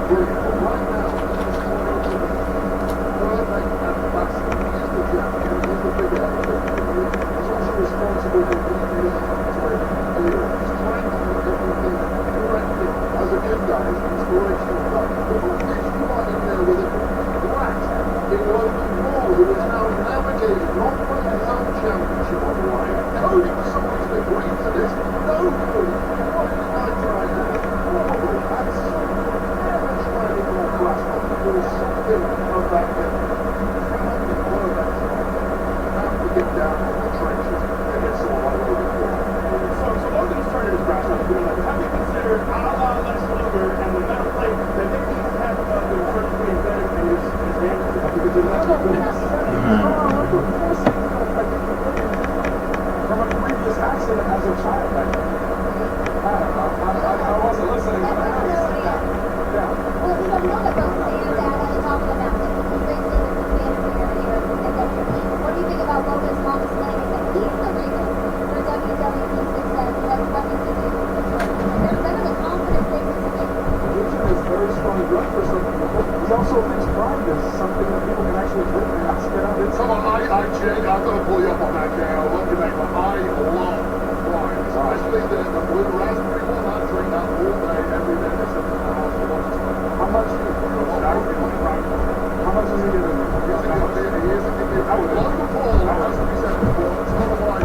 brilliant. But right now, he's going into the perfect and classic. He is the champion. He's the big elephant. He's also responsible for leading us to a era. He's trying to do everything correctly as a good guy, as an inspirational guy. But look, if you are in there with a black in Logan Paul, who is now navigating, not putting his own championship on the line. Cody was someone who's agreed to this. No, Cody, what did I try to do? Oh, that's so never trying to go class, but there was something of that in him. Proud to follow that. Proud to get down in the trenches against someone like Logan Paul. So Logan's turning his brass on doing like, have you considered a la Lex Luger and the metal plate that Nick needs to have been surgically embedded in his hand? Because it's not from a previous accident as a child. I wasn't listening. Yeah. Well, we don't know that both Sam and Dad are talking about it. He brings in the manager here at WWE. What do you think about Logan's mom explaining that he's the reason for WWE's success and has nothing to do with the church? That is a confident statement to make. Religion is very strong drug for some people. He also thinks pride is something that people can actually drink and not get out. Come on, Jake, I'm going to pull you up on that, Jay. I'll look you back, but I love wine, especially the blue raspberry one. I drink that all day, every day. They said in the house, how much do you How much is he giving me? He is a big I would love to pull. As we said before, it's not a lie.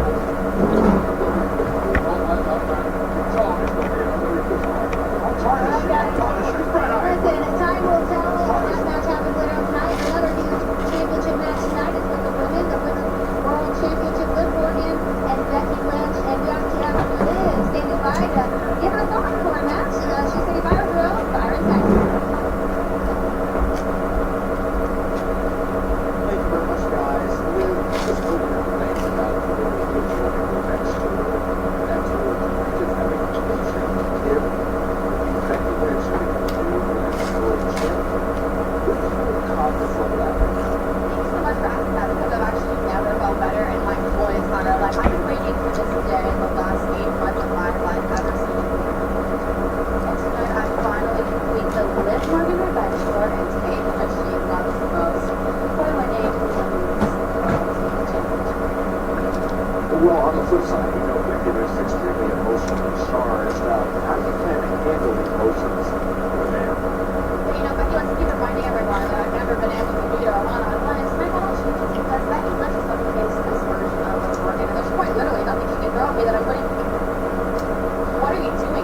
Not like that, man. Tom is not here. I know he does not. I'm tired of Listen, time will tell. That match happens later on tonight. Another huge championship match tonight is with the women. The Women's World Championship, Liv Morgan and Becky Lynch. And we actually have Liv standing by to give her thoughts for a match. She's standing by her drill. Byron Saxon. Thank you very much, guys. Liv just opened up things about the next tour. Next tour. Just having a championship. Liv, Becky Lynch, world champion. What do you confidence of that? Thanks so much for asking that because I've actually never felt better in my whole entire life. I've been waiting for this day the last 8 months of my life ever since. And tonight I finally complete the Liv Morgan Revenge Tour and take what she loves most. Putting my name to the Well, on the flip side, we know Becky Lynch is extremely emotionally charged. How do you plan to handle the emotions of there? But you know, Becky likes to keep reminding everyone that I've never been able to beat her one-on-one. And tonight that'll change because Becky Lynch is going to face this version of Liv Morgan. And there's quite literally nothing she can throw at me that I wouldn't. What are you doing?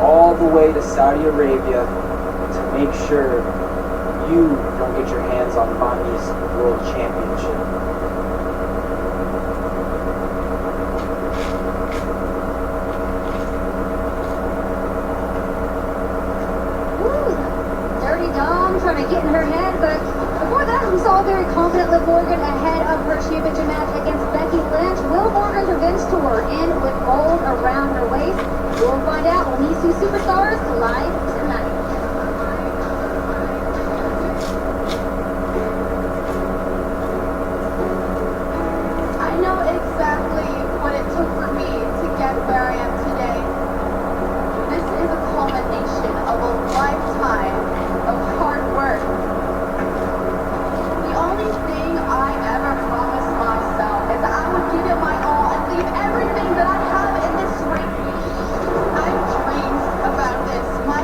All the way to Saudi Arabia to make sure you don't get your hands on Bonnie's World Championship. Woo! Dirty Dom trying to get in her head, but before that, we saw a very confident Liv Morgan ahead of her championship match against Becky Lynch. Will Morgan's revenge tour in with gold around her waist? We'll find out when these two superstars collide tonight. I know exactly what it took for me to get where I am today. This is a culmination of a lifetime of hard work. The only thing I ever promised myself is that I would give it my all and leave everything that I have in this ring. I've dreamed about this my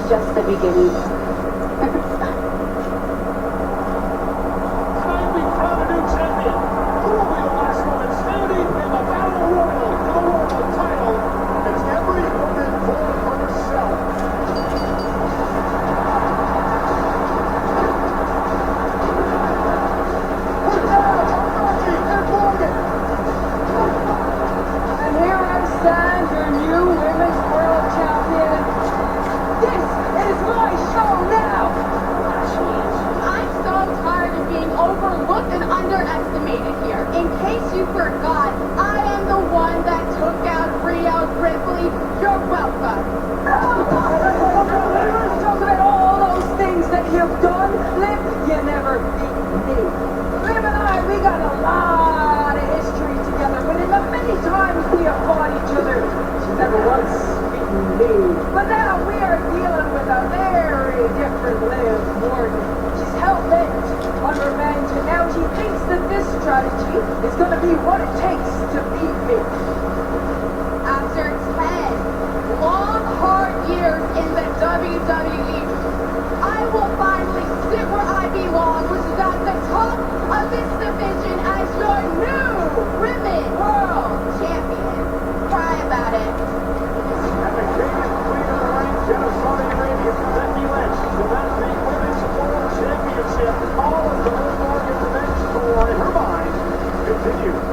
just the beginning. Tonight we crown a new champion. Who will be the last woman standing in the battle royal for the world title? It's every woman for herself. Put down on Rocky and Morgan. And here I stand, your new women's world champion. This is my show now! I'm so tired of being overlooked and underestimated here. In case you forgot, I am the one that took out Rio Ripley. You're welcome. Let's talk about all those things that you've done. Liv, you never beat me. Liv and I, we got a lot of history together, but in the many times we have fought each other, she never once beaten me. But now we are dealing with a very different Liv Morgan. She's hell-bent on revenge, and now she thinks that this strategy is going to be what it takes to beat me. After 10 long, hard years in the WWE, I will finally sit where I belong, which is at the top of this division as your new Women's World Champion. Cry about it. And the king and queen of the ring, Jenna Saudi Arabia, Becky Lynch, defends the Women's World Championship. All of the Liv Morgan revenge tour in her mind continues.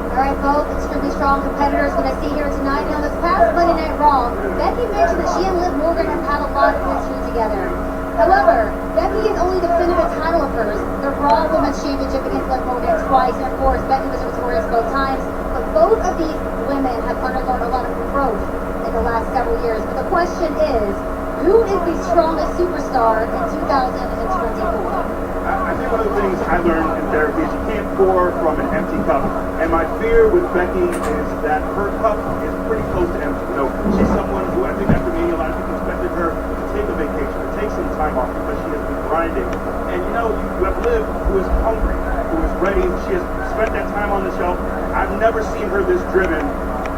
All right, both extremely strong competitors that I see here tonight. Now, this past Monday Night Raw, Becky mentioned that she and Liv Morgan have had a lot of history together. However, Becky has only defended a title of hers, the Raw Women's Championship against Liv Morgan twice, and of course, Becky was victorious both times. But both of these women have undergone a lot of growth in the last several years. But the question is, who is the strongest superstar in 2024? I think one of the things I learned in therapy is you can't pour from an empty cup. And my fear with Becky is that her cup is pretty close to empty. You know, she's someone who I think after Mania, a lot of people expected her to take a vacation, to take some time off because she has been grinding. And you know, you have Liv, who is hungry, who is ready. She has spent that time on the shelf. I've never seen her this driven.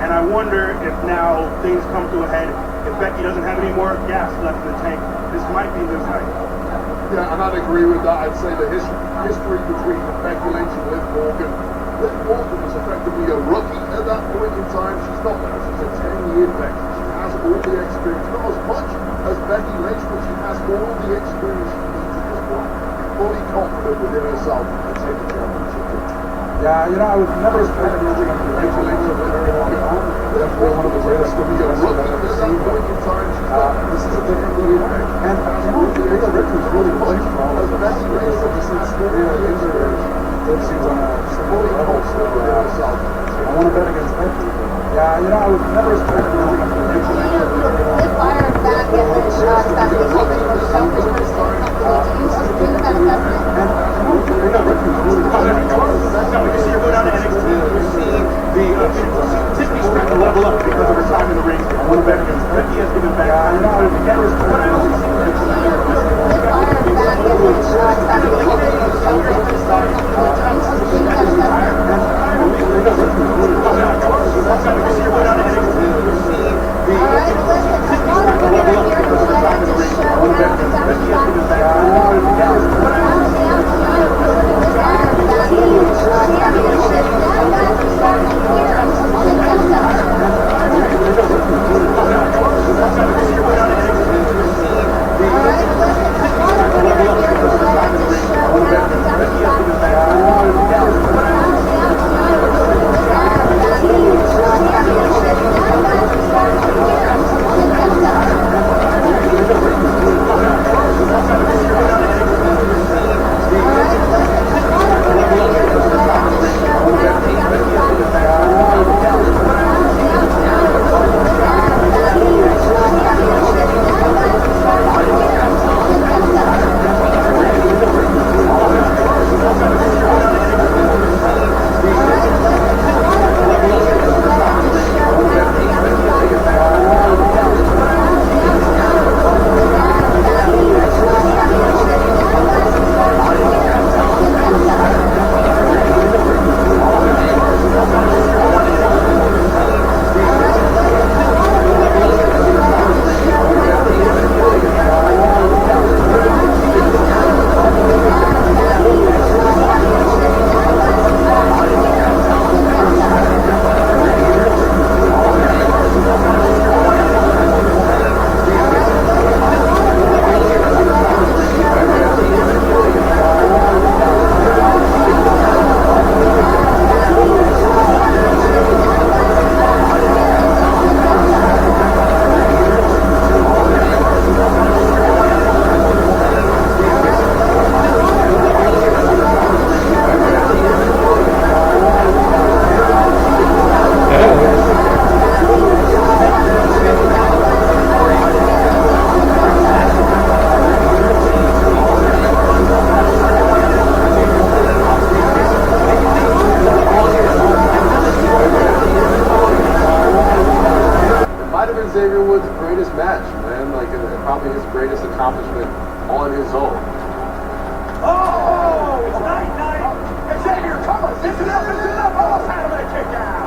And I wonder if now things come to a head. If Becky doesn't have any more gas left in the tank, this might be Liv's night. Yeah, and I'd agree with that. I'd say the history between Becky Lynch and Liv Morgan. Liv Morgan was effectively a rookie at that point in time. She's not now. She's a 10-year veteran. She has all the experience. Not as much as Becky Lynch, but she has all the experience she needs at this point. Fully confident within herself to take the championship. Yeah, you know, I was never expecting anything from Becky Lynch and Liv Morgan. Definitely one of the greatest women wrestlers I've ever seen. This is a different Liv Morgan. And, you know, Rhea Ripley's really playing for all of us. This is Rhea injured. Liv seems on a similar level, so I want to bet against Becky. Yeah, you know, I was never expecting anything from Becky Lynch and Liv Morgan. Liv fired back at Lynch about the topic of selfish person company to use his food that investment. And, you know, Rhea Ripley's really playing for all of us. No, you see her go down to NXT, you see Tiffany starting to level up because of her time in the ring. I want to bet against Becky has given back. Yeah, you know, I was never expecting But I also anything see from Becky Liv fired back at Lynch about the topic of selfish person company to use his food that investment. Rhea Ripley's really playing for all of us. No, you see her go down to NXT, you see All right, listen, I want to come here to show how exactly Becky has given back. how the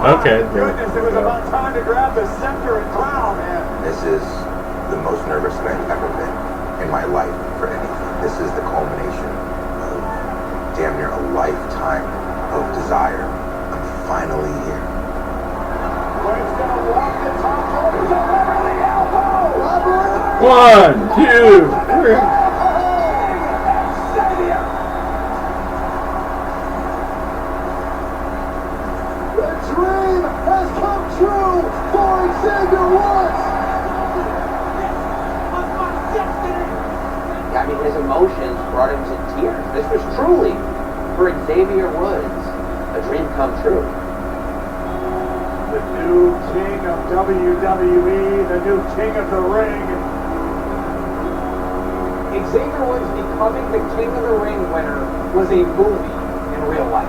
Okay. Goodness, it was about time to grab the scepter and crown, man. This is the most nervous that I've ever been in my life for anything. This is the culmination of damn near a lifetime of desire. I'm finally here. Wayne's gonna walk the top rope to Beverly elbow. 1, 2, 3. The dream has come true for Xavier Woods. I mean, his emotions brought him to tears. This was truly, for Xavier Woods, a dream come true. The new king of WWE, the new king of the ring. Xavier Woods becoming the King of the Ring winner was a movie in real life.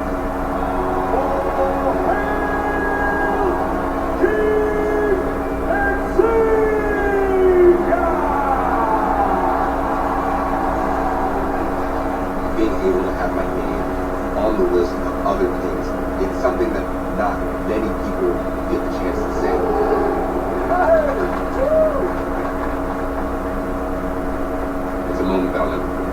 Being able to have my name on the list of other kings, it's something that not many people get the chance to say. It's a moment that I'll never forget.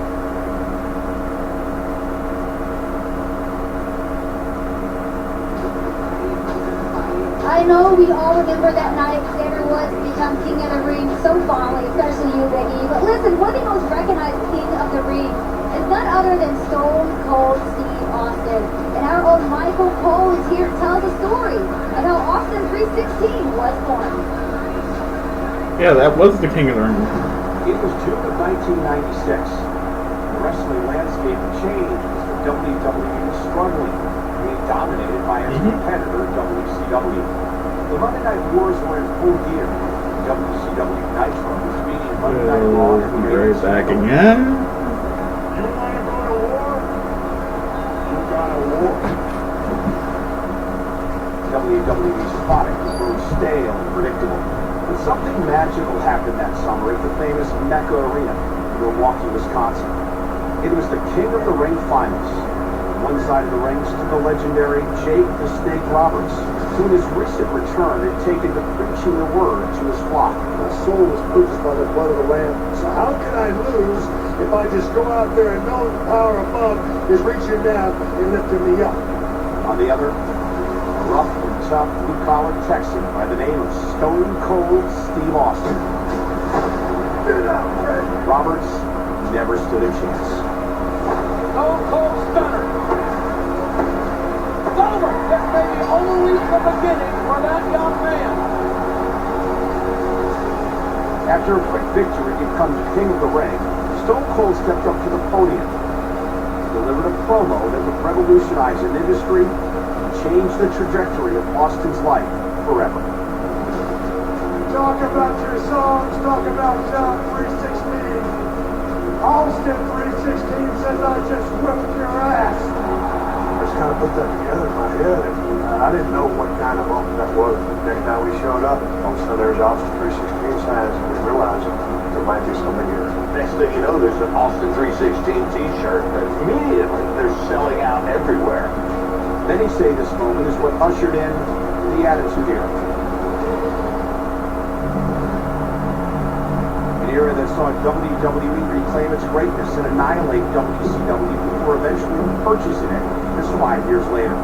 I know we all remember that night Xavier Woods become King of the Ring so fondly, especially you, Becky. But listen, one of the most recognized King of the Ring is none other than Stone Cold Steve Austin. And our own Michael Cole is here to tell the story of how Austin 316 was born. Yeah, that was the King of the Ring. It was June of 1996. The wrestling landscape changed as the WWE was struggling, being dominated by its competitor, WCW. The Monday Night Wars were in full gear. WCW Nitro was beating Monday Night Raw and Right back again. You want to go to war? You got a war. WWE's product grew stale and predictable. But something magical happened that summer at the famous Mecca Arena in Milwaukee, Wisconsin. It was the King of the Ring finals. On one side of the ring stood the legendary Jake the Snake Roberts, who in his recent return had taken to preaching the word to his flock. My soul was purchased by the blood of the Lamb. So how can I lose if I just go out there and know the power above is reaching down and lifting me up? On the other, a rough and tough blue-collar Texan by the name of Stone Cold Steve Austin. Get it out, Fred. Roberts never stood a chance. Stone Cold Stunner. It's over. This may be only the beginning for that young man. After a quick victory to become the King of the Ring, Stone Cold stepped up to the podium, delivered a promo that would revolutionize an industry and change the trajectory of Austin's life forever. Talk about your songs, talk about John 316. Austin 316 says I just whipped your ass. I just kind of put that together in my head, and I didn't know what kind of moment that was. The next time we showed up, all of a sudden there's Austin 316 signs, and we realized there might be something here. Next thing you know, there's an Austin 316 t-shirt that immediately they're selling out everywhere. Many say this moment is what ushered in the Attitude Era. An era that saw WWE reclaim its greatness and annihilate WCW before eventually purchasing it just 5 years later.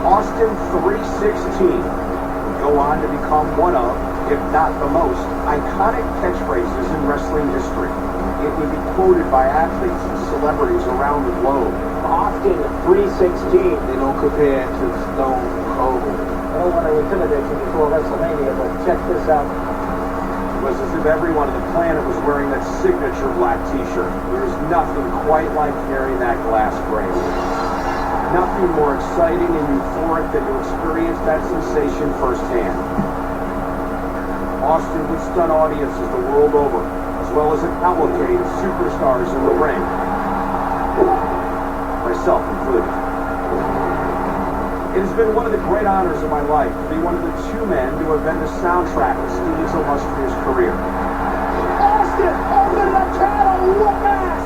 Austin 316 would go on to become one of, if not the most, iconic catchphrases in wrestling history. It would be quoted by athletes and celebrities around the globe. Austin 316. They don't compare to Stone Cold. I don't want to intimidate you before WrestleMania, but check this out. It was as if everyone on the planet was wearing that signature black t-shirt. There is nothing quite like carrying that glass frame. Nothing more exciting and euphoric than to experience that sensation firsthand. Austin would stun audiences the world over, as well as a cavalcade of superstars in the ring. Myself included. It has been one of the great honors of my life to be one of the two men to have been the soundtrack of Steve's illustrious career. Austin, open the cattle, whoop ass!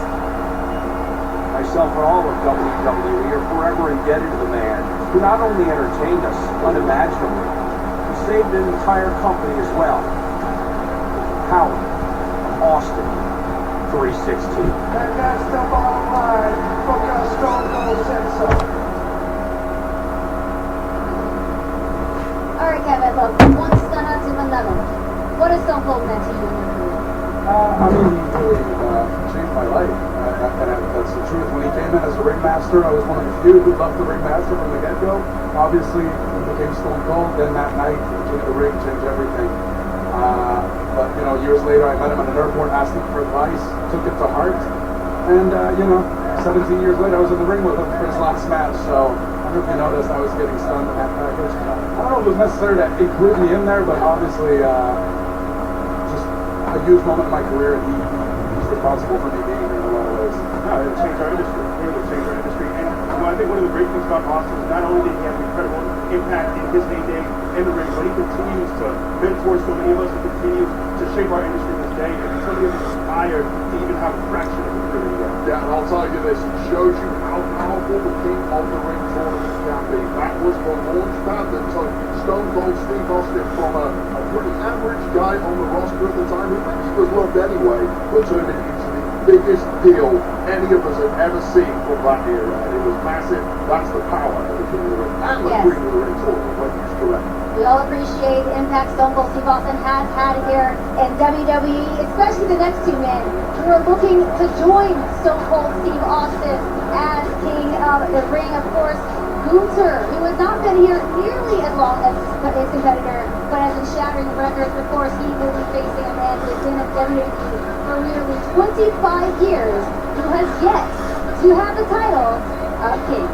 My myself or all of WWE are forever indebted to the man who not only entertained us unimaginably, he saved an entire company as well. Howard, Austin, 316. And that's the bottom line, because Stone Cold said so. Alright, Kevin, look, one stunner to another. What has Stone Cold meant to you in your career? I mean, he really changed my life. That's the truth. When he came in as a ringmaster, I was one of the few who loved the ringmaster from the get-go. Obviously, he became Stone Cold. Then that night, he came to the ring, changed everything. But, you know, years later, I met him at an airport, asked him for advice, took it to heart. And, you know, 17 years later, I was in the ring with him for his last match. So, I don't know if you noticed, I was getting stunned in that package. I don't know if it was necessary to include me in there, but obviously, just a huge moment in my career, and he's responsible for me being here in a lot of ways. No, it changed our industry. It really changed our industry. And you know, I think one of the great things about Austin is not only did he have an incredible impact in his heyday in the ring, but he continues to mentor so many of us and continues to shape our industry this day. And so many of us aspire to even have a fraction of his career yet. Yeah, and I'll tell you this, it shows you how powerful the King of the Ring tournament can be. That was the launch pad that took Stone Cold Steve Austin from a pretty average guy on the roster at the time, who maybe was loved anyway, but turned it into the biggest deal any of us have ever seen from that era. And it was massive. That's the power of the King of the Ring and the Yes. Queen of the Ring tournament, when used correct. We all appreciate the impact Stone Cold Steve Austin has had here in WWE, especially the next two men who are looking to join Stone Cold Steve Austin as King of the Ring. Of course, Gunther, who has not been here nearly as long as his competitor, but has been shattering records. Of course, he will be facing a man who has been in WWE for nearly 25 years, who has yet to have the title of King.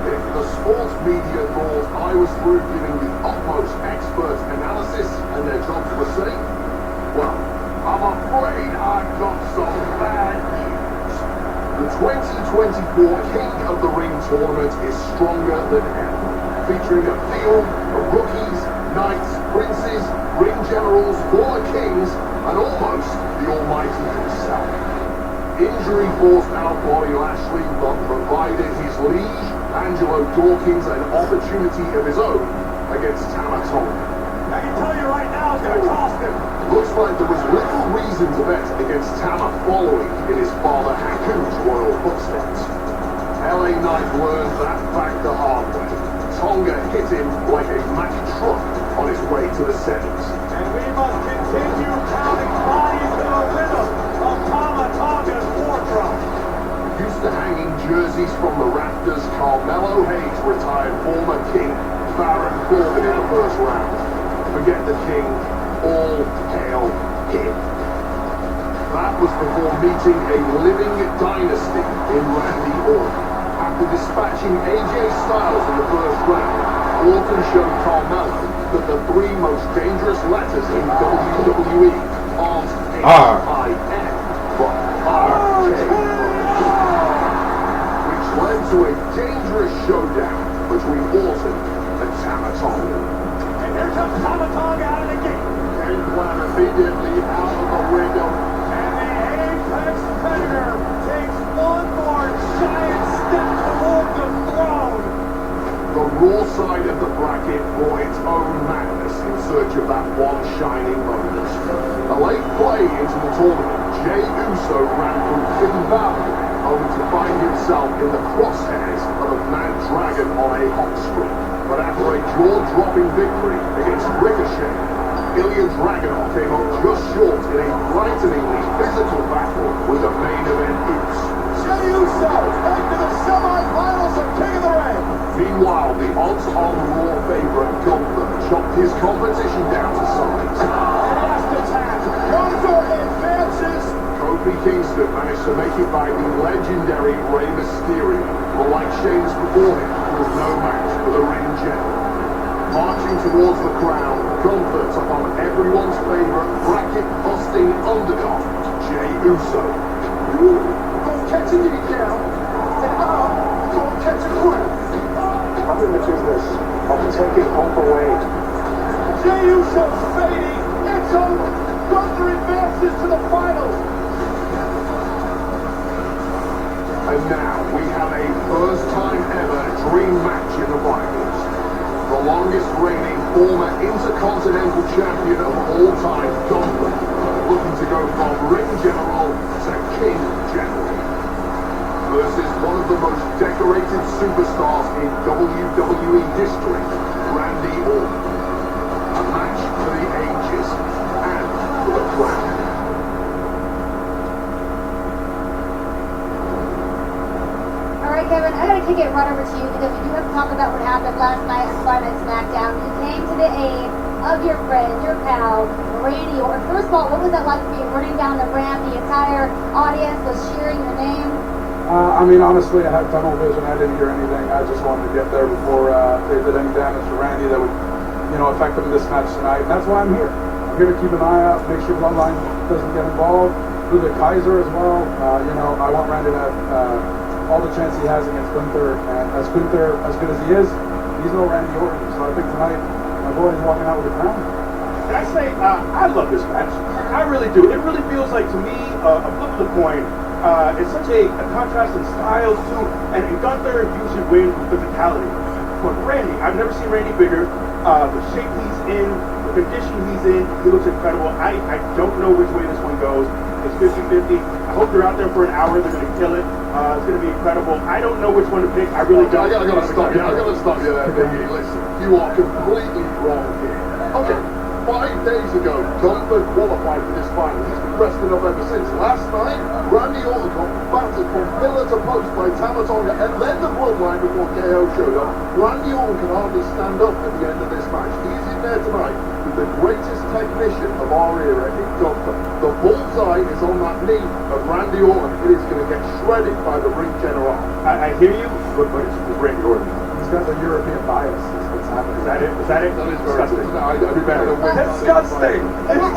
If the sports media thought I was through giving the utmost expert analysis and their jobs were safe, well, I'm afraid I've got some bad news. The 2024 King of the Ring tournament is stronger than ever, featuring a field of rookies, knights, princes, ring generals, former kings, and almost the almighty himself. Injury forced out Bobby Lashley, but provided his liege, Angelo Dawkins, an opportunity of his own against Tama Tonga. I can tell you right now it's going to cost him. Looks like there was little reason to bet against Tama following in his father Haku's royal footsteps. LA Knight learned that fact the hard way. Tonga hit him like a Mack truck on his way to the semis. And we must continue pounding bodies to the rhythm of Tama Tonga's war drum. Used to hanging jerseys from the rafters, Carmelo Hayes retired former King Baron Corbin in the first round. Forget the King, all hail him. That was before meeting a living dynasty in Randy Orton. After dispatching AJ Styles in the first round, Orton showed Carmelo that the three most dangerous letters in WWE aren't H-I-N, but R-K, which led to a dangerous showdown between Orton and Tama Tonga. And here comes Tama Tonga out of the gate. Game plan immediately out of the window. And the Apex Predator takes one more giant step toward the throne. The Raw side of the bracket brought its own madness in search of that one shining moment. A late play into the tournament, Jey Uso ran from Finn Balor, only to find himself in the crosshairs of a mad dragon on a hot streak. But after a jaw-dropping victory against Ricochet, Ilya Dragunov came up just short in a frighteningly physical battle with the main event Uso. Jey Uso into the semi-finals of King of the Ring. Meanwhile, the odds-on Raw favorite Gunther chopped his competition down to size. Last attack. Gunther advances. Kofi Kingston managed to make it by the legendary Rey Mysterio, but like Sheamus before him, was no match for the ring general. Marching towards the crown, Gunther took on everyone's favorite bracket-busting underdog, Jey Uso. Don't catch it, you count. And don't catch a crown. I'm in the business of taking hope away. Jey Uso's fading. It's over. Gunther advances to the finals. And now we have a first time ever dream match in the finals. The longest reigning former Intercontinental Champion of all time, Gunther, looking to go from Ring General to King General. Versus one of the most decorated superstars in WWE history, Randy Orton. A match for the ages and for the crown. Alright, Kevin, I gotta kick it right over to you because we do have to talk about what happened last night on Friday Night SmackDown. You came to the aid of your friend, your pal, Randy Orton. First of all, what was that like for you running down the ramp? The entire audience was cheering your name. I mean, honestly, I had tunnel vision. I didn't hear anything. I just wanted to get there before they did any damage to Randy that would, affect him in this match tonight. And that's why I'm here. I'm here to keep an eye out, make sure Bloodline doesn't get involved. Through the Kaiser as well. I want Randy to have all the chance he has against Gunther. And as Gunther, as good as he is, he's no Randy Orton. So I think tonight, my boy is walking out with a crown. Can I say, I love this match. I really do. It really feels like, to me, a flip of the coin. It's such a contrast in styles, too. And Gunther usually wins with physicality. But Randy, I've never seen Randy bigger. The shape he's in, the condition he's in, he looks incredible. I don't know which way this one goes. It's 50-50. I hope they're out there for an hour. They're going to kill it. It's going to be incredible. I don't know which one to pick. I really don't. I gotta stop you. I gotta stop you there, Biggie. Listen, you are completely wrong here. Okay, 5 days ago, Gunther qualified for this final. He's been resting up ever since. Last night, Randy Orton got battered from pillar to post by Tamatonga and then the Bloodline before KO showed up. Randy Orton can hardly stand up at the end of this match. He's in there tonight with the greatest technician of our era in Gunther. The bullseye is on that knee of Randy Orton. It is going to get shredded by the Ring General. I hear you, but it's Randy Orton. He's got the European bias. That's happening. Is that it? Is that it? That is very Disgusting. good. No, I'd be better than Disgusting. It has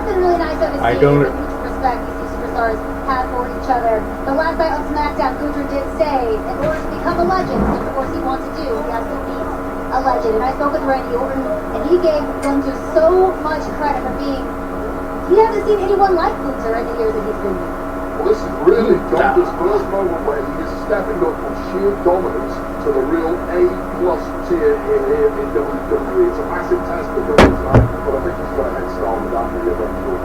been really nice of to I see don't- the mutual respect these two superstars have for each other. The last night on SmackDown, Gunther did say, in order to become a legend, which of course he wants to do, he has to beat a legend. And I spoke with Randy Orton, and he gave Gunther so much credit for being. He hasn't seen anyone like Gunther in the years that he's been here. Well, this is really Gunther's first moment where he is stepping up from sheer dominance to the real A+ tier here in WWE. It's a massive test for Gunther tonight, but I think he's got a head start without the eventual.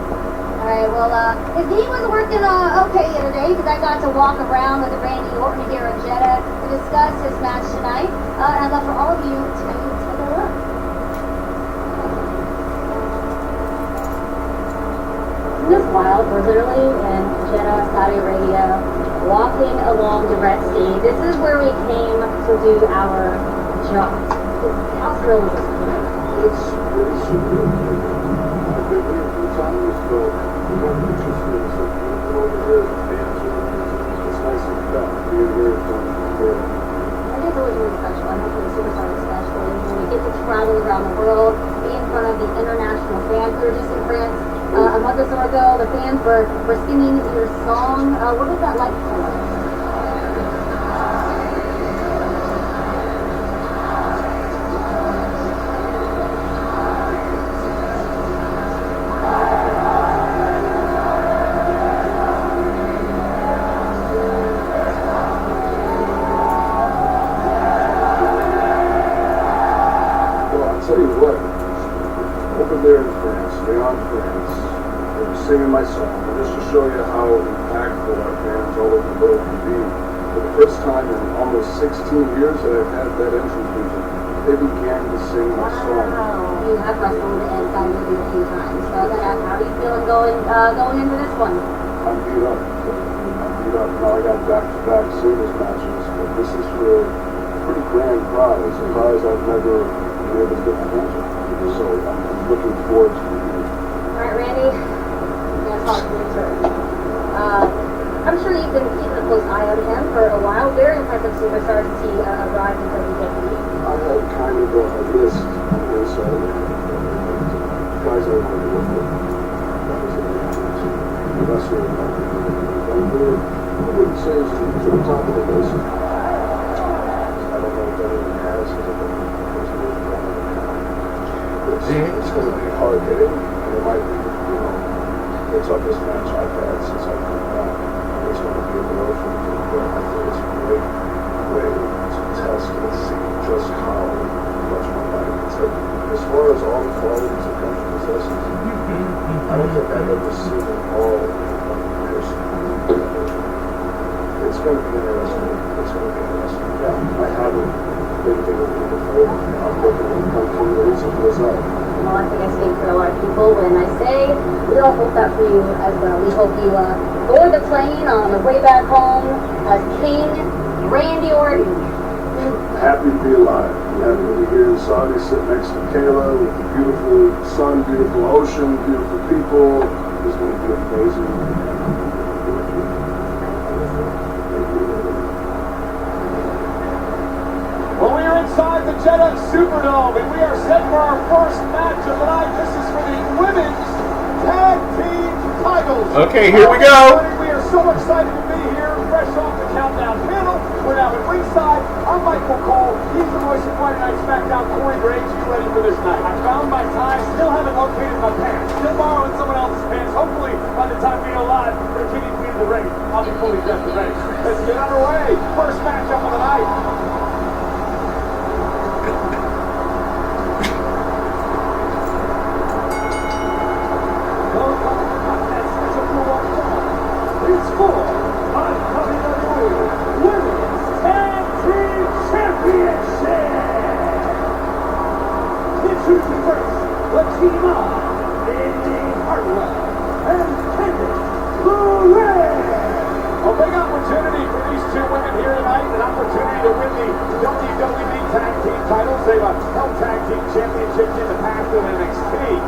Alright, well, his knee was working okay the other day because I got to walk around with Randy Orton here in Jeddah to discuss his match tonight. And I'd love for all of you to take a look. Isn't this wild? We're literally in Jeddah, Saudi Arabia, walking along the Red Sea. This is where we came to do our job. How thrilling is this? It's super. I've been here a few times, but the one interesting is that over here, the fans it's nice and fun. Being here is one great. It is always really special. I think for the superstars especially. When we get to travel around the world, be in front of the international fans. We were just in France a month or so ago. The fans were singing your song. What was that like for you? Tell you what, over there in France, beyond France, they were singing my song, and just to show you how impactful our fans all over the world can be. For the first time in almost 16 years that I've had that entrance music, they began to sing my song. Wow. You have wrestled in Saudi Arabia a few times. So how are you feeling going into this one? I'm beat up. I'm beat up. Now I got back-to-back singles matches, but this is for a pretty grand prize, a prize I've never been able to get my hands on. So I'm looking forward to it. All right, Randy. I'm going to talk to you first. I'm sure you've been keeping a close eye on him for a while. Very impressive superstar to see arrive in WWE. I had kind of a list on this guys I wanted to work with. That was the wrestler I wouldn't say it's to the top of the list. I don't know if anyone has it's going to be hard hitting, and it might be, the toughest match I've had since I've come back. It's going to be a blow for me. for you as well. We hope you board the plane on the way back home as King Randy Orton. Happy to be alive. I'm happy to be here in Saudi, sitting next to Kayla with the beautiful sun, beautiful ocean, beautiful people. It's going to be amazing. Well, we are inside the Jeddah Superdome, and we are set for our first match of the night. This is for the women's tag team titles. Okay, here we go. We are so excited to be here, fresh off the countdown panel. We're now at ringside. I'm Michael Cole. He's the voice of Friday Night SmackDown. Corey Graves, you ready for this night? I found my tie. Still haven't located my pants. Still borrowing someone else's pants. Hopefully, by the time we go live for the King and Queen of the Ring, I'll be fully dressed and ready. Let's get underway. First matchup of the night. It's for WWE Women's Tag Team Championship. Introducing first, the team of Indy Hartwell and Candice LeRae. A big opportunity for these two women here tonight, an opportunity to win the WWE Tag Team titles. They've held Tag Team Championships in the past with NXT.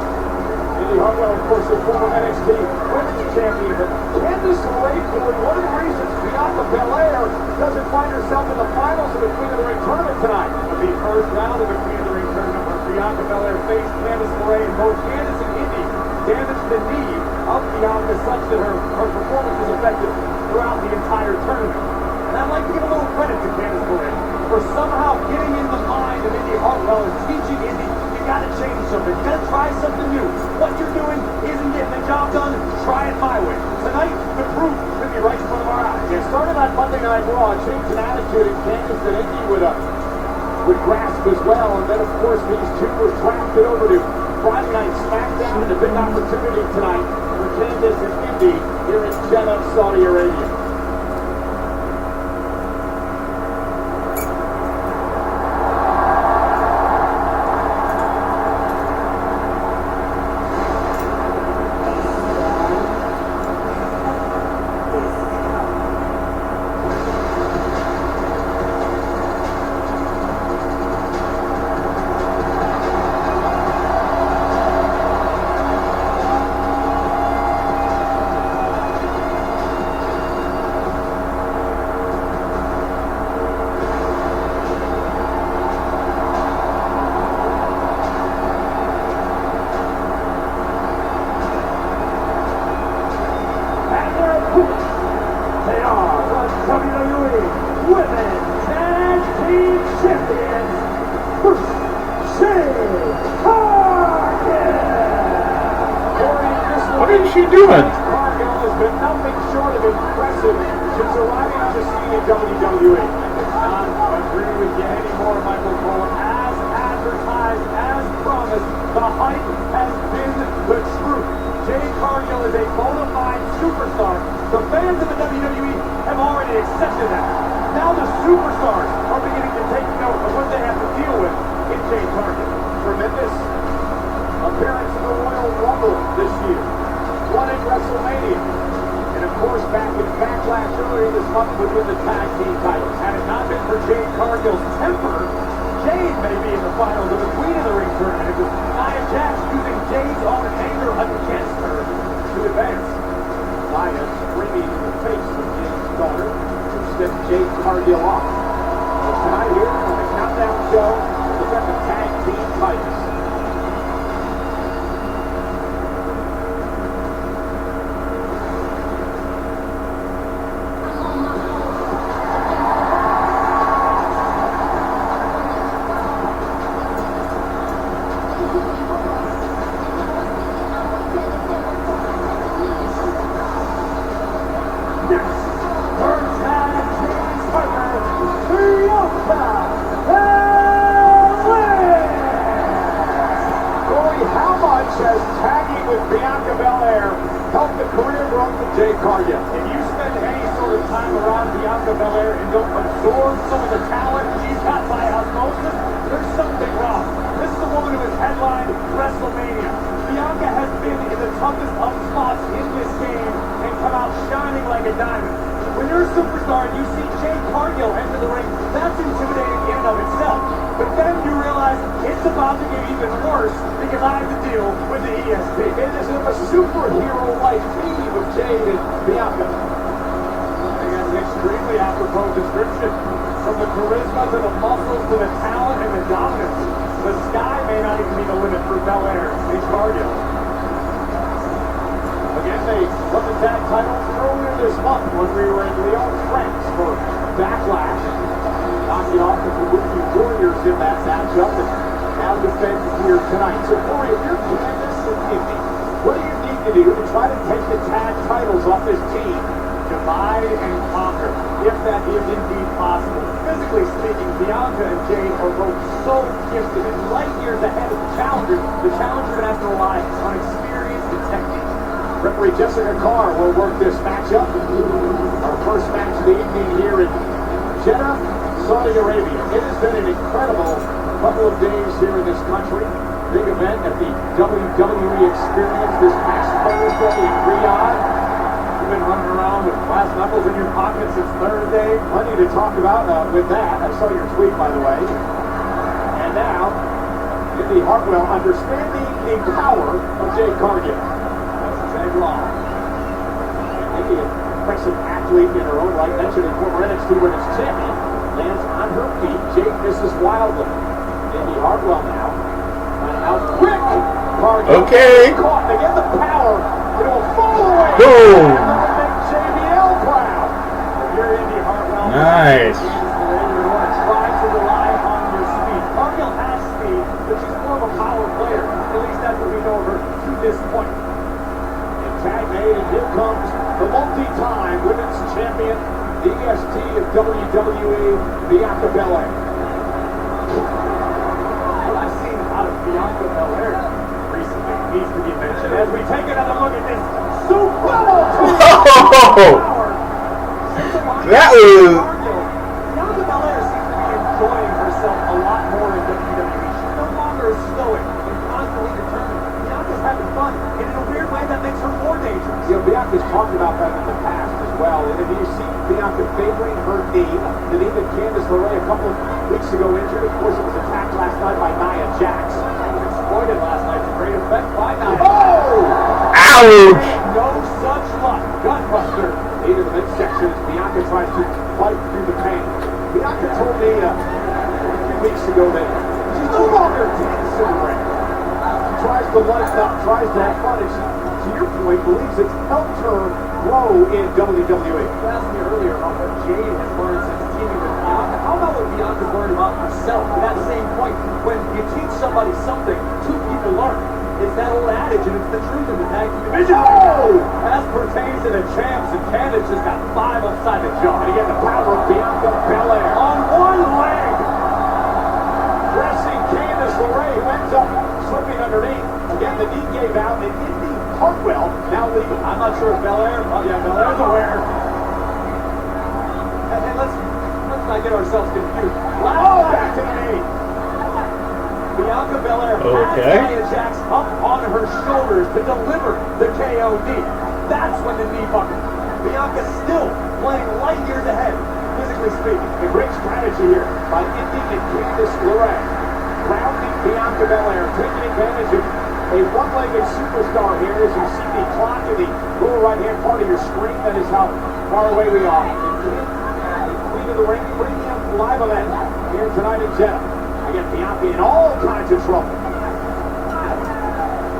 Indy Hartwell, of course, is former NXT Women's Champion. But Candice LeRae, one of the reasons Bianca Belair doesn't find herself in the finals of the Queen of the Ring tournament tonight. But the first round of the Queen of the Ring tournament where Bianca Belair faced Candice LeRae, and both Candice and Indy damaged the knee of Bianca such that her performance was affected throughout the entire tournament. And I'd like to give a little credit to Candice LeRae for somehow getting in the mind of Indy Hartwell and teaching Indy, you gotta change something, you gotta try something new. What you're doing isn't getting the job done, try it my way. Tonight, the proof could be right in front of our eyes. It started on Monday Night Raw, a change in attitude in Candice that Indy would grasp as well. And then, of course, these two were drafted over to Friday Night SmackDown, and a big opportunity tonight for Candice and Indy here in Jeddah, Saudi Arabia. They are the WWE Women's Tag Team Champions, Bruce Shane Cargill. What is she doing? Cargill has been nothing short of impressive since arriving on the scene in WWE. I cannot agree with you anymore, Michael Cole. As advertised, as promised, the hype has been the truth. Jade Cargill is a bona fide superstar. The fans of the WWE have already accepted that. Now the superstars are beginning to take note of what they have to deal with in Jade Cargill. Tremendous appearance in the Royal Rumble this year. Won at WrestleMania. And of course, back in Backlash earlier this month would win the tag team titles. Had it not been for Jade Cargill's temper, Jade may be in the finals of the Queen of the Ring tournament. It was Nia Jax using Jade's own anger against her to advance. Nia screaming in the face of Jade's daughter to step Jade Cargill off. But tonight here on the Countdown Show, we've got the tag team titles. Says tagging with Bianca Belair helped the career growth of Jade Cargill. If you spend any sort of time around Bianca Belair and don't absorb some of the talent she's got by osmosis, there's something wrong. This is a woman who has headlined WrestleMania. Bianca Bianca has been in the toughest of spots in this game and come out shining like a diamond. When you're a superstar and you see Jade Cargill enter the ring, that's intimidating in and of itself. But then you realize it's about to get even worse because I have to deal with the ESP. It is a superhero-like team of Jade and Bianca. I guess an extremely apropos description. From the charisma to the muscles to the talent and the dominance. The sky may not even be the limit for Belair and Cargill. Again, they won the tag titles earlier this month when we were in Lyon, France for Backlash. Knocking off the Kabuki Warriors in that matchup, and now defend here tonight. So, Corey, if you're Candice and Indy, what do you need to do to try to take the tag titles off this team? Divide and conquer, if that is indeed possible. Physically speaking, Bianca and Jade are both so gifted and light years ahead of the challengers. The challenger would have to rely on experience and technique. Referee Jessica Carr will work this matchup. Our first match of the evening here in Jeddah, Saudi Arabia. It has been an incredible couple of days here in this country. Big event at the WWE Experience this past Thursday in Riyadh. You've been running around with glass knuckles in your pocket since Thursday. Plenty to talk about with that. I saw your tweet, by the way. And now, Indy Hartwell understanding the power of Jade Cargill. That's Jade Law. Indy, an impressive athlete in her own right. Mentioned in former NXT Women's Champion. Lands on her feet. Jade misses wildly. Indy Hartwell now. Out quick. Cargill. Okay. Caught. They get the power. It'll fall away. Boom. And they'll make JBL proud. If you're Indy Hartwell. Nice. You want to try to rely on your speed. Cargill has speed, but she's more of a power player. At least that's what we know of her to this point. And tag made, and here comes the multi-time women's champion, the EST of WWE, Bianca Belair. What I've seen out of Bianca Belair recently needs to be mentioned as we take another look at this super power. That was... Bianca Belair seems to be enjoying herself a lot more in WWE. She's no longer stoic and constantly determined. Bianca's having fun, and in a weird way that makes her more dangerous. You know, Bianca's talked about that in the past as well. And if you see Bianca favoring her knee, and even Candice LeRae a couple of weeks ago injured. Of course, it was attacked last night by Nia Jax. It was exploited last night to great effect by Nia. Oh! Ouch! No such luck. Gunbuster into the midsection as Bianca tries to fight through the pain. Bianca told me a few weeks ago that she's no longer tense in the ring. She tries to lighten up, tries to have fun, and she, to your point, believes it's helped her grow in WWE. You asked me earlier about what Jade has learned since teaming with Bianca. How about what Bianca's learned about herself? To that same point, when you teach somebody something, two people learn. It's that old adage, and it's the truth in the tag team division. Oh! As pertains to the champs, and Candice just got 5 upside the jaw. And again, the power of Bianca Belair on one leg. Pressing Candice LeRae, who ends up slipping underneath. Again, the knee gave out, and Indy Hartwell now leaving. I'm not sure if Belair's aware. And let's not get ourselves confused. Back to the knee. Bianca Belair has Nia Jax up on her shoulders to deliver the KOD. That's when the knee buckled. Bianca still playing light years ahead, physically speaking. A great strategy here by Indy and Candice LeRae. Grounding Bianca Belair, taking advantage of a one-legged superstar here as you see the clock in the lower right-hand part of your screen. That is how far away we are. Queen of the Ring Premium live event here tonight in Jeddah. Again, Bianca in all kinds of trouble.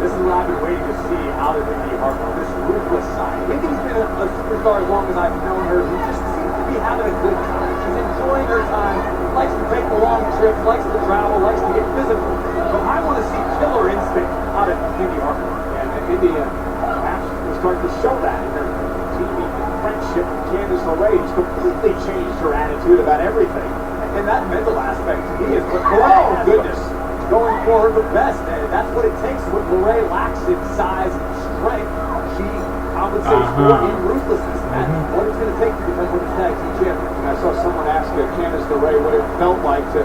This is what I've been waiting to see out of Indy Hartwell, this ruthless side. Indy's been a superstar as long as I've known her, who just seems to be having a good time. She's enjoying her time, likes to take the long trips, likes to travel, likes to get physical. But I want to see killer instinct out of Indy Hartwell. And Indy perhaps will start to show that in her teaming friendship with Candice LeRae. She's completely changed her attitude about everything. And that mental aspect to me is what LeRae, goodness, going for her the best. And that's what it takes. What LeRae lacks in size and strength, she compensates for in ruthlessness. That's what it's going to take to become women's tag team champion. And I saw someone ask Candice LeRae what it felt like to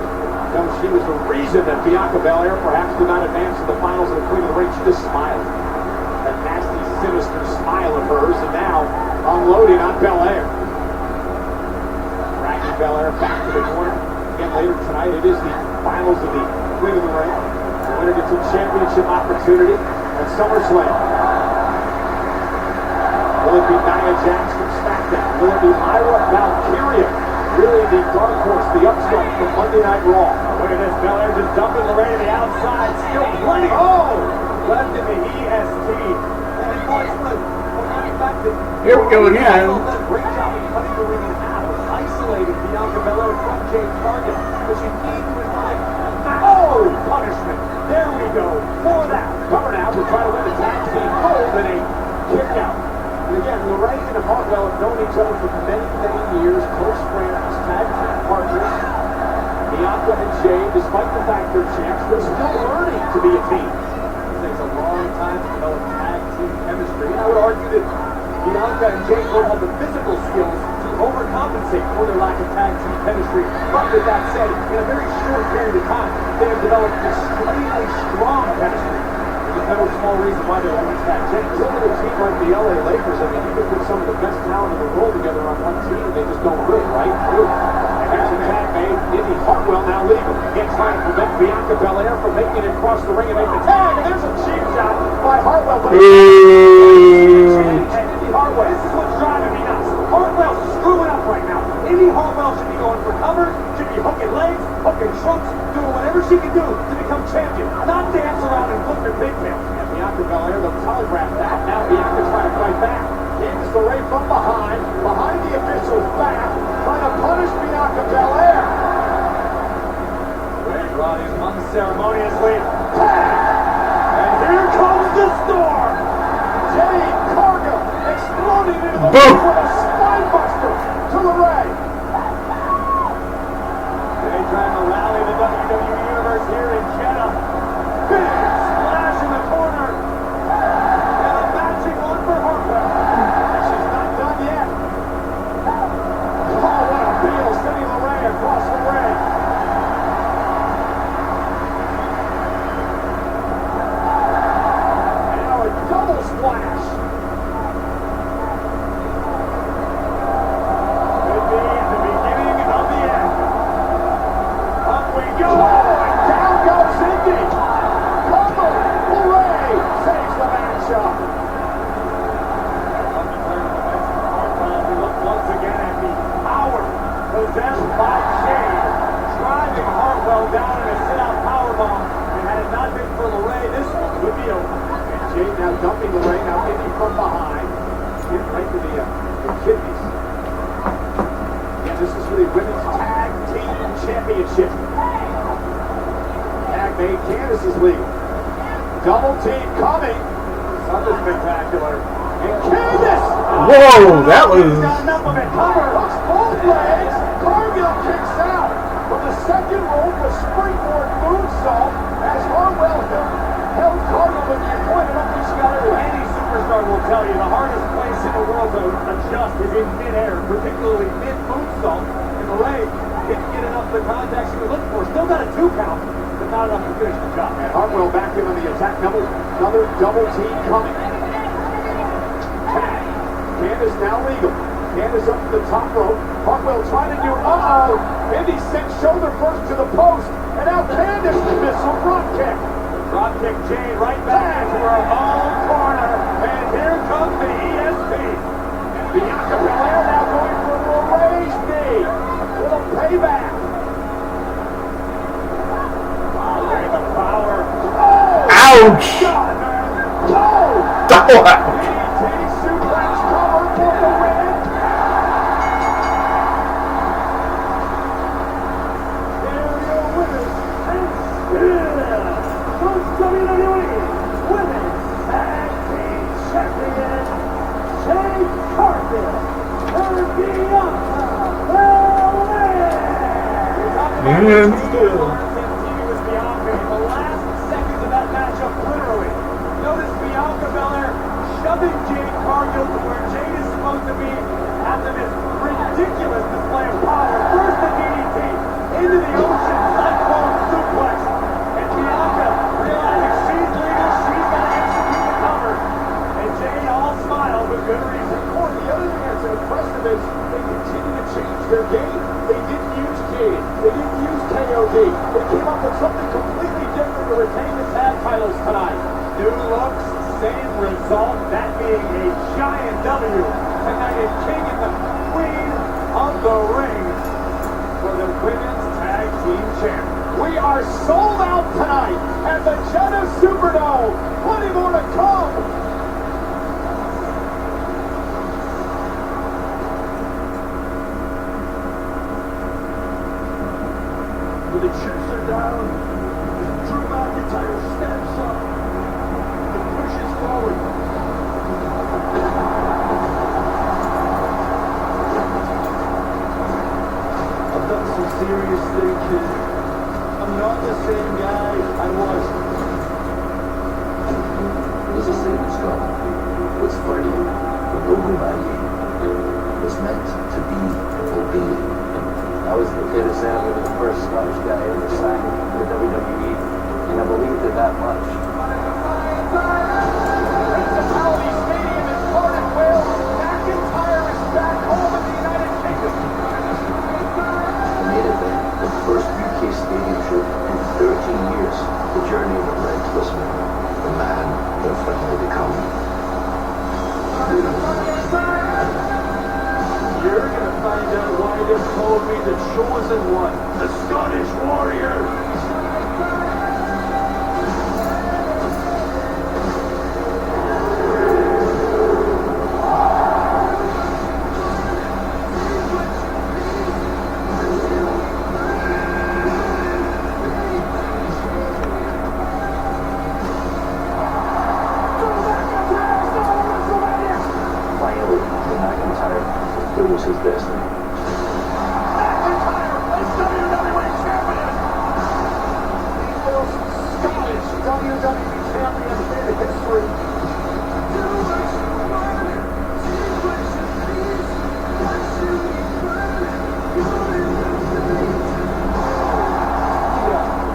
How come she was the reason that Bianca Belair perhaps did not advance to the finals of the Queen of the Ring? She just smiled. That nasty, sinister smile of hers, and now unloading on Belair. Dragging Belair back to the corner. Again, later tonight, it is the finals of the Queen of the Ring. The winner gets a championship opportunity at SummerSlam. Will it be Nia Jax from SmackDown? Will it be Lyra Valkyria? Really the dark horse, the upstart from Monday Night Raw. Look at this, Belair just dumping Lorraine to the outside. Still plenty. Oh! Left in the EST. And what's the fact that Here we go again. Great job of cutting the ring in half, isolating Bianca Belair from Jade Cargill. But you need to invite punishment. There we go. For that. Cover now to try to win the tag team gold in a kick out. And again, Lorraine and Hartwell have known each other for many, many years. Close friends, tag team partners. Bianca and Jade, despite the fact they're champs, they're still learning to be a team. It takes a long time to develop tag team chemistry. And I would argue that Bianca and Jade both have the physical skills to overcompensate for their lack of tag team chemistry. But with that said, in a very short period of time, they have developed extremely strong chemistry. There's no small reason why they'll win that Jade. Look at a team like the LA Lakers. I mean, you can put some of the best talent in the world together on one team, and they just don't win, right? And here's a tag made. Indy Hartwell now legal. Again, trying to prevent Bianca Belair from making it across the ring and make the tag. And there's a cheap shot by Hartwell. But Indy Hartwell, this is what's driving me nuts. Hartwell's screwing up right now. Indy Hartwell should be going for cover, should be hooking legs, hooking trunks, doing whatever she can do to become champion, not dance around and flip her pigtails. And Bianca Belair, they'll telegraph that. Now Bianca trying to fight back. Candice LeRae from behind the official's back, trying to punish Bianca Belair. Ray Roddy's unceremoniously tag. And here comes the storm. Jade Cargill exploding into the ring with a spine buster to LeRae. They trying to rally the WWE Universe here in Jeddah. Big splash in the corner. And a matching one for Hartwell. She's not done yet. Oh, what a deal. Sending LeRae across the ring. And now a double splash. Could be the beginning of the end. Up we go, and down goes Indy. Cover, LeRae saves the matchup. We look once again at the power possessed by Jade, driving Hartwell down in a sit-out powerbomb. And had it not been for LeRae, this one would be over. And Jade now dumping LeRae, now Indy from behind. Get right to the kidneys. Yeah, this is for the Women's Tag Team Championship. Tag made. Candice is legal. Double team coming. Something spectacular. And Candice! Whoa, that was... Got enough of it. Cover. Hooks both legs. Cargill kicks out. From the second rope, a springboard moonsault as Hartwell held Cargill with the point. I don't think she got it. Any superstar will tell you the hardest place in the world to adjust is in midair, particularly mid-moonsault. And LeRae didn't get enough of the contact she was looking for. Still got a 2 count, but not enough to finish the job. And Hartwell back in on the attack. Another double team coming. Candice now legal. Candice up to the top rope. Hartwell trying to do, Indy sent shoulder first to the post. And now Candice missile drop kick. Drop kick Jade right back to her own corner. And here comes the ESP. And Bianca Belair now going for LeRae's knee. Little payback. Wow, look at the power. Oh! Ouch! God, man. Oh! Double out. DDT suplex cover for the win. Here are your winners and still from WWE Women's Tag Team Champion, Jade Cargill and Bianca Belair. And still. Was Bianca in the last seconds of that matchup, literally. Notice Bianca Belair shoving Jade Cargill to where Jade is supposed to be after this ridiculous display of power. First the DDT into the ocean, cyclone is they continue to change their game. They didn't use Cade. They didn't use KOD. They came up with something completely different to retain the tag titles tonight. New looks, same result, that being a giant W tonight in King and the Queen of the Ring for the Women's Tag Team Champion. We are sold out tonight at the Jeddah Superdome. Plenty more to come. When the chips are down, Drew McIntyre steps up and pushes forward. I've done some serious thinking. I'm not the same guy I was. There's a saying, Scott. What's funny, nobody was meant to be obedient. I was the kid of Sam, the first Scottish guy ever signed for WWE, and I believed it that much. Principality Stadium in Cardiff, Wales. McIntyre is back home in the United Kingdom. I made it the first UK stadium show in 13 years. The journey that led to this moment, the man that I've finally become. You're gonna find out why they called me the Chosen One, the Scottish Warrior. Finally, the McIntyre it was his destiny. McIntyre is WWE Champion! The most Scottish WWE Champion in history.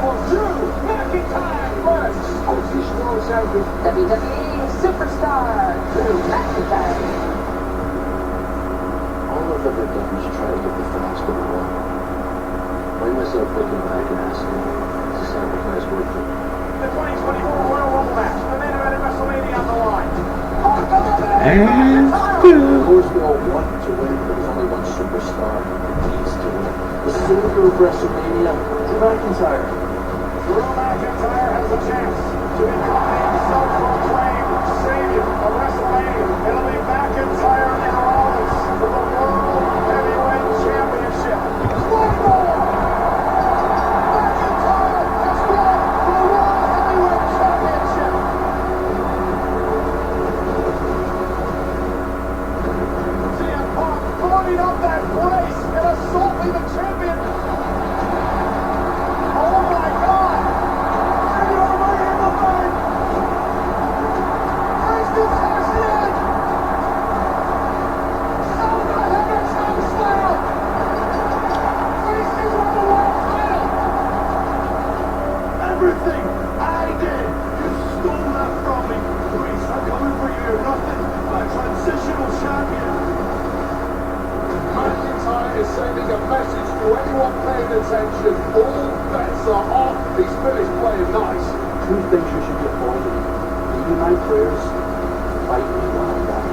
For Drew McIntyre first. Official champion, WWE superstar, Drew McIntyre. All I've ever done is try to get the fans to win. Find myself looking back and asking, is the sacrifice worth it? The 2024 Royal Rumble match, the main event at WrestleMania on the line. And Of course, we all want to win, but there's only one superstar that needs to win. The savior of WrestleMania, Drew McIntyre. Drew McIntyre has a chance to become a self-proclaimed savior of WrestleMania. It'll be McIntyre and Rollins for the World Heavyweight Championship. One more! McIntyre has won the World Heavyweight Championship. CM Punk throwing up that brace and assaulting the champion. Oh my God! You're right in the back! Brace this ass in! Oh, the heaven choke slam! Brace is on the world title! Everything I did, you stole that from me. Brace, I'm coming for you. Nothing but a transitional champion. McIntyre is sending a message to anyone paying attention. All bets are off. He's finished playing nice. Two things you should be avoiding. Leaving my prayers, fight me while I'm back.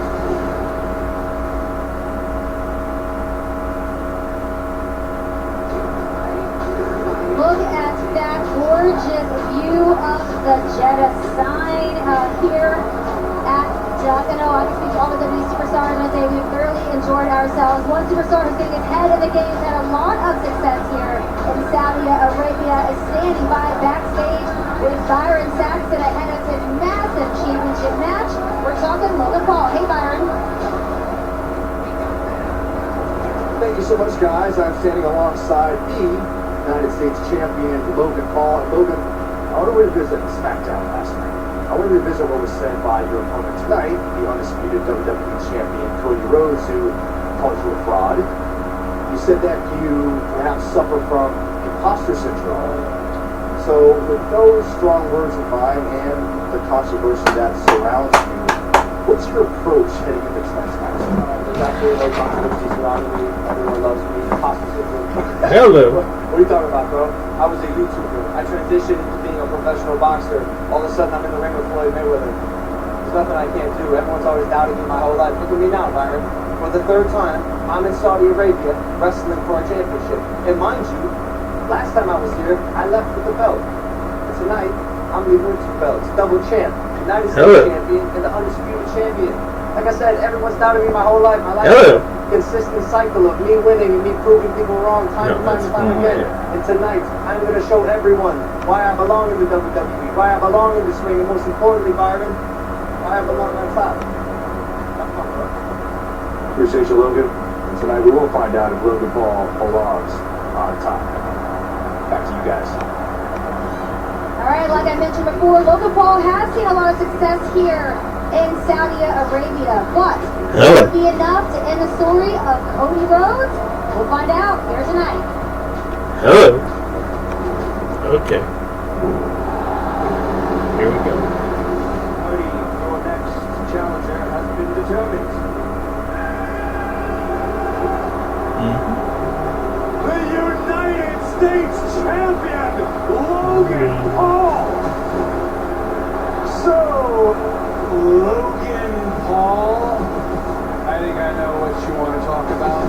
Look at that gorgeous view of the Jeddah sign here at I can speak to all the WWE superstars and I say we've thoroughly enjoyed ourselves. One superstar who's getting ahead of the game, had a lot of success here in Saudi Arabia, is standing by backstage with Byron Saxton ahead of his massive championship match. We're talking Logan Paul. Hey Byron. Thank you so much, guys. I'm standing alongside the United States champion, Logan Paul. And Logan, I want to revisit SmackDown last night. I want to revisit what was said by your opponent tonight, the undisputed WWE champion, Cody Rhodes, who called you a fraud. You said that you perhaps suffer from imposter syndrome. So with those strong words in mind and the controversy that surrounds you, what's your approach heading into tonight's match? I've got very low controversy surrounding me. Everyone loves me. Positively. Hello. What are you talking about, bro? I was a YouTuber. I transitioned into being a professional boxer. All of a sudden, I'm in the ring with Floyd Mayweather. There's nothing I can't do. Everyone's always doubted me my whole life. Look at me now, Byron. For the third time, I'm in Saudi Arabia wrestling for a championship. And mind you, last time I was here, I left with the belt. And tonight, I'm leaving with 2 belts. Double champ. United States champion and the undisputed champion. Like I said, everyone's doubted me my whole life. My life is a consistent cycle of me winning and me proving people wrong time and time again. And tonight, I'm going to show everyone why I belong in the WWE, why I belong in this ring, and most importantly, Byron, why I belong on top. Appreciate you, Logan. And tonight we will find out if Logan Paul belongs on top. Back to you guys. All right, like I mentioned before, Logan Paul has seen a lot of success here in Saudi Arabia, but will it be enough to end the story of Cody Rhodes? We'll find out here tonight. Hello. Okay. Here we go. Cody, your next challenger has been determined. The United States champion, Logan Paul. So, Logan Paul, I think I know what you want to talk about.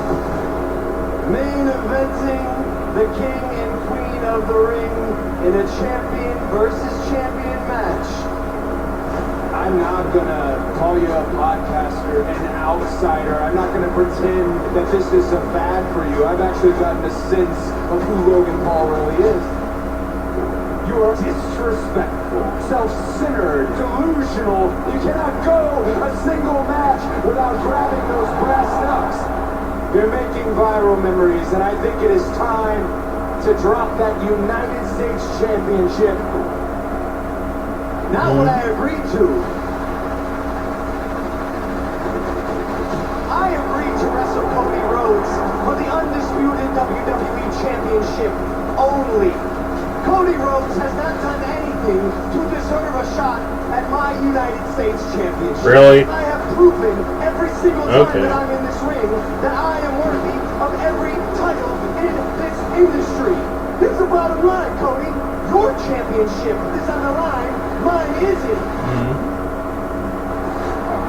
Main eventing the king and queen of the ring in a champion versus champion match. I'm not gonna call you a podcaster an outsider. I'm not gonna pretend that this is a fad for you. I've actually gotten a sense of who Logan Paul really is. You are disrespectful, self-centered, delusional. You cannot go a single match without grabbing those brass knucks. You're making viral memories, and I think it is time to drop that United States Championship. Not what I agreed to. I agreed to wrestle Cody Rhodes for the undisputed WWE Championship only. Cody Rhodes has not done anything to deserve a shot at my United States Championship. Really? I have proven every single time that I'm in this ring that I am worthy of every title in this industry. Here's the bottom line, Cody. Your championship is on the line. Mine isn't.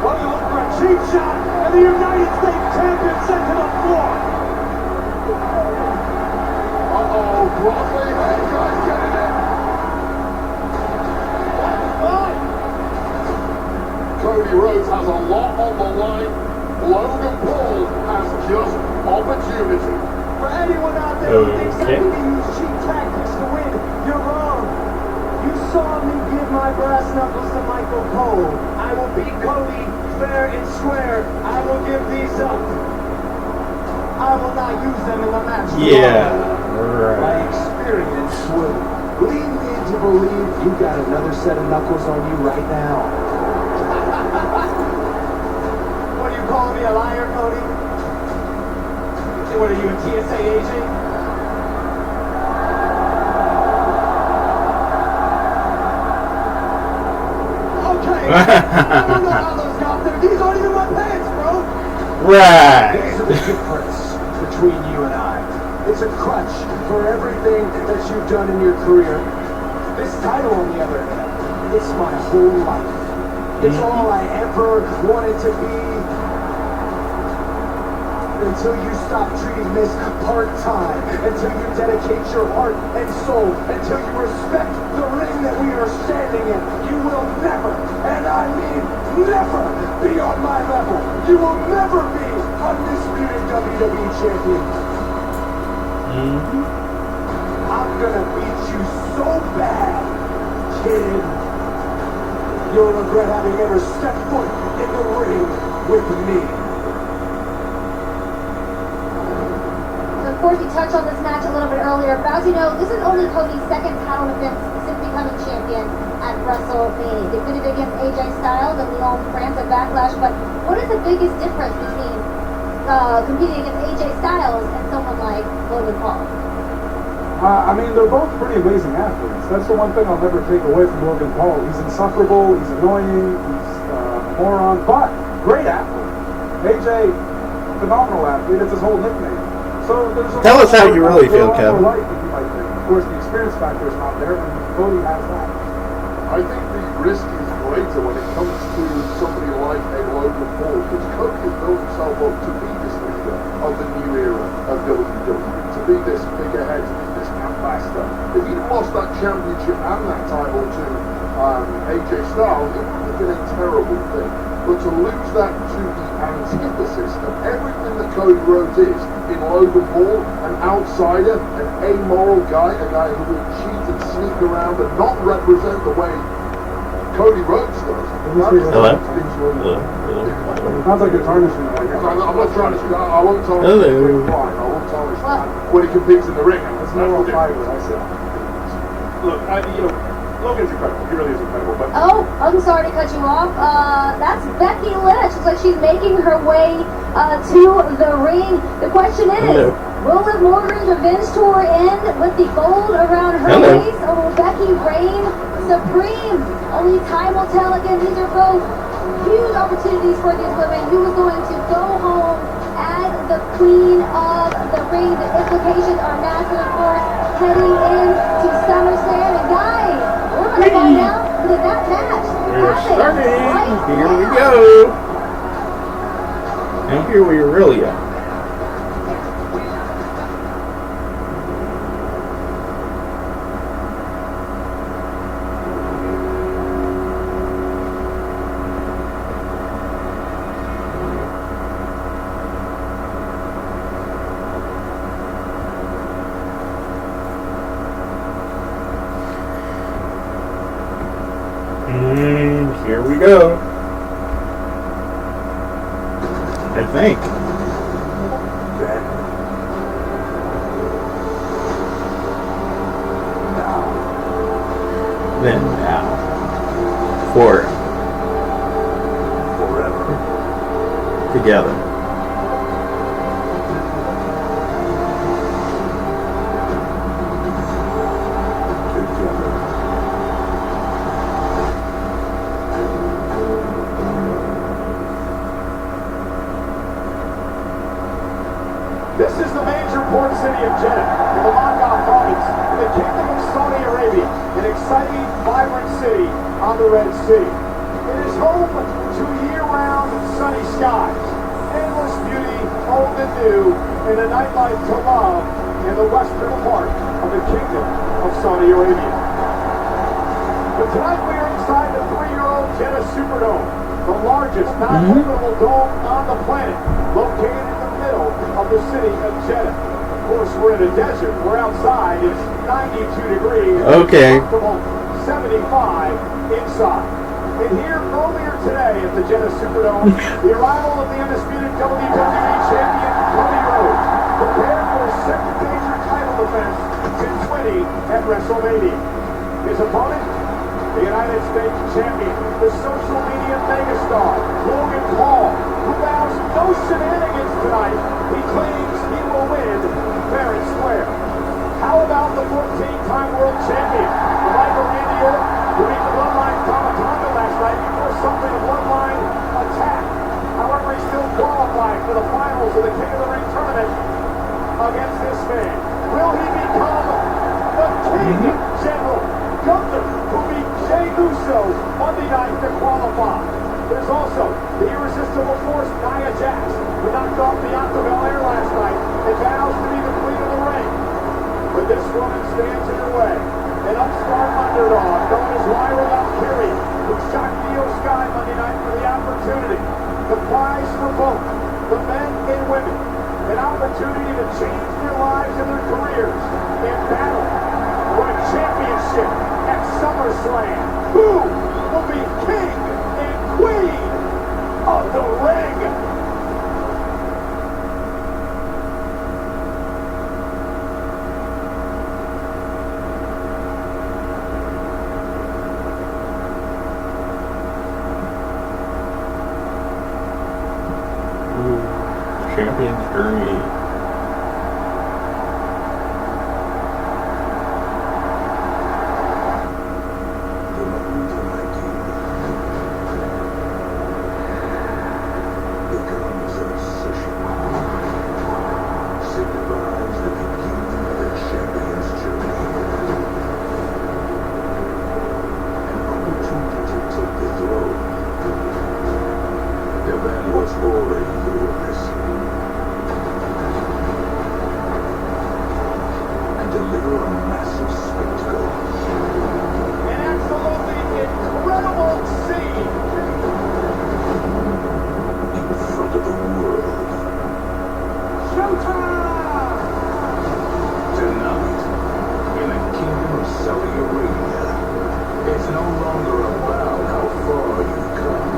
Well, you look for a cheap shot, and the United States champion sent to the floor. Uh-oh, Broadway, hey, you guys getting it? Cody Rhodes has a lot on the line. Logan Paul has just opportunity. For anyone out there who thinks I can use cheap tactics to win, you're wrong. You saw me give my brass knuckles to Michael Cole. I will beat Cody fair and square. I will give these up. I will not use them in the match. My experience would lead me to believe you got another set of knuckles on you right now. What, are you calling me a liar, Cody? What are you, a TSA agent? Okay. I don't know how those got there. These aren't even my pants, bro. Right. There's a difference between you and I. It's a crutch for everything that you've done in your career. This title, on the other hand, it's my whole life. It's all I ever wanted to be. Until you stop treating this part-time, until you dedicate your heart and soul, until you respect the ring that we are standing in, you will never, and I mean never, be on my level. You will never be undisputed WWE champion. I'm gonna beat you so bad, kid, you'll regret having ever stepped foot in the ring with me. Of course, we touched on this match a little bit earlier, but as you know, this is only Cody's second title defense since becoming champion at WrestleMania. He defended against AJ Styles and Leon France at Backlash, but what is the biggest difference between competing against AJ Styles and someone like Logan Paul? I mean, they're both pretty amazing athletes. That's the one thing I'll never take away from Logan Paul. He's insufferable, he's annoying, he's a moron, but great athlete. AJ, phenomenal athlete. It's his whole nickname. So there's a Tell lot us how more- you really there's a feel, lot Kevin. more life than you might think. Of course, the experience factor is not there, and Cody has that. I think the risk is greater when it comes to somebody like a Logan Paul, because Cody has built himself up to be this leader of the new era of WWE, to be this figurehead, to be this ambassador. If he'd lost that championship and that title to AJ Styles, it would have been a terrible thing. But to lose that to the antithesis of everything that Cody Rhodes is in Logan Paul, an outsider, an amoral guy, a guy who will cheat and sneak around and not represent the way Cody Rhodes does. Hello? Sounds like you're tarnishing. I'm not trying to. I won't tarnish. Hello. I won't tarnish when he competes in the ring. It's no fiber, I said. Look, Logan's incredible. He really is incredible. But Oh, I'm sorry to cut you off. That's Becky Lynch. Looks like she's making her way to the ring. The question is, Hello. will Liv Morgan's revenge tour end with the gold around her Hello. waist, or will Becky reign supreme? Only time will tell. Again, these are both huge opportunities for these women. Who is going to go home as the queen of the ring? The implications are massive, of course, heading into SummerSlam. And guys, we're going to find out that that match We're happens starting. right Here we now. go. And here we really are. Here we go. I think. Then now. Forever. Together. this is the major port city of Jeddah, in the Makkah province, in the Kingdom of Saudi Arabia, an exciting, vibrant city on the Red Sea. It is home to year-round sunny skies, endless beauty, old and new, and a nightlife to love in the western part of the Kingdom of Saudi Arabia. But tonight we are inside the 3-year-old Jeddah Superdome, the largest non-openable dome on the planet, located in the middle of the city of Jeddah. Of course, we're in a desert. We're outside. It's 92 degrees. Okay. Comfortable 75 inside. And here earlier today at the Jeddah Superdome, the arrival of the undisputed WWE champion Cody Rhodes, prepared for his second major title defense since winning at WrestleMania. His opponent, the United States champion, the social media megastar, Logan Paul, who vows no shenanigans tonight. He claims he will win fair and square. How about the 14-time world champion, the Viper Randy Orton, who beat the Bloodline Tomatonga last night before something a Bloodline attack. However, he still qualified for the finals of the King of the Ring tournament against this man. Will he become the King General Gunther, who beat Jey Uso Monday night to qualify? There's also the irresistible force Nia Jax, who knocked off Bianca Belair last night and vows to be the queen of the ring. But this woman stands in her way. An upstart underdog known as Lyra Valkyrie, who shocked Io Sky Monday night for the opportunity. The prize for both, the men and women, an opportunity to change their lives and their careers in battle for a championship at SummerSlam. Who will be king and queen of the ring? Champion's journey. Tonight, in the kingdom of Saudi Arabia, it's no longer about how far you've come,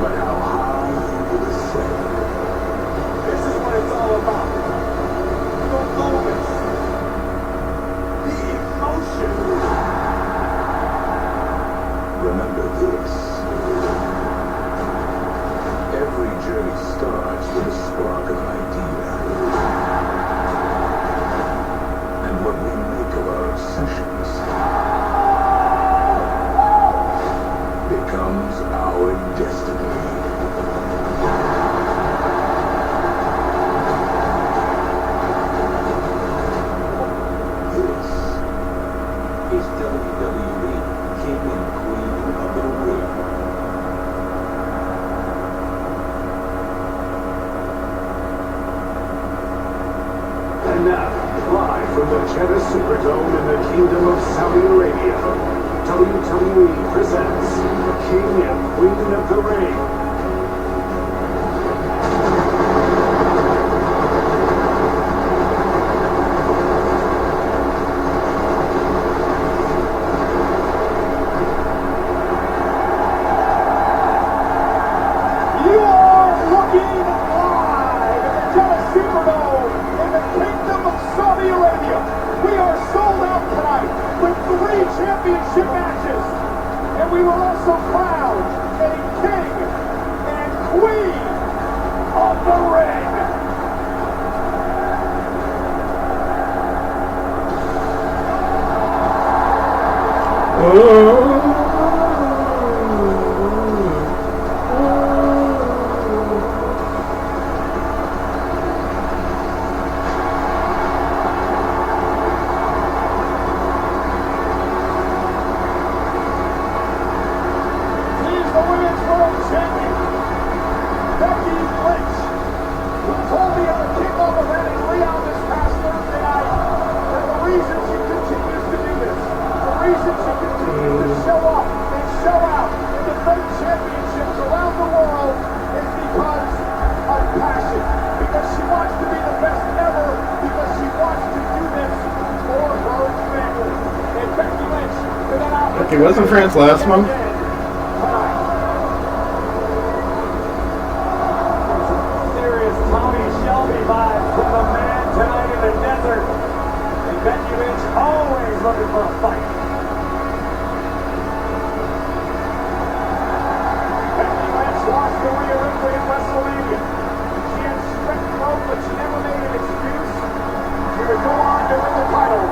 but how high you will ascend. This is what it's all about. The moments, the emotion. Remember this. Every journey starts with a spark of an idea. And what we make of our obsessions becomes our destiny. This is WWE King and Queen of the Ring. And now, live from the Jeddah Superdome in the Kingdom of Saudi Arabia, WWE presents the King and Queen of the Ring. You are looking live at the Jeddah Superdome in the Kingdom of Saudi Arabia. We are sold out tonight with 3 championship matches. And we were also crowned a King and Queen of the Ring. He's the Women's World Champion, Becky Lynch, who told me at the kickoff event in Riyadh this past Thursday night that the reason she continues to do this, the reason she continues to show up and show out and defend championships around the world is because of passion, because she wants to be the best ever, because she wants to do this for her family. And Becky Lynch, to that opportunity. Becky was in France last month. Serious Tommy Shelby vibes from the man tonight in the desert. And Becky Lynch always looking for a fight. Becky Lynch lost to Rhea Ripley at WrestleMania. She had strength growth, but she never made an excuse. She would go on to win the title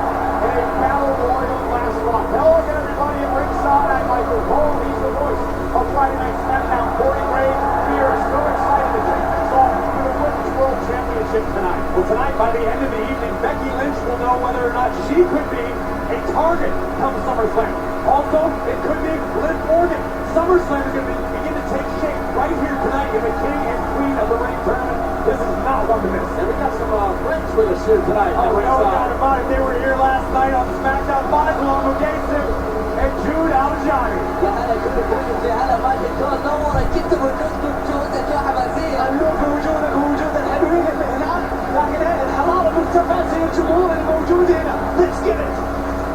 in a battle royal last month. Hello again, everybody at ringside. I'm Michael Cole. He's the voice of Friday Night SmackDown. Corey Gray. We are so excited to kick things off with the Women's World Championship tonight. Well, tonight, by the end of the evening, Becky Lynch will know whether or not she could be a target come SummerSlam. Also, it could be Liv Morgan. SummerSlam is going to begin to take shape right here tonight in the King and Queen of the Ring tournament. This is not one to miss. And we got some friends with us here tonight. Oh, no doubt about it. They were here last night on SmackDown 5 along with Gates and Jude Alajani. يا هلا كل كل يا هلا ماجد جون نورك انت وجودكم جودك يا حماسيه. النور بوجودك ووجود الحلوين اللي هناك، لكن الحراره مرتفعه زي الجمهور الموجود هنا. Let's get it.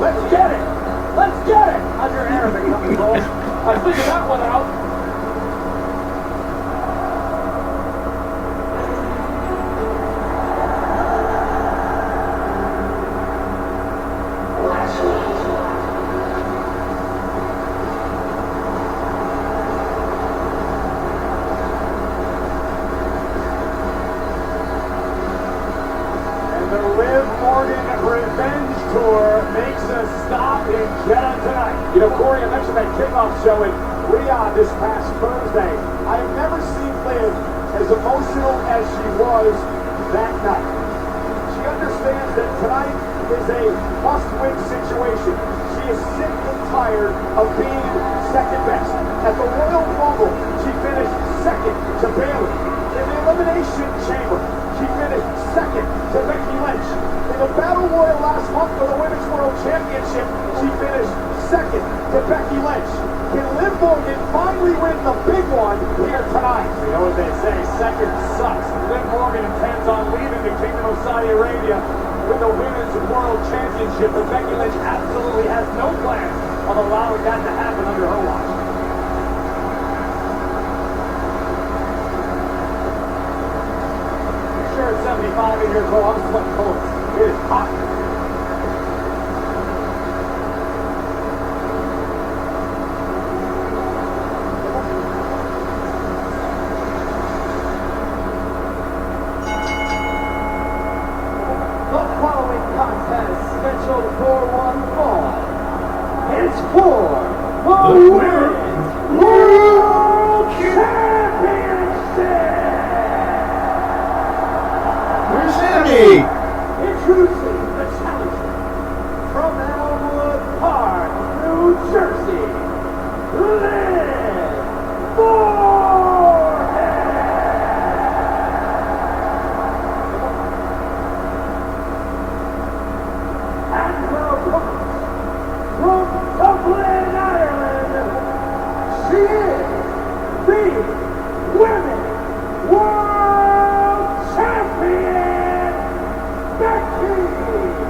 Let's get it. Let's get it. How's your Arabic coming, Cole? I figured that one out. The Liv Morgan Revenge Tour makes a stop in Jeddah tonight. You know, Corey, I mentioned that kickoff show in Riyadh this past Thursday. I've never seen Liv as emotional as she was that night. She understands that tonight is a must-win situation. She is sick and tired of being second best. At the Royal Rumble, she finished second to Bayley. In the Elimination Chamber, she finished second to Becky Lynch. In the Battle Royal last month for the Women's World Championship, she finished second to Becky Lynch. Can Liv Morgan finally win the big one here tonight? You know what they say, second sucks. Liv Morgan intends on leaving the Kingdom of Saudi Arabia with the Women's World Championship, but Becky Lynch absolutely has no plans of allowing that to happen under her watch. Sure, at 75 years old, I'm sweating bullets. It is hot. The following contest scheduled for one fall is for the Women's World Championship. Where's Sammy? Introducing the challenger from Elmwood Park, New Jersey, Liv Morgan. And her opponent from Dublin, Ireland, she is the Women's World Champion, Becky Lynch.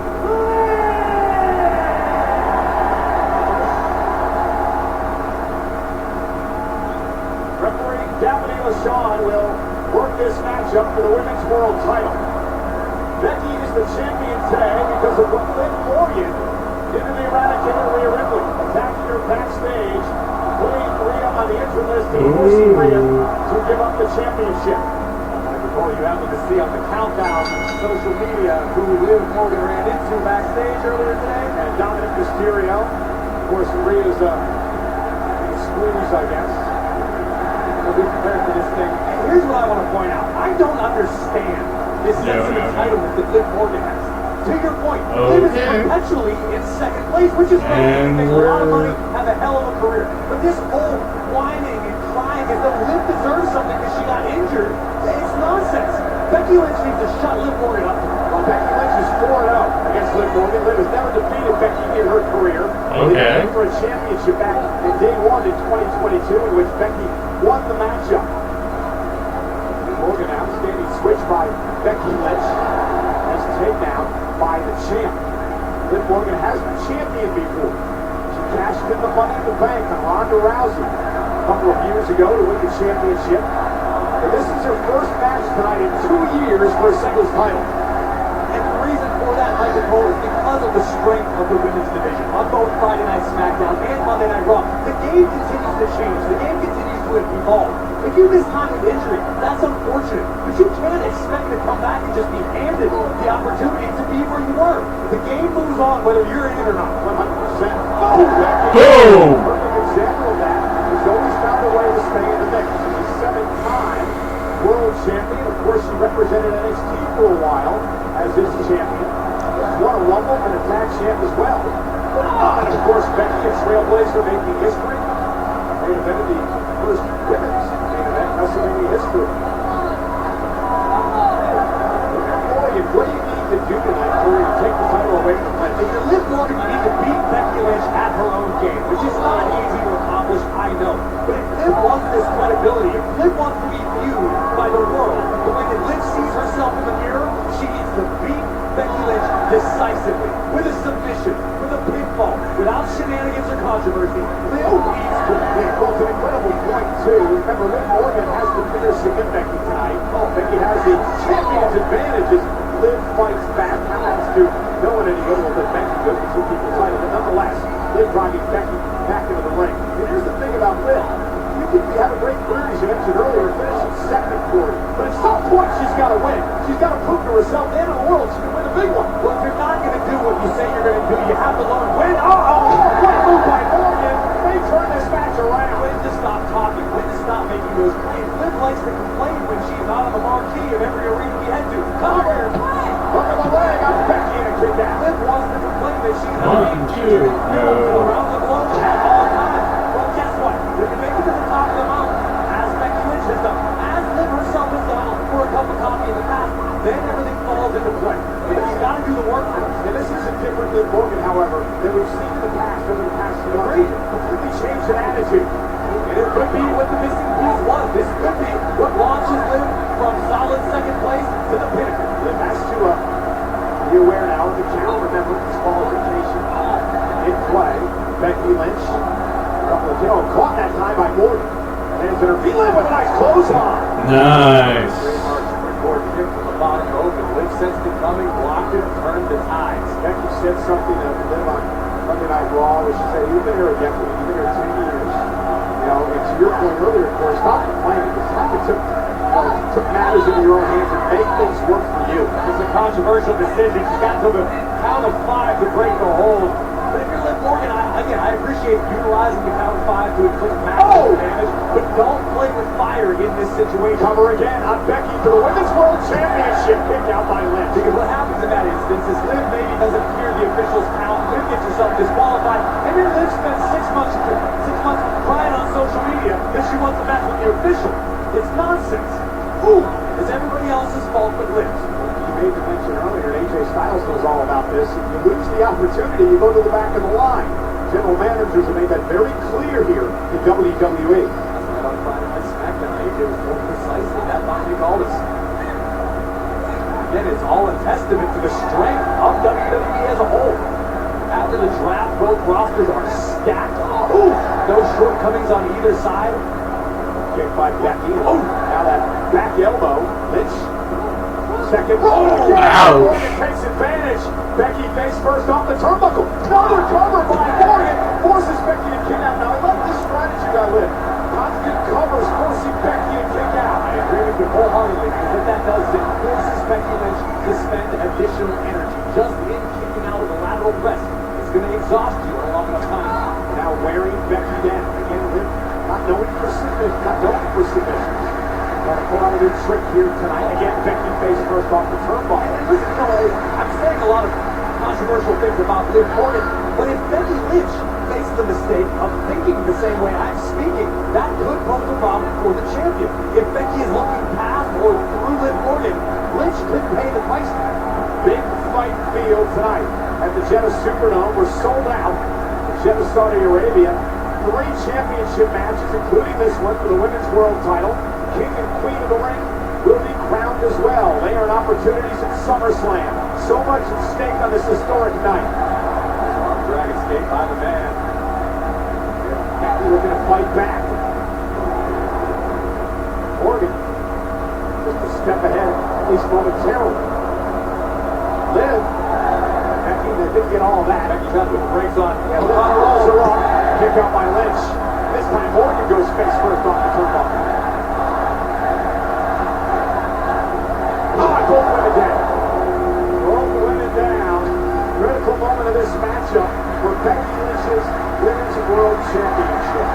Referee Daphne LaShawn will work this matchup for the Women's World title. Becky is the champion today because of what Liv Morgan did to the Eradicator Rhea Ripley, attacking her backstage, putting Rhea on the injured list and forcing Rhea to give up the championship. Before you happen to see on the countdown social media who Liv Morgan ran into backstage earlier today, and Dominic Mysterio. Of course, Rhea's squeeze, I guess. We'll be prepared for this thing. And here's what I want to point out. I don't understand this sense of entitlement that Liv Morgan has. To your point, Liv is perpetually in second place, which is great. She makes a lot of money, have a hell of a career. But this whole whining and crying as though Liv deserves something because she got injured, it's nonsense. Becky Lynch needs to shut Liv Morgan up. Well, Becky Lynch is 4-0 against Liv Morgan. Liv has never defeated Becky in her career. They for a championship back in day one in 2022, in which Becky won the matchup. Morgan outstanding switch by Becky Lynch. Nice takedown by the champ. Liv Morgan has been champion before. She cashed in the Money in the Bank on Ronda Rousey a couple of years ago to win the championship. But this is her first match tonight in 2 years for a singles title. And the reason for that, Michael Cole, is because of the strength of the women's division. On both Friday Night SmackDown and Monday Night Raw, the game continues to change. The game continues to evolve. If you miss time with injury, that's unfortunate. But you can't expect to come back and just be handed the opportunity to be where you were. The game moves on whether you're in it or not. 100%. Oh, Becky! Perfect example of that. She's always found a way to stay in the mix. She's a 7-time world champion. Of course, she represented NXT for a while as its champion. She's won a Rumble and a tag champ as well. And of course, Becky, a trailblazer making history. Main evented the first women's main event in WrestleMania history. What do you need to do tonight for her to take the title away from Lynch? If you're Liv Morgan, you need to beat Becky Lynch at her own game, which is not easy to accomplish, I know. But if Liv wants this credibility, if Liv wants to be viewed by the world the way that Liv sees herself in the mirror, she needs to beat Becky Lynch decisively, with a submission, with a pinfall, without shenanigans or controversy. Liv needs to win. Well, it's an incredible point, too. Remember, Liv Morgan has to finish to get Becky tonight. Oh, Becky has the champion's advantage as Liv fights back. Now has to no one any good will let Becky go for 2 people's title. But nonetheless, Liv driving Becky back into the ring. And here's the thing about Liv. You could have a great career, as you mentioned earlier, finishing second for her. But at some point, she's got to win. She's got to prove to herself and to the world she can win a big one. Well, if you're not going to do what you say you're going to do, you have to learn when. What move by Morgan? They turn this match around. When to stop talking, when to stop making those claims. Liv likes to complain when she's not on the marquee of every arena we head to. Come here. Look at the leg on Becky and a kick out. Liv wants to complain that she's not being featured in films around the globe at all times. Well, guess what? If you make it to the top of the mountain, as Becky Lynch has done, as Liv herself has done for a cup of coffee in the past, then everything falls falls into play. But he's got to do the work first. And this is a different Liv Morgan, however, than we've seen in the past over the past few months. Completely changed an attitude. And it could be what the missing piece was. This could be what launches Liv from solid second place to the pinnacle. Liv has to be aware now of the count. Remember, disqualification in play. Becky Lynch, caught that time by Morgan. Lands in her feet. Liv with a nice clothesline. Nice. Trademark springboard kick from the bottom rope, and Liv sensed it coming, blocked it, turned the tides. Becky said something to Liv on Monday Night Raw, where she said, "You've been here a decade. You've been here 10 years. You know, and to your point earlier, of course, stop complaining. It's time to took matters into your own hands and make things work for you." It's a controversial decision. She got to the count of 5 to break the hold. But if you're Liv Morgan, I appreciate utilizing the count of 5 to inflict maximum damage, but don't play with fire in this situation. Cover again on Becky for the Women's World Championship. Kick out by Lynch. Because what happens in that instance is Liv maybe doesn't hear the officials count, Liv gets herself disqualified, and then Liv spends 6 months crying on social media that she wants a match with the official. It's nonsense. Who? It's everybody else's fault but Liv's. You made the mention earlier, AJ Styles knows all about this. If you lose the opportunity, you go to the back of the line. General managers have made that very clear here in WWE. That's right on Friday Night SmackDown. AJ was told precisely that by Nick Aldis. Again, it's all a testament to the strength of WWE as a whole. After the draft, both rosters are stacked. Ooh, no shortcomings on either side. Kick by Becky. Oh, now that back elbow. Lynch. Second. Oh, wow. Morgan takes advantage. Becky face first off the turnbuckle. Another cover by Morgan. Forces Becky to kick out. Now, I love this strategy by Liv. Constant covers forcing Becky to kick out. I agree with you wholeheartedly, because what that does is it forces Becky Lynch to spend additional energy. Just in kicking out of the lateral press, it's going to exhaust you in a long enough time. Now wearing Becky down. Again, Liv not knowing for submission. Got to pull out a new trick here tonight. Again, Becky face first off the turnbuckle. And listen, I'm saying a lot of controversial things about Liv Morgan, but if Becky Lynch makes the mistake of thinking the same way I'm speaking, that could pose a problem for the champion. If Becky is looking past or through Liv Morgan, Lynch could pay the price. Big fight field tonight at the Jeddah Superdome. We're sold out. Jeddah, Saudi Arabia. 3 championship matches, including this one for the Women's World title. King and Queen of the Ring will be crowned as well. They earn opportunities at SummerSlam. So much at stake on this historic night. Arm drag escape by the man. Becky looking to fight back. Morgan just a step ahead, at least momentarily. Liv. Becky, they didn't get all of that. Becky got the brakes on. Yeah, Liv rolls her off. Kick out by Lynch. This time Morgan goes face first off the turnbuckle. Both women down. Both women down. Critical moment of this matchup for Becky Lynch's Women's World Championship.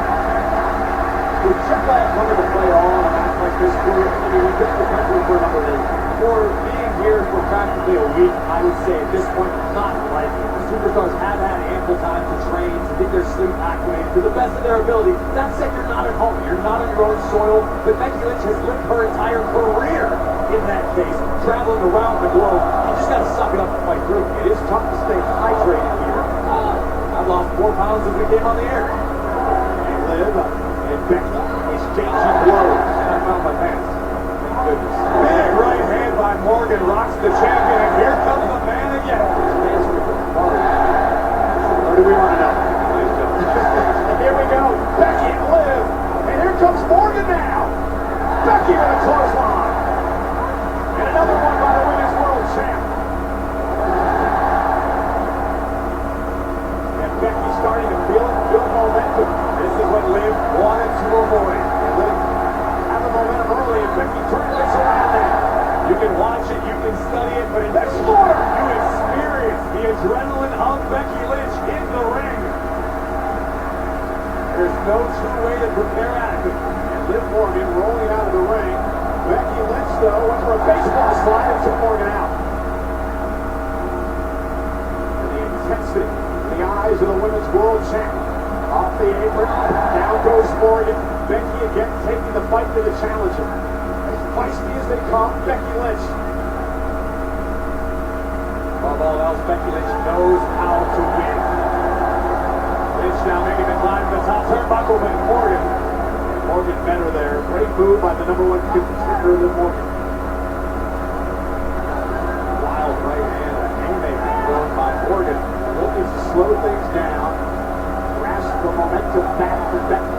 Would Triple H come into play all in a match like this for you? I mean, we've been in the country for a number of days. For being here for practically a week, I would say at this point, not likely. The superstars have had ample time to train, to get their sleep acclimated to the best of their ability. That said, you're not at home. You're not on your own soil. But Becky Lynch has lived her entire career in that case, traveling around the globe. You just got to suck it up and fight through. It is tough to stay hydrated here. I've lost 4 pounds since we came on the air. And Liv and Becky exchanging blows. And I found my pants. Thank goodness. Big right hand by Morgan rocks the champion, and here comes the man again. Or do we want to know? Here we go. Becky and Liv. And here comes Morgan now. Becky with a clothesline. And another one by the Women's World Champ. And Becky starting to build momentum. This is what Liv wanted to avoid. And Liv had the momentum early, and Becky turned this around now. You can watch it, you can study it, but Next quarter, you experience the adrenaline of Becky Lynch in the ring. there's no true way to prepare adequately. And Liv Morgan rolling out of the ring. Becky Lynch, though, went for a baseball slide and took Morgan out. And the intensity in the eyes of the Women's World Champion. Off the apron, down goes Morgan. Becky again taking the fight to the challenger. As feisty as they come, Becky Lynch. all else, Becky Lynch knows how to win. Lynch now making the climb to the top turnbuckle, but Morgan better there. Great move by the #1 contender, Liv Morgan. Wild right hand, a haymaker thrown by Morgan. Looking to slow things down, grasp the momentum back for Becky.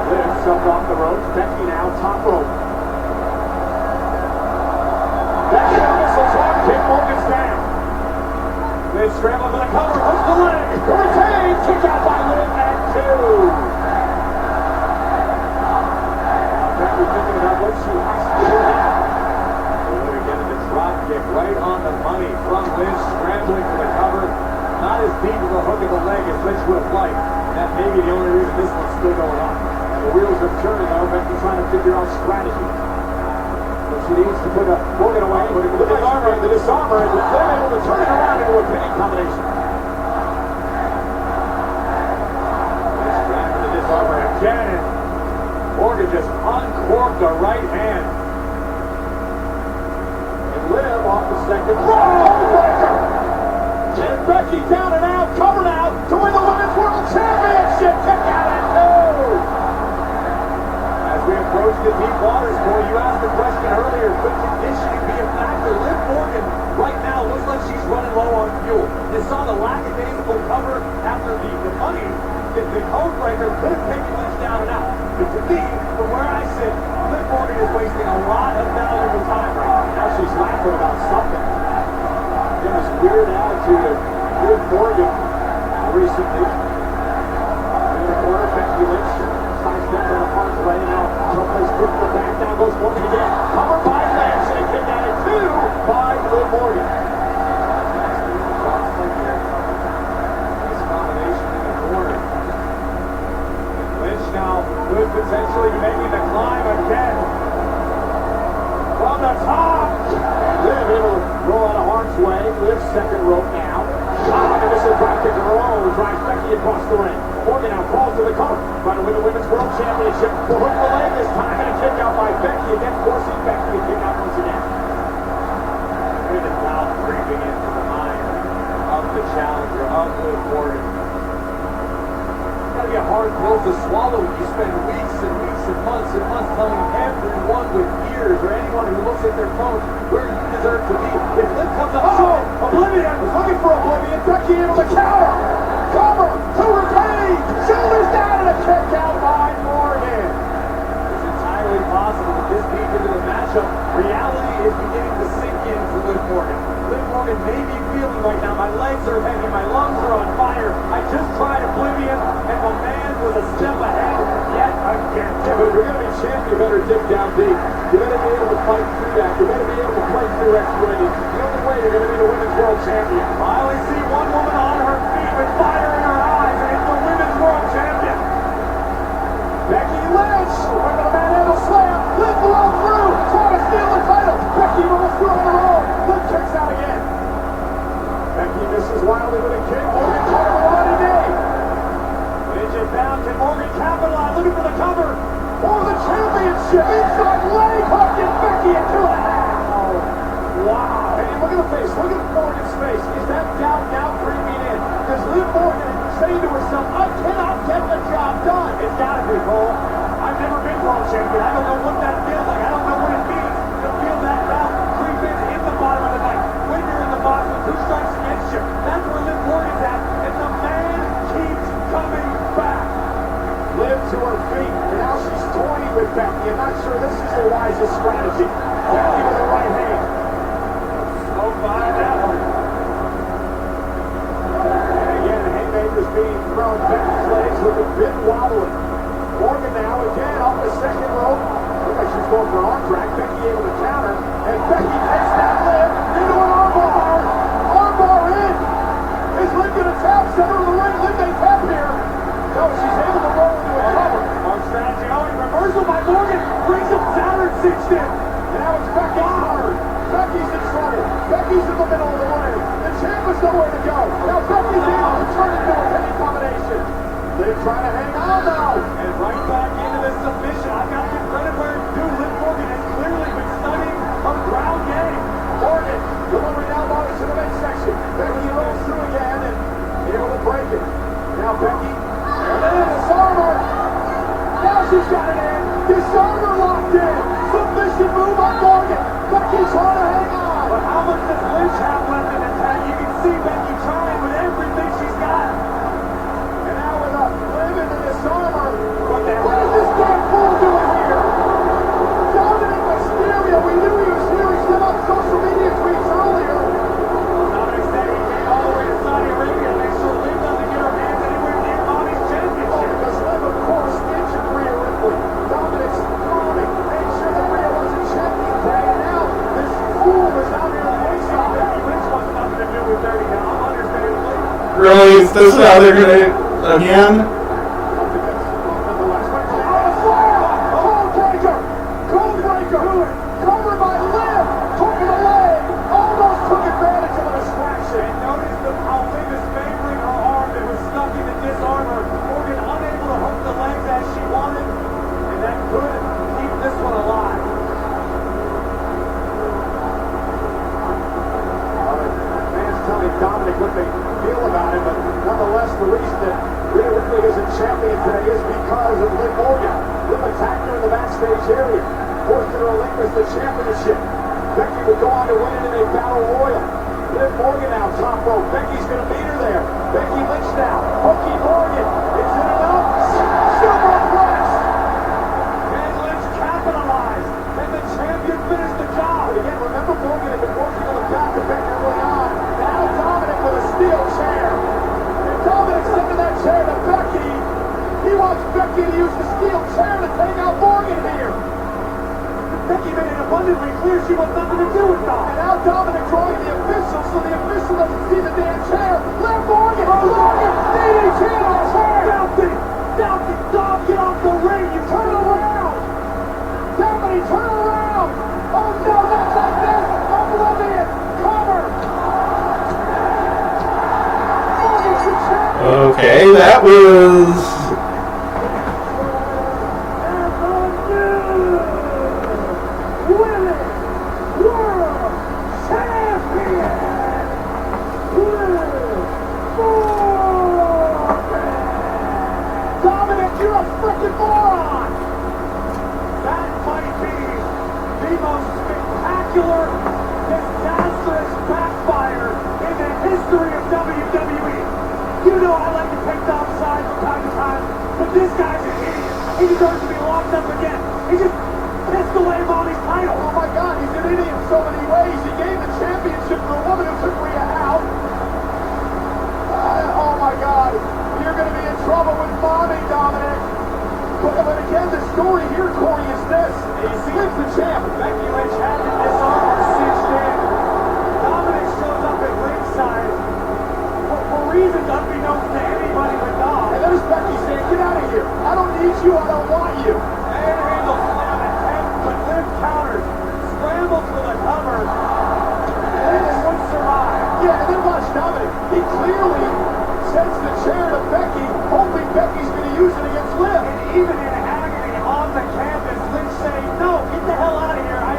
Liv shoved off the ropes. Becky now top rope. Becky on missiles on, kick Morgan's down. Liv scrambling for the cover, hooks the leg, retain, kick out by Liv at 2. Becky thinking about what she has to do now. Liv again in the drop kick, right on the money from Liv, scrambling for the cover. Not as deep of a hook in the leg as Lynch would have liked. That may be the only reason this one's still going on. The wheels are turning though, Becky trying to figure out strategy. But she needs to put Morgan away, but with the disarmer, and they're able to turn it around into a pinning combination. Lynch trying for the disarmer again, and Morgan just uncorked the right hand. And Liv off the second. And Becky down and out, covered out to win the Women's World Championship. Kick out at 2. As we approach the deep waters, boy, you asked the question earlier, could conditioning be a factor? Liv Morgan right now looks like she's running low on fuel. You saw the lackadaisical cover after the money. The code breaker could have taken Lynch down and out. But to me, from where I sit, Liv Morgan is wasting a lot of valuable time right now. Now she's laughing about something. Again, this weird attitude of Liv Morgan recently. In the corner, Becky Lynch sidestepped on a punch way. Now, someplace quick to the back. Down goes Morgan again. Covered by Lynch, and a kick out at 2 by Liv Morgan. Nice combination in the corner. Lynch now could potentially be making the climb again. From the top. Liv able to roll out of harm's way. Liv's second rope now. And this is a drop kick of her own. Drives Becky across the ring. Morgan now falls to the cover. Trying to win the Women's World Championship. Will hook the leg this time. And a kick out by Becky. Again, forcing Becky to kick out once again. Look at the doubt creeping into the mind of the challenger, of Liv Morgan. It's got to be a hard pill to swallow when you spend weeks and weeks and months telling everyone with ears or anyone who looks at their phone where you deserve to be. If Liv comes up short, Oblivion was looking for Oblivion. Becky able to counter. Cover to retain. Shoulders down and a kick out by Morgan. It's entirely possible that this deep into the matchup, reality is beginning to sink in for Liv Morgan. Liv Morgan may be feeling right now, my legs are heavy, my lungs are on fire. I just tried Oblivion, and the man was a step ahead yet again. Yeah, but if you're going to be champ, you better dig down deep. You better be able to fight through that. You better be able to play through extremities. The only way you're going to be the Women's World Champion. I only see one woman on her feet with fire in her eyes, and it's the Women's World Champion. Becky Lynch, went to the manhandle slam. Liv blows through, trying to steal the title. Becky rolls through on her own. Liv kicks out again. Becky misses wildly with a kick. Morgan caught her on a knee. Lynch is down. Can Morgan capitalize? Looking for the cover for the championship. Inside leg hook and Becky into it. Wow. And look at the face. Look at Morgan's face. Is that doubt now creeping in? Does Liv Morgan saying to herself, I cannot get the job done? It's got to be, Cole. I've never been world champion. I don't know what that feels like. I don't know what it means to feel that doubt creep in the bottom of the night. When you're in the box with 2 strikes against you, that's where Liv Morgan's at. And the man keeps coming back. Liv to her feet. And now she's toying with Becky. I'm not sure this is the wisest strategy. Becky with the right hand. Oh, by that one. And again, the haymakers being thrown. Becky's legs look a bit wobbly. Morgan now again off the second rope. Looks like she's going for an arm drag. Becky able to counter. And Becky takes that Liv into an armbar. Armbar in. Is Liv going to tap? Center of the ring. Liv may tap here. No, she's able to roll into a cover. Arm strategy. Oh, and reversal by Morgan. Brings him down and cinched in. And now it's Becky's turn. Becky's in trouble. Becky's in the middle of the ring. The champ has nowhere to go. Now Becky's able to turn it into a pinning combination. Liv trying to hang on now. And right back into this submission. I've got to give credit where it's due. Liv Morgan has locked in. Submission move on Morgan. Becky trying to hang on. But how much does Lynch have left in the tank? You can see Becky trying with everything she's got. And now with a Liv into this armor. What is this damn fool doing here? Dominic Mysterio, we knew he was here. He sent out social media tweets earlier. Dominic said he came all the way to Saudi Arabia to make sure Liv doesn't get her hands anywhere near Mommy's championship. Oh, because Liv, of course, injured Rhea Ripley. Dominic's calming, made sure that Rhea wasn't champion today. And now this fool is out here to make something Becky Lynch wants nothing to do with Dirty Dom, understandably. Really? Is this how they're gonna again? Covered by Liv, hook in the leg, almost took advantage of a distraction. And notice how Liv is favoring her arm that was stuck in the disarmor. Morgan unable to hook the legs as she wanted, and that could keep this one alive. Fans telling Dominic what they feel about it, but nonetheless, the reason that Rhea Ripley isn't champion today is because of Liv Morgan. Liv attacked her in the backstage area, forced her to relinquish the championship. Becky would go on to win it in a battle royal. Liv Morgan now top rope. Becky's going to beat her there. Becky Lynch now. Hooky Morgan. Is it enough? Superplex. And Lynch capitalized. And the champion finished the job. Again, remember Morgan had been working on the back of Becky early on. Now Dominic with a steel chair. And Dominic sent that chair to Becky. He wants Becky to use the steel chair to take out Morgan here. Becky made it abundantly clear she wants nothing to do with Dom. And now Dominic drawing the official, so the official doesn't see the damn chair. Liv Morgan! Morgan! DDT on the chair! Doubting! Doubting! Dom, get off the ring! You turn around! Dominic, turn around! Oh no, not like this! Oblivion! Cover! Morgan's the champion! Okay, that was... Dominic, you're a freaking moron! That might be the most spectacular, disastrous backfire in the history of WWE. You know I like to take Dom's side from time to time, but this guy's an idiot. He deserves to be locked up again. He just pissed away Mommy's title. Oh my God, he's an idiot in so many ways. He gave the championship to a woman who took Rhea out. Oh my God, you're going to be in trouble with Mommy, Dominic. But again, the story here, Corey, is this. Liv's the champ. Becky Lynch had the disarmor cinched in. Dominic shows up at ringside for reasons unbeknownst to anybody but Dom. And there's Becky saying, get out of here. I don't need you. I don't want you. Manhandle slam attempt, but Liv counters. Scrambles for the cover. And this would survive. Yeah, and then watch Dominic. He clearly sends the chair to Becky, hoping Becky's going to use it against Liv. And even in agony on the canvas, Lynch saying, no, get the hell out of here. I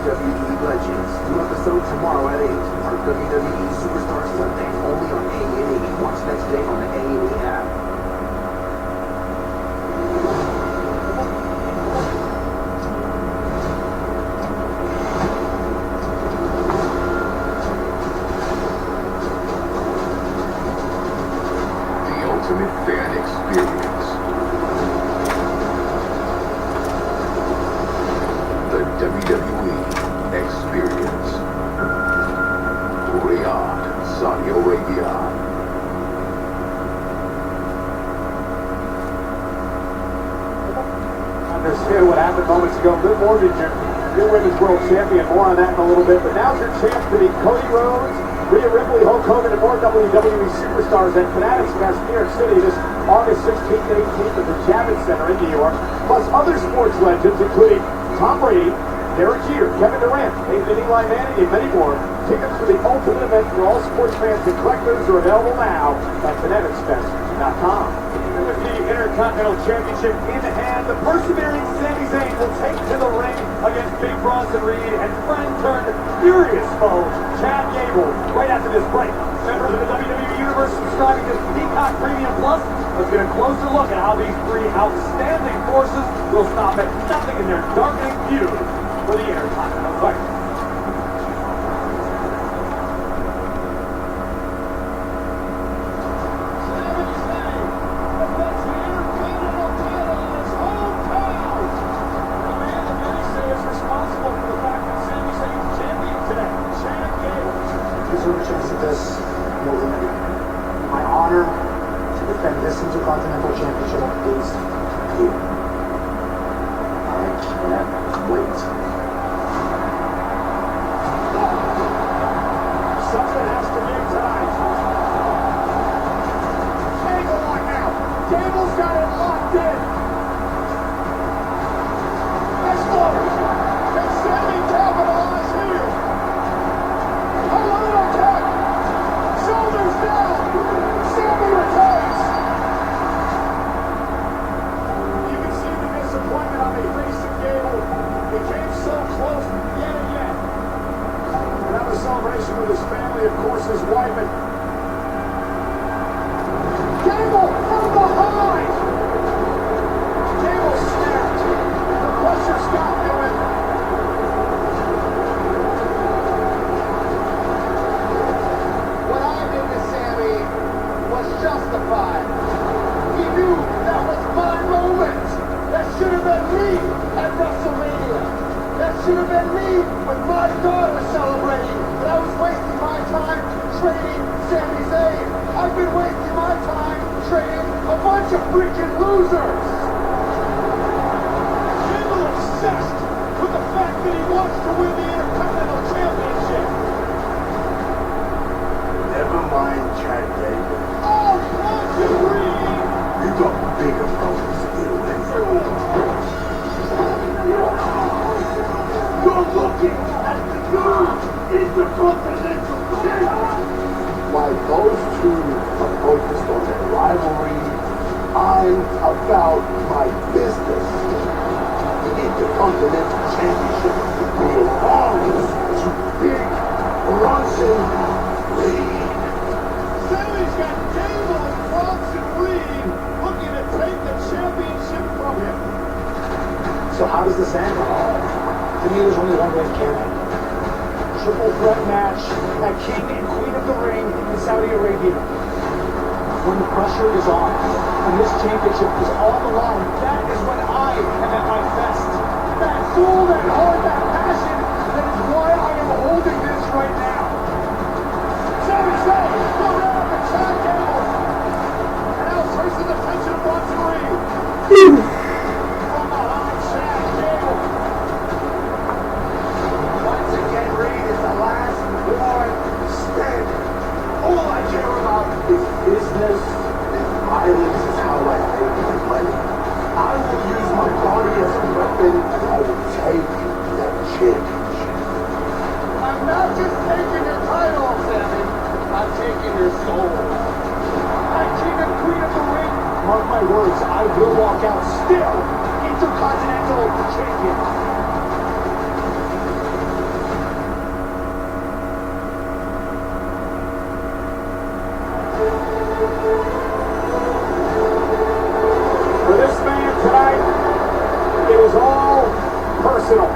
WWE Legends. New episode tomorrow at 8. Our WWE Superstar Sunday. Only on A&E. Watch next day on the A&E app. Ultimate fan experience. The WWE Experience. Riyadh, Saudi Arabia. Understand what happened moments ago. Liv Morgan, your women's world champion. More on that in a little bit. But now's your chance to beat Cody Rhodes, Rhea Ripley, Hulk Hogan, and more WWE superstars at Fanatics Fest, New York City, this August 16th and 18th at the Javits Center in New York. Plus other sports legends, including Tom Brady, Derek Jeter, Kevin Durant, Nathan Eli Manning, and many more. Tickets for the ultimate event for all sports fans and collectors are available now at fanaticsfest.com. With the Intercontinental Championship in hand, the persevering Sami Zayn will take to the ring against Big Bronson Reed and friend turned furious foe, Chad Gable, right after this break. Members of the WWE Universe subscribing to Peacock Premium Plus, let's get a closer look at how these three outstanding forces will stop at nothing in their darkening feud for the Intercontinental title. This more than anything. My honor to defend this Intercontinental Championship is here. I can't wait. Something has to give tonight. Angle lock now. Gable's got it locked in. Nice flourish. Can Sami capitalize here? A little attack. Shoulders down. Sami retains. You can see the disappointment on the face of Gable. It came so close yet again. And now the celebration with his family, of course, his wife and Gable from behind. Gable snapped. The pressure stopped him. What I did to Sami was justified. He knew that was my moment. That should have been me at WrestleMania. That should have been me with my daughter celebrating. But I was wasting my time training Sami Zayn. I've been wasting my time training a bunch of freaking losers. Gable obsessed with the fact that he wants to win the Intercontinental Championship. Never mind Chad Gable. Oh, Bronson Reed! You got bigger problems to deal with. You're looking at the new Intercontinental Champion. While those two are focused on their rivalry, I'm about my business. The Intercontinental Championship belongs to Big Bronson Reed. Sami's got Gable and Bronson Reed looking to take the championship from him. So how does this end? To me, there's only one way it can end. Triple threat match at King and Queen of the Ring in Saudi Arabia. When the pressure is on, and this championship is on the line, that is when I am at my best. That full, that heart, that passion, that is why I am holding this right now. Sami Zayn, go right up and Chad Gable. And now tracing the tension of Bronson Reed. From behind Chad Gable. Once again, Reed is the last one standing. All I care about is business and violence is how I make my money. I will use my body as a weapon and I will take that championship. I'm not just taking your title, Sami. I'm taking your soul. At King and Queen of the Ring, mark my words, I will walk out still Intercontinental Champion. personal.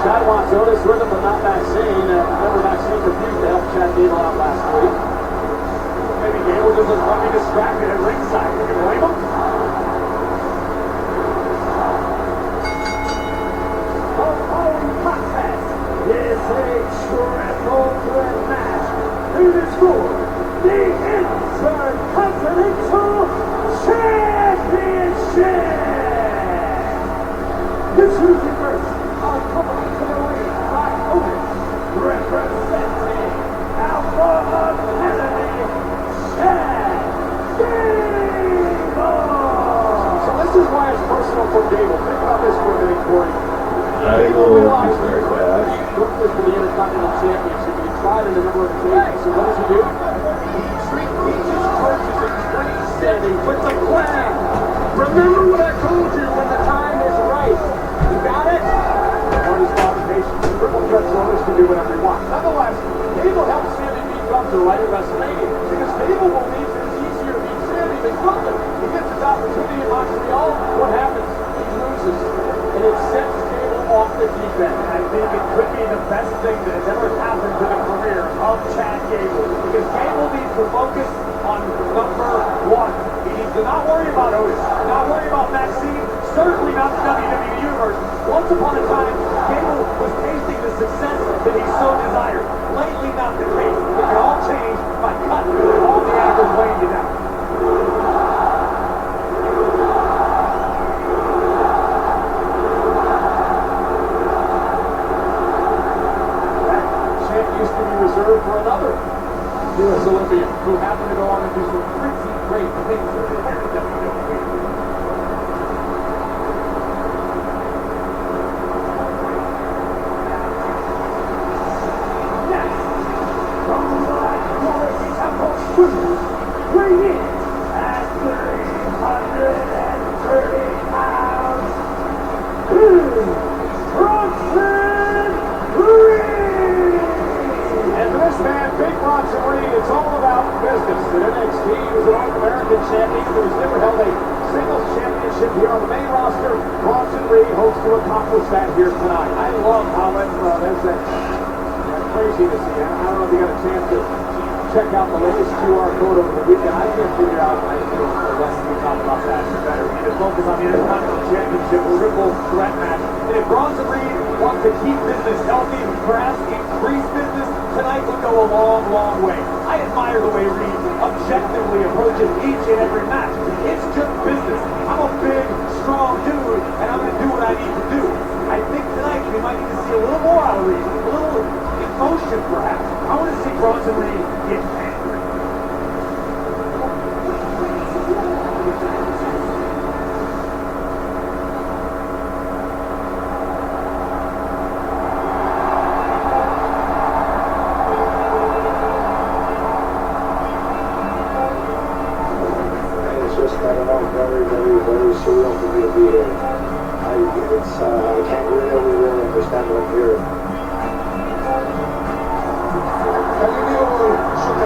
Chad wants Otis with him, but not Maxine. Remember, Maxine refused to help Chad Gable out last week. Maybe Gable just was running distracted at ringside. Can you blame him? The following contest is a triple threat match. It is for the Intercontinental Championship. This Tuesday first. Accompanied to the ring by Otis, representing Alpha Academy, Chad Gable. So this is why it's personal for Gable. Think about this for a minute, Corey. Gable realized very bad. Look for the Intercontinental Championship. He tried it a number of occasions. So what does he do? He teaches coaches and trains Sandy with the plan. Remember what I told you when the time is right. You got it? His qualifications. Triple threat owners can do whatever he wants. Nonetheless, Gable helps Sammy beat Gunther right at WrestleMania because Gable believes it's easier to beat Sammy than Gunther. He gets his opportunity in Montreal. What happens? He loses. And it sets Gable off the deep end. I think it could be the best thing that has ever happened to the career of Chad Gable because Gable needs to focus on number one. He needs to not worry about Otis, not worry about Maxine, certainly not the WWE Universe. Once upon a time, Gable was tasting the success that he so desired. Lately, not the case. It can all change by cutting all the angles weighing you down. That champ used to be reserved for another U.S. Olympian who happened to go on and do some pretty great things in the WWE. Bring it at 330 pounds. Bronson Reed. And for this man, Big Bronson Reed, it's all about business. At NXT, he was an All-American champion, but he's never held a singles championship here on the main roster. Bronson Reed hopes to accomplish that here tonight. I love how that's crazy to see. I don't know if you got a chance to check out the latest QR code over the weekend. I can't figure out how you do it for the rest of you talk about that. It's better. We need to focus on the Intercontinental Championship triple threat match. And if Bronson Reed wants to keep business healthy, perhaps increase business, tonight would go a long, long way. I admire the way Reed objectively approaches each and every match. It's just business. I'm a big, strong dude, and I'm going to do what I need to do. I think tonight we might need to see a little more out of Reed, a little emotion perhaps. I want to see Bronson Reed get angry. It's just, I don't know, very, very, very surreal for me to be here. I can't really understand what I'm hearing. Can you shook it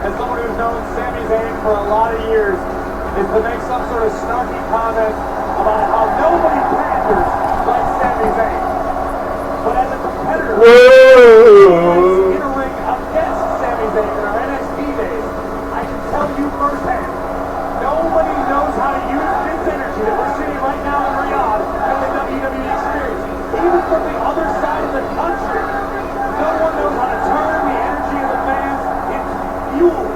as someone who's known Sami Zayn for a lot of years, is to make some sort of snarky comment about how nobody panders like Sami Zayn. But as a competitor, in a ring against Sami Zayn in our NXT days, I can tell you firsthand, nobody knows how to use this energy that we're seeing right now in Riyadh and the WWE experience. Even from the other side of the country, no one knows how to turn the energy of the fans into fuel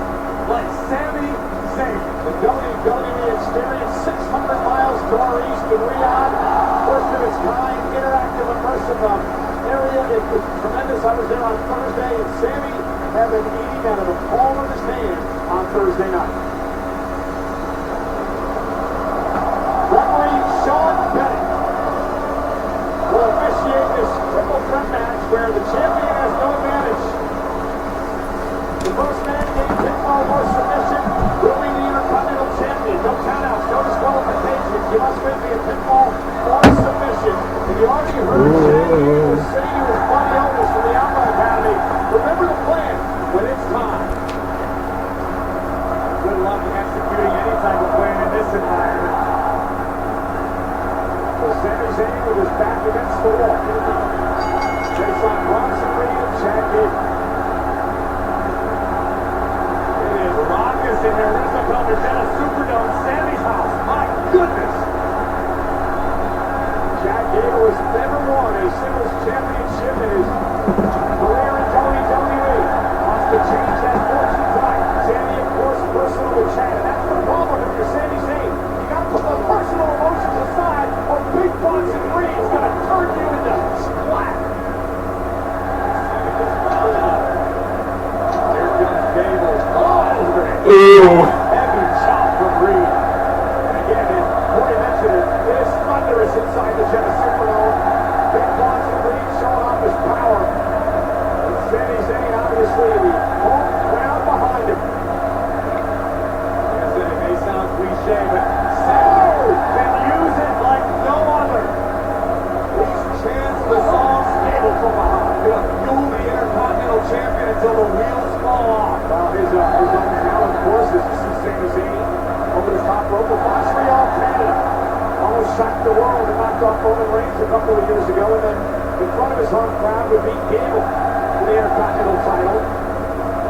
like Sami Zayn. The WWE experience 600 miles to our east in Riyadh, first of its kind, interactive, immersive area. It was tremendous. I was there on Thursday, and Sami had been eating out of the palm of his hand on Thursday night. Referee Sean Bennett will officiate this triple threat match where the champion has no advantage. The first man gained pinfall or submission will be the Intercontinental Champion. No countouts, no disqualifications. You must win via pinfall or submission. And you already heard Shaggy was saying to his buddy Elvis from the Outlaw Academy, remember the plan when it's time. Good luck executing any type of plan in this environment. So Sami Zayn with his back against the wall. Takes on Bronson Reed and Chad Gable. It is raucous in here. There's a Belvedere Superdome, Sammy's house. My goodness. Chad Gable has never won a singles championship in his career in WWE. Wants to change that fortune tonight. Sammy, of course, personal with Chad. And that's the problem if you're Sami Zayn. You got to put the personal emotions aside, or Big Bronson Reed is going to turn you into splat. Here comes Gable. Heavy chop from Reed. And again, as Corey mentioned, it is thunderous inside the Jetta Superdome. Big Bronson Reed showing off his power. And Sami Zayn, obviously, the home crowd behind him. Like I said, it may sound cliche, but Sami can use it like no other. These chants the song Gable from behind. You'll be Intercontinental Champion until the wheels fall off. Well, his own talent, of course, is to see Sami Zayn over the top rope of Montreal, Canada. Almost shocked the world and knocked off Roman Reigns a couple of years ago, and then in front of his home crowd would beat Gable for the Intercontinental title.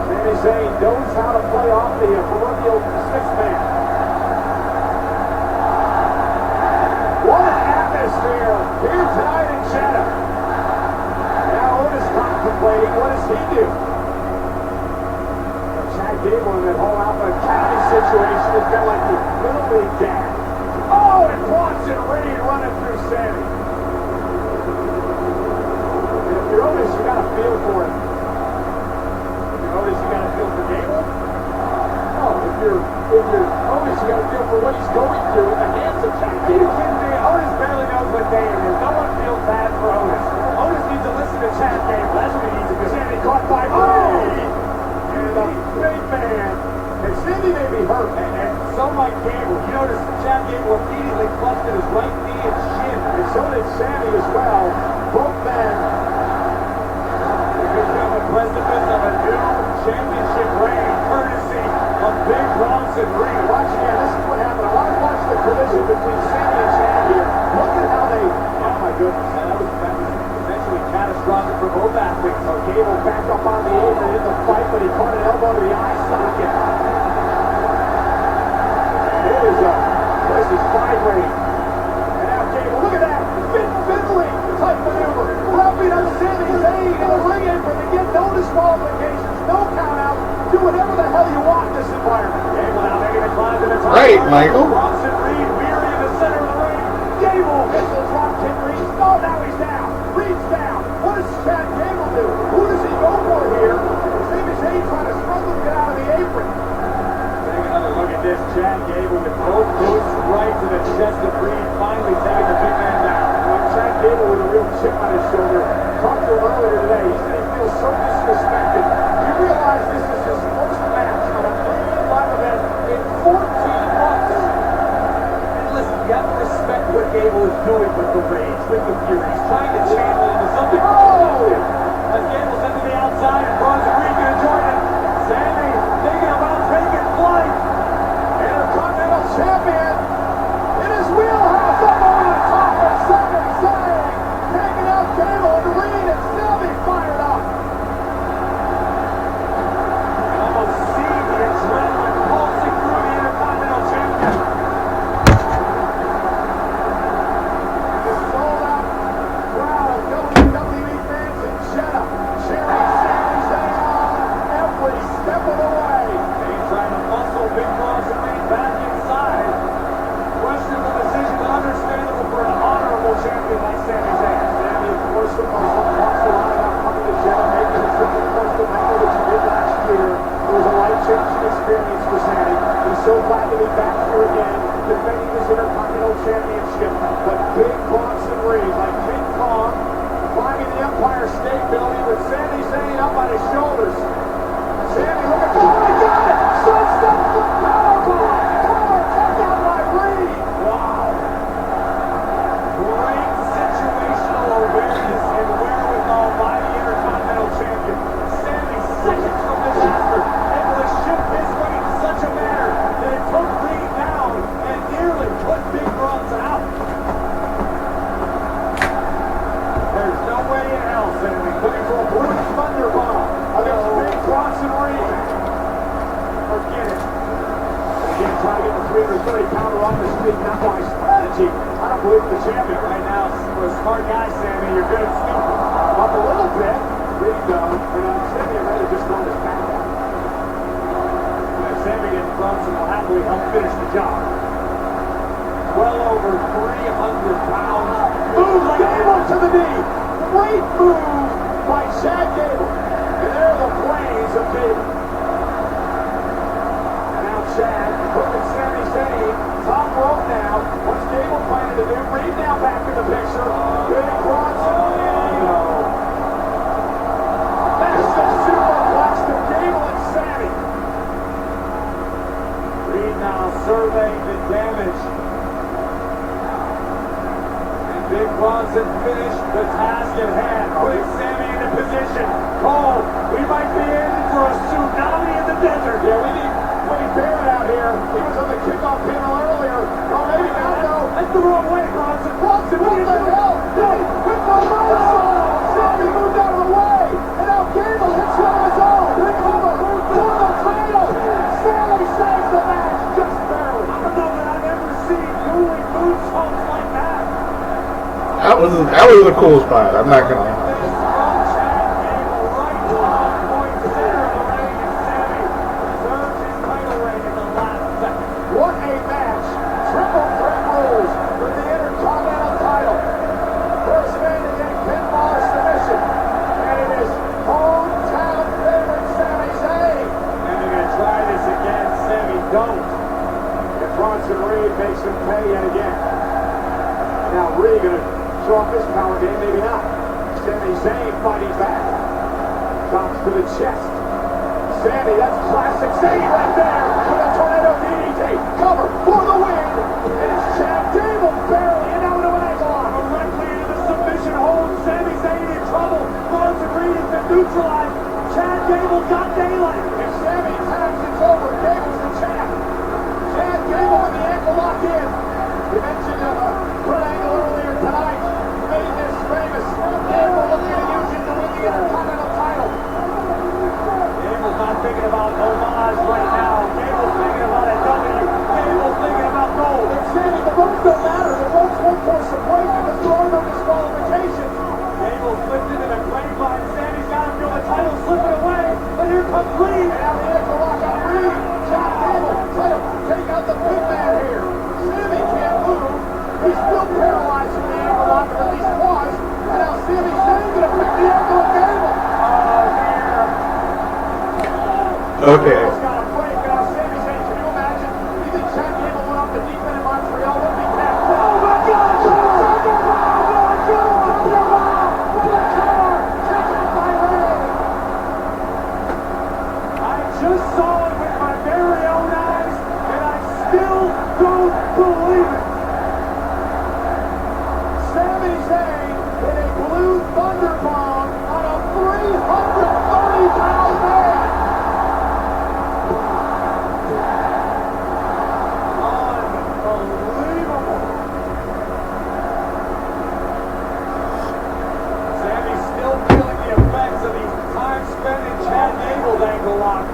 Sami Zayn knows how to play off the proverbial sixth man. What an atmosphere here tonight in Jeddah. Now Otis contemplating, what does he do? Chad Gable in that whole Alpha Academy situation has got like the little league dad. Oh, and Bronson Reed running through Sammy. And if you're Otis, you got to feel for him. If you're Otis, you got to feel for Gable? No, if you're Otis, you got to feel for what he's going through at the hands of Chad Are you Gable. kidding me? Otis barely knows what day it is. No one feels bad for Otis. Otis needs to listen to Chad Gable. That's what he needs to do. Sammy caught by Reed. Unique big man. And Sammy may be hurt. And so like Gable, you notice Chad Gable immediately clutched at his right knee and shin. And so did Sammy as well. Both men. Because on the precipice of a new championship reign, courtesy of Big Bronson Reed. Watch again. This is what happened. I want to watch the collision between Sammy and Chad here. Look at how they. Oh my goodness. That was eventually catastrophic for both athletes. So Gable back up on the apron in the fight, but he caught an elbow to the eye socket. This is vibrating. And now Gable, look at that. Fiddling type maneuver. Wrapping up Sami Zayn in the ring apron to get no disqualifications, no count out. Do whatever the hell you want in this environment. Gable now making a climb to the top. Right, Michael. Bronson Reed weary in the center of the ring. Gable missile drop kick Reed. Oh, now he's down. Reed's down. What does Chad Gable do? Who does he go for here? Sami Zayn trying to struggle to get out of the apron. Take another look at this. Chad Gable with both boots right to the chest of Reed, finally taking the big man down. Chad Gable with a real chip on his shoulder. Talked to him earlier today. He said he feels so disrespected. You realize this is his first match on a main live event in 14 months. And listen, you have to respect what Gable is doing with the rage, with the fury. He's trying to channel it into something productive. As Gable's into the outside, and Bronson Reed going to join him. Sammy thinking Empire State Building with Sami Zayn up on his shoulders. Sami looking for it. Got it! Sunset flip powerbomb! Cover, check out by Reed! Wow. Great situational awareness and wherewithal by the Intercontinental Champion. Sami, seconds from disaster, able to shift his weight in such a manner that it took Reed down and nearly put Big Bronson out. There's no way in hell, Sami. Looking for a blue thunder bomb against Big Bronson Reed. Forget it. Again, trying to get the 330 pounder off his feet, not by strategy. I don't believe the champion right now. For a smart guy, Sami, you're good at stupid. Up a little bit. Reed, though, Sami rather just throw his back out. Sami and Bronson will happily help finish the job. Well over 300 pounds. Move Gable to the knee. Great move by Chad Gable. And there are the plays of Gable. And now Chad hooking Sami Zayn. Top rope now. What's Gable planning to do? Reed now back in the picture. Big Bronson. No. Massive superplex to Gable and Sami. Reed now surveying the damage. Big Bronson finished the task at hand, putting Sami into position. Cole, we might be in for a tsunami in the desert. Yeah, we need Wade Barrett out here. He was on the kickoff panel earlier. Oh, maybe not, though. That's the wrong way, Bronson. Bronson, what the hell? Hey, with the moonsault! Sami moved out of the way, and now Gable hits one of his own. Recover for the title. Sami saves the match, just barely. I don't know that I've ever seen dueling moonsaults like that. That was a cool spot. I'm not gonna lie. What a match! Triple threat rules for the Intercontinental title. First man to get pinfall or submission, and it is hometown favorite Sami Zayn. And they're going to try this again. Sami, don't. If Bronson Reed makes him pay yet again. Now Reed going to show off his power game, maybe not. Sami Zayn fighting back. Drops to the chest. Sami, that's classic Zayn right there with a tornado DDT. Cover for the win. And it's Chad Gable barely and now into an ankle lock. Directly into the submission hold. Sami Zayn in trouble. Bronson Reed has been neutralized. Chad Gable got daylight. If Sami taps, it's over. Gable's the champ. Chad Gable with the ankle lock in. We mentioned Kurt Angle earlier tonight. Made this famous. Gable looking to use it to win the Intercontinental title. Gable's not thinking about homage right now. Gable's thinking about a W. Gable's thinking about gold. And Sami, the votes don't matter. The votes won't force a break because there are no disqualifications. Gable slipped into the grapevine. Sami's got him feel the title slipping away. But here comes Reed. And now the ankle lock on Reed. Chad Gable trying to take out the big man here. Sami can't move. He's still paralyzed from the ankle lock, or at least was. And now Sami Zayn going to pick the ankle of Gable. Oh, dear. Okay. Gable's got a break. Now Sami Zayn, can you imagine? You think Chad Gable went off the deep end in Montreal? Wouldn't be bad. Oh, my God! I just saw it with my very own eyes, and I still don't believe it. Sami Zayn hit a blue thunder bomb on a 330-pound man. Unbelievable. Sami's still feeling the effects of the time spent in Chad Gable's ankle lock.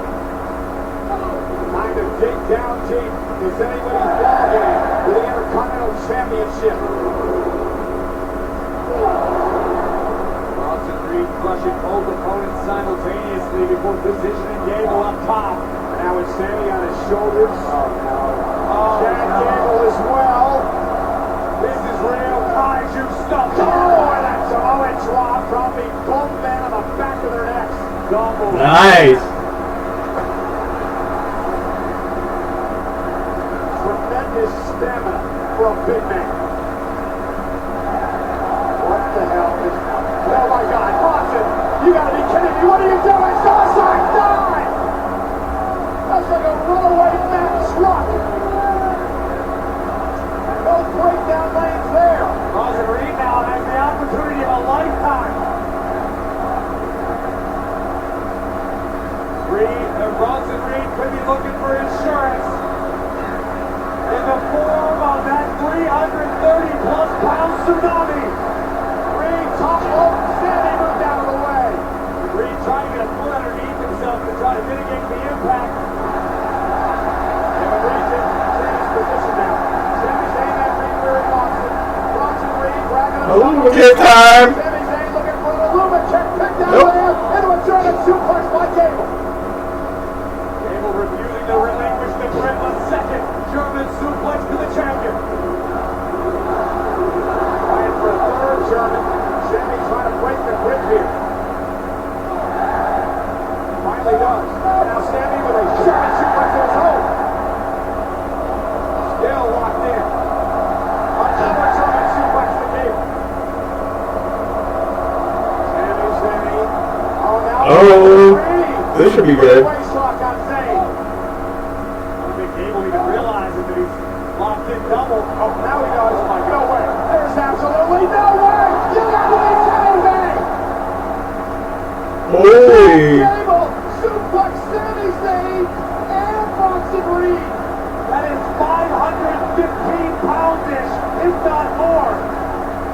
Time to dig down deep. Is anybody's ball game for the Intercontinental Championship? Bronson Reed crushing both opponents simultaneously before positioning Gable up top. Now it's Sami on his shoulders. Chad Gable as well. This is real kaiju stuff. Oh, and that's a drop, dropping both men on the back of their necks. Double. Nice. Tremendous stamina for a big man. What the hell is Oh my God, Bronson, you gotta be kidding me. What are you doing? Suicide dive! That's like a runaway Mack truck. No breakdown lanes there. Bronson Reed now has the opportunity of a lifetime. Bronson Reed could be looking for insurance in the form of that 330-plus pound tsunami. Reed top rope, Sammy moved out of the way. Reed trying to get a foot underneath himself to try to mitigate the impact. Kevin Reed in Sammy's position now. Sammy's Zayn that Reed where he wants it. Bronson Reed grabbing himself. Lumen time. Sami Zayn looking for the Lumen kick, picked out there into a German suplex by Gable. Gable refusing to relinquish the grip. A second German suplex to the champion. Trying for a third German. Sami trying to break the grip here. Finally does. Now Sami with a German suplex of his own. Still locked in. Another German suplex to Gable. Sami. Oh, now this should be good. Waistlock on Zayn. I think Gable even realizes that he's locked in double. Oh, now he does. Like, no way. There's absolutely no way. You gotta be kidding me. Holy. Gable suplex Sami Zayn and Bronson Reed. That is 515 poundish, if not more.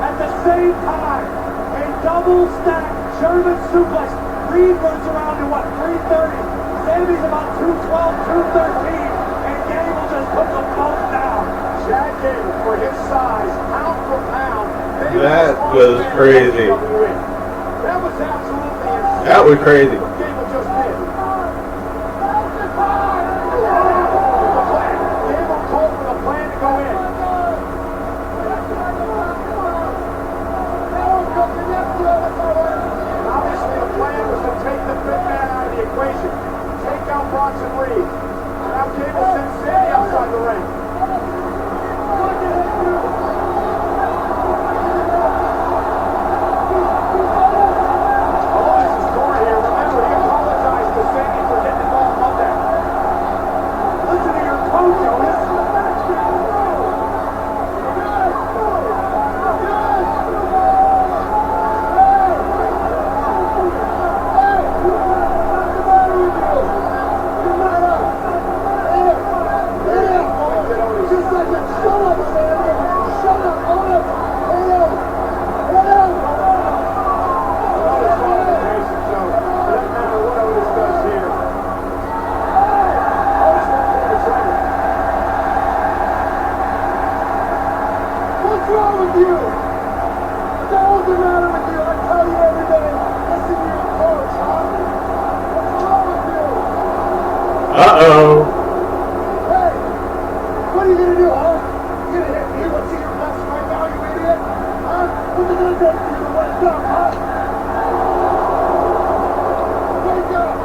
At the same time, a double stack German suplex. Reed runs around to what, 330. Sami's about 212, 213. And Gable just put them both down. Chad Gable, for his size, pound for pound. That was crazy. That was absolutely insane. That was crazy. What Gable just did. The plan. Gable called for the plan to go in. Obviously, the plan was to take the big man out of the equation. Take out Bronson Reed. Now Gable sends Sami outside the ring. Otis is scoring here. Remember, he apologized to Sami for getting involved on that. Listen to your coach, Otis. What's wrong with you? The hell's the matter with you? I tell you every day, listen to your coach, huh? What's wrong with you? Uh-oh. Hey, what are you gonna do, huh? You gonna hit me? What's in your best right now, you idiot? Huh? What's it gonna take for you to wake up, huh? Wake up!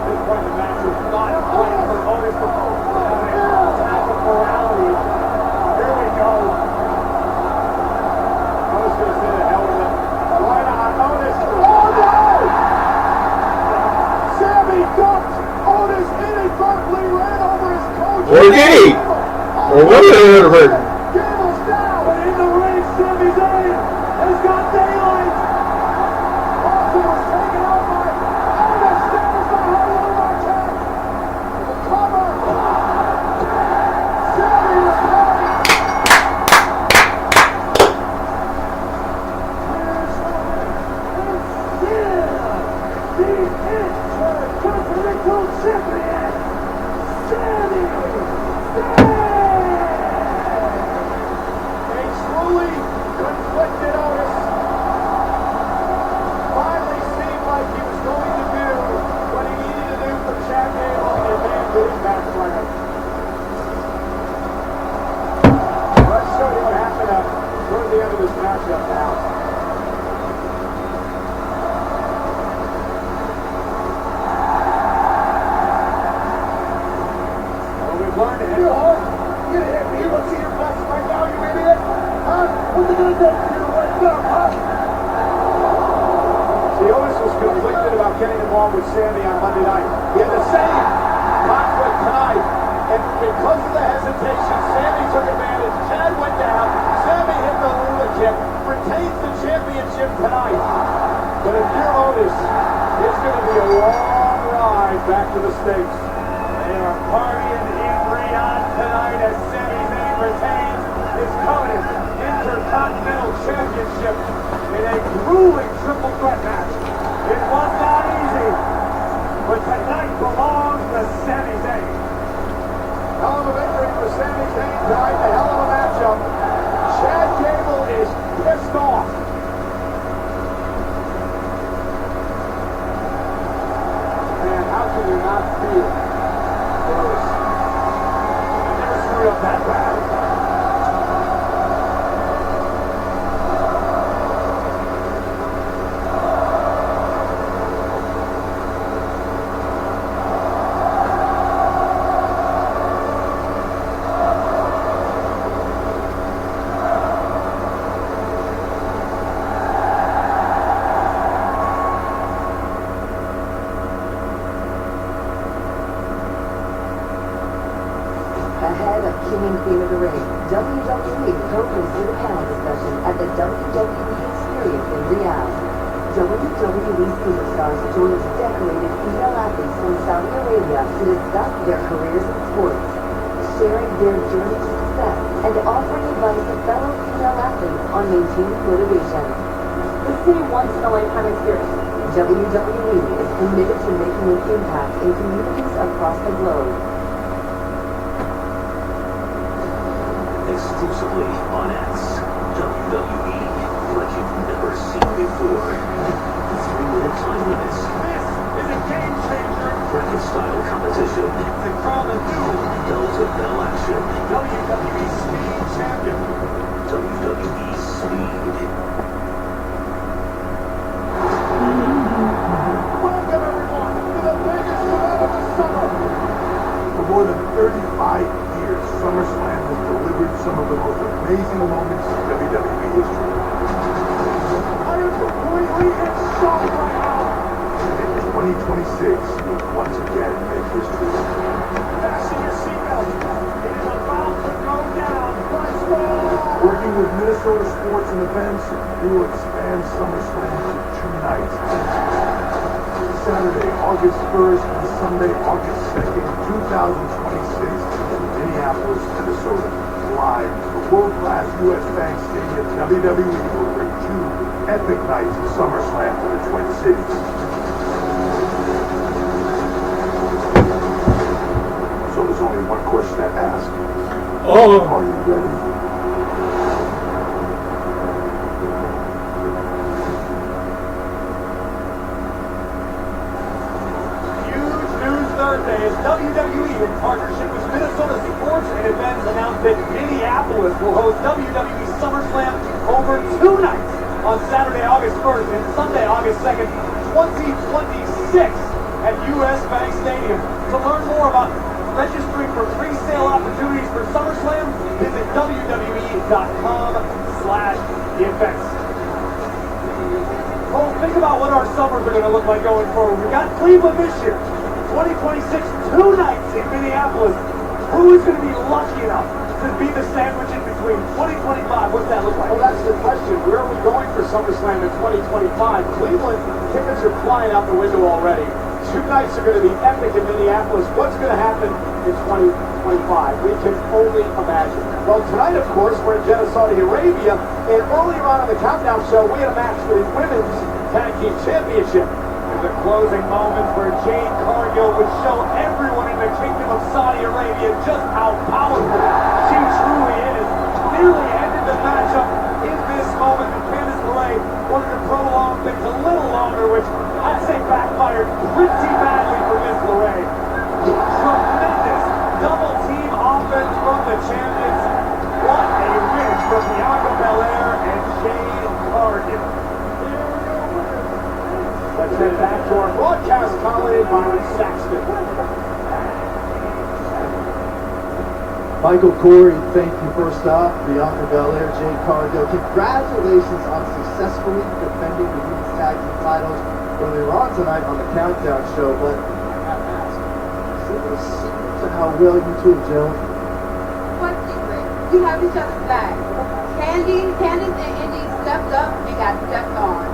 This part of the match was not playing for Otis to have an attack of morality. Here we go. I was gonna say the hell with it. Why not? Otis. Oh no! Sami ducked. Otis inadvertently ran over his coach. Or did he? Or was it inadvertent? Gable's down, but in the ring, Sami Zayn has got daylight. Bronson was taken out by Otis. Sami's not holding on by 10. The cover. Sami was caught. Intercontinental Champion, Sami Zayn! A truly conflicted Otis finally seemed like he was going to do what he needed to do for Chad Gable and then get his back plan. Let's show you what happened toward the end of this matchup now. Learned to The Otis was conflicted about getting involved with Sammy on Monday night. He had the same conflict tonight, and because of the hesitation, Sammy took advantage. Chad went down. Sammy hit the Lula kick, retains the championship tonight. But if you're Otis, it's going to be a long ride back to the States. They are partying in Riyadh tonight as Sami Zayn retains his coveted Intercontinental Championship in a grueling triple threat match. It was not easy, but tonight belongs to Sami Zayn. Hell of a victory for Sami Zayn tonight. A hell of a matchup. Chad Gable is pissed off. Man, how can you not feel those? I never screwed up that bad. Ahead of King and Queen of the Ring, WWE hosted a panel discussion at the WWE Experience in Riyadh. WWE superstars joined decorated female athletes from Saudi Arabia to discuss their careers in sports, sharing their journey to success and offering advice to fellow female athletes on maintaining motivation. This is a once-in-a-lifetime experience. WWE is committed to making an impact in communities across the globe. Exclusively on X, WWE, like you've never seen before. 3-minute time limits. This is a game changer. Bracket style competition. To crown a new Bell to bell action. WWE Speed Champion. WWE Speed. Welcome everyone to the biggest event of the summer. For more than 35 years, SummerSlam has delivered some of the most amazing moments in WWE history. I am completely in shock right now. In 2026, will once again make history. Fasten your seatbelt. It is about to go down. Let's go. Working with Minnesota Sports and Events, we will expand SummerSlam to 2 nights. Saturday, August 1st and Sunday, August 2nd, 2026 in Minneapolis, Minnesota. Live from the world-class U.S. Bank Stadium, WWE will bring 2 epic nights of SummerSlam to the Twin Cities. So there's only one question to ask. Are you ready? Thursday as WWE in partnership with Minnesota Sports and Events announced that Minneapolis will host WWE SummerSlam over 2 nights on Saturday, August 1st and Sunday, August 2nd, 2026 at U.S. Bank Stadium. To learn more about registering for pre-sale opportunities for SummerSlam, visit WWE.com/events. Well, think about what our summers are going to look like going forward. We got Cleveland this year. 2026, 2 nights in Minneapolis. Who is going to be lucky enough to be the sandwich in between? 2025, what's that look like? Well, that's the question. Where are we going for SummerSlam in 2025? Cleveland, tickets are flying out the window already. 2 nights are going to be epic in Minneapolis. What's going to happen in 2025? We can only imagine. Well, tonight, of course, we're in Jeddah, Saudi Arabia, and earlier on in the Countdown Show, we had a match for the Women's Tag Team Championship. The closing moments where Jade Cargill would show everyone in the Kingdom of Saudi Arabia just how powerful she truly is. Nearly ended the matchup in this moment, and Candice LeRae wanted to prolong things a little longer, which I'd say backfired pretty badly for Miss LeRae. Tremendous double team offense from the champions. What a win from Bianca Belair and Jade Cargill. Let's head back to our broadcast colleague, Byron Saxton. Michael Corey, thank you first off. Bianca Belair, Jade Cargill, congratulations on successfully defending the women's tag team titles earlier on tonight on the Countdown show. But I gotta ask, is there a secret to how well you two have gelled? What secret? We have each other's back. Candace and Indy stepped up and got stepped on.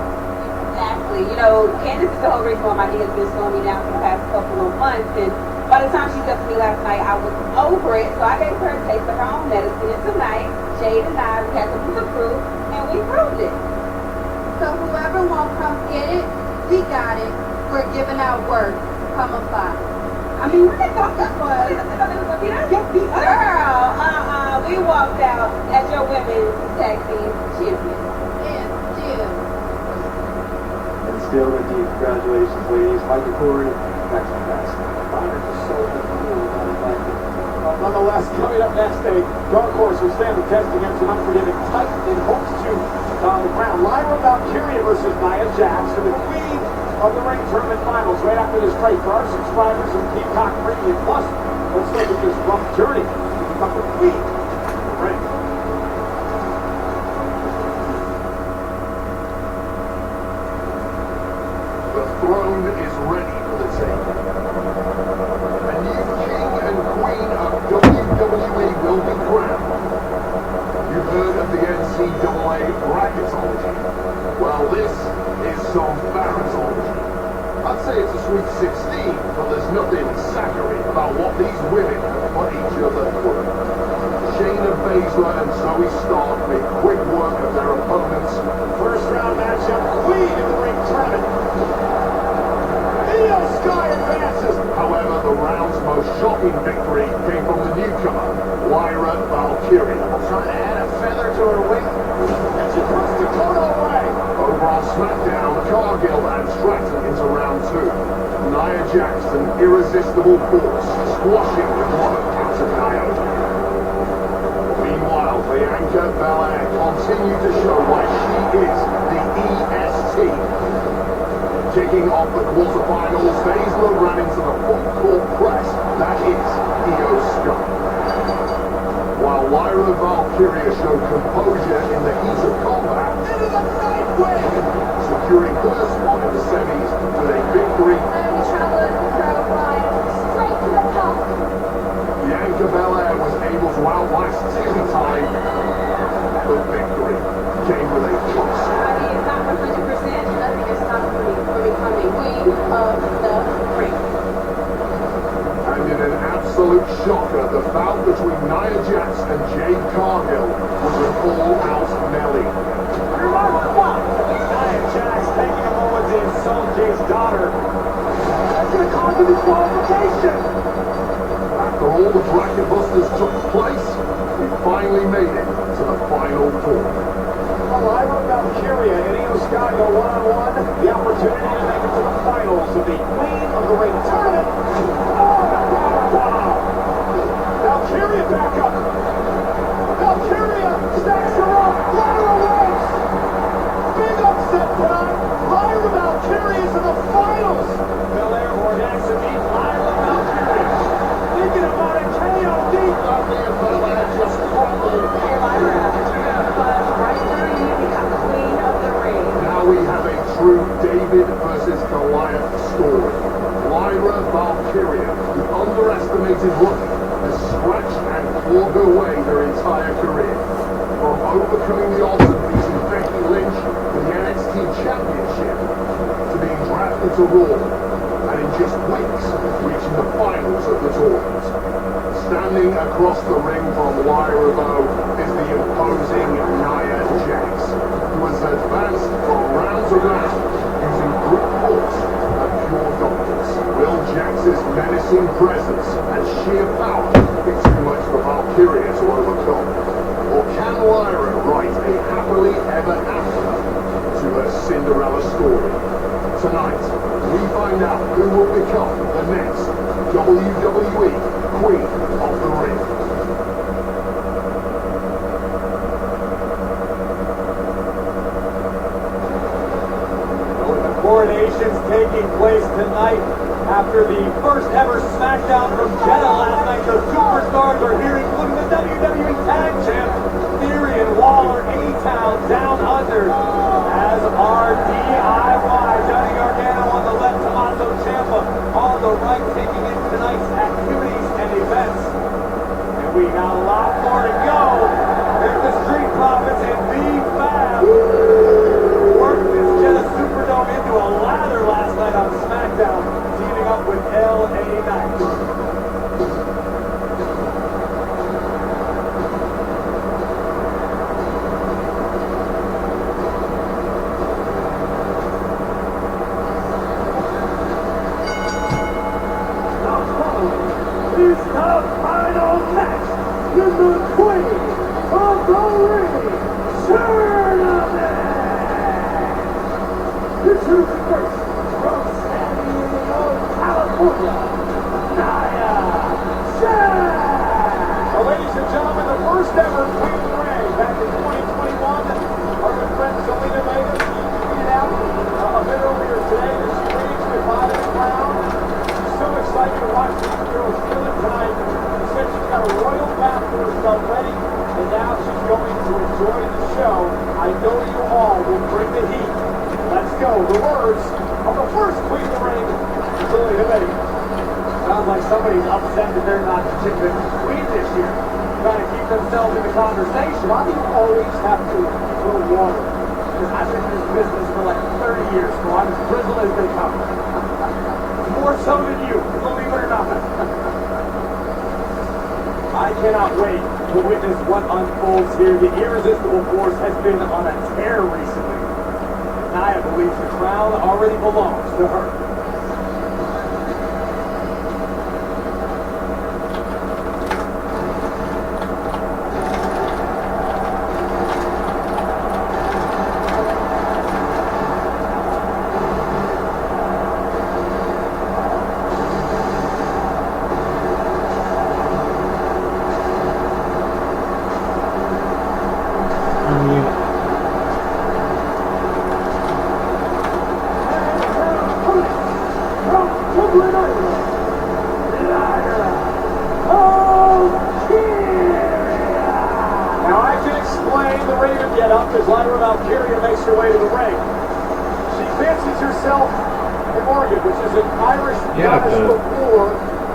Exactly. You know, Candace is the whole reason why my knee has been slowing me down for the past couple of months. And by the time she stepped to me last night, I was over it. So I gave her a taste of her own medicine. And tonight, Jade and I, we had something to prove, and we proved it. So whoever won't come get it, we got it. We're giving out work. Come apply. I mean, what they thought that was? I thought it was going to be that. Girl, we walked out as your women's tag team champion. And still, indeed, congratulations, ladies. Michael Corey, that's fantastic. Myra's just so cool about it, like it. Nonetheless, coming up next, a dark horse will stand the test against an unforgiving Titan in hopes to crown Lyra Valkyria versus Nia Jax for the Queen of the Ring Tournament Finals right after this break. For our subscribers of Peacock Premium Plus, let's look at this rough journey to become the Queen of the Ring. The throne is ready for the taking. A new king and queen of WWE will be crowned. You've heard of the NCAA bracketology. Well, this is some Pharisology. I'd say it's a sweet 16, but there's nothing saccharine about what these women have put each other through. Shayna Baszler and Zoe Stark made quick work of their opponents. First round matchup, Queen of the Ring Tournament. Io Sky advances. However, the round's most shocking victory came from the newcomer, Lyra Valkyria. Trying to add a feather to her wing. And she puts Dakota away. Over on SmackDown, Cargill and Stratton into round 2. Nia Jax, an irresistible force, squashing the blow out of Naomi. Meanwhile, Bianca Belair continued to show why she is the EST. Kicking off the quarterfinals, Baszler ran into the full court press. That is Io Sky. While Lyra Valkyria showed composure in the heat of combat, securing her spot in the semis with a victory. Bianca Belair was able to outlast Timmy Time. The victory came with a twist. It's not 100%. Nothing is stopping me from becoming Queen of the Ring. And in an absolute shocker, the bout between Nia Jax and Jade Cargill was an all-out melee. Nia Jax taking a moment to insult Jade's daughter. That's going to cause a disqualification. After all the bracket busters took place, we finally made it to the final four. Lyra Valkyria and Io Sky go one-on-one. The opportunity to make it to the finals of the Queen of the Ring Tournament. Wow! Valkyria back up. Valkyria stacks her up. Lyra wins. Big upset tonight. Lyra Valkyria is in the finals. Belair audacity, Lyra Valkyria. Thinking about a KOD. Belair just crumbled. Hey, Lyra. But right where you become Queen of the Ring. Now we have a true David versus Goliath story. Lyra Valkyria, the underestimated rookie, has scratched and clawed her way her entire career. From overcoming the odds of beating Becky Lynch for the NXT Championship, to being drafted to Raw, and in just weeks, reaching the finals of the tournament. Standing across the ring from Lyra, though, is the imposing Nia Jax, who has advanced from round to round using brute force and pure dominance. Will Jax's menacing presence and sheer power be too much for Valkyria to overcome? Or can Lyra write a happily ever after to her Cinderella story? Tonight, we find out who will become the next WWE Queen of the Ring. With the cord eliminations taking place tonight after the first ever SmackDown from Jeddah last night. The superstars are here, including the WWE Tag Champ, Theory and Waller, A-Town, Down Under, as our DIY, Johnny Gargano on the left, Tommaso Ciampa on the right, taking in tonight's activities and events. And we got a lot more to go. There's the Street Profits and B-Fab. Worked this Jeddah Superdome into a lather last night on SmackDown, teaming up with LA Knight. Is the final match in the Queen of the Ring Tournament. Introducing first from San Diego, California, Nia Jax. Well, ladies and gentlemen, the first ever Queen of the Ring back in 2021. Our good friend Zelina Vega tweeted out a bit earlier today that she reached the bottom of the ground. So excited to watch these girls feel it tonight. She said she's got a royal bath for herself ready, and now she's going to enjoy the show. I know you all will bring the heat. Let's go. The words of the first Queen of the Ring, Zelina Vega. Sounds like somebody's upset that they're not the queen this year. Trying to keep themselves in the conversation. Why do you always have to go water? Because I've been in this business for like 30 years, so I'm as grizzled as they come. More so than you, believe it or not. I cannot wait to witness what unfolds here. The irresistible force has been on a tear recently. Nia believes the crown already belongs to her.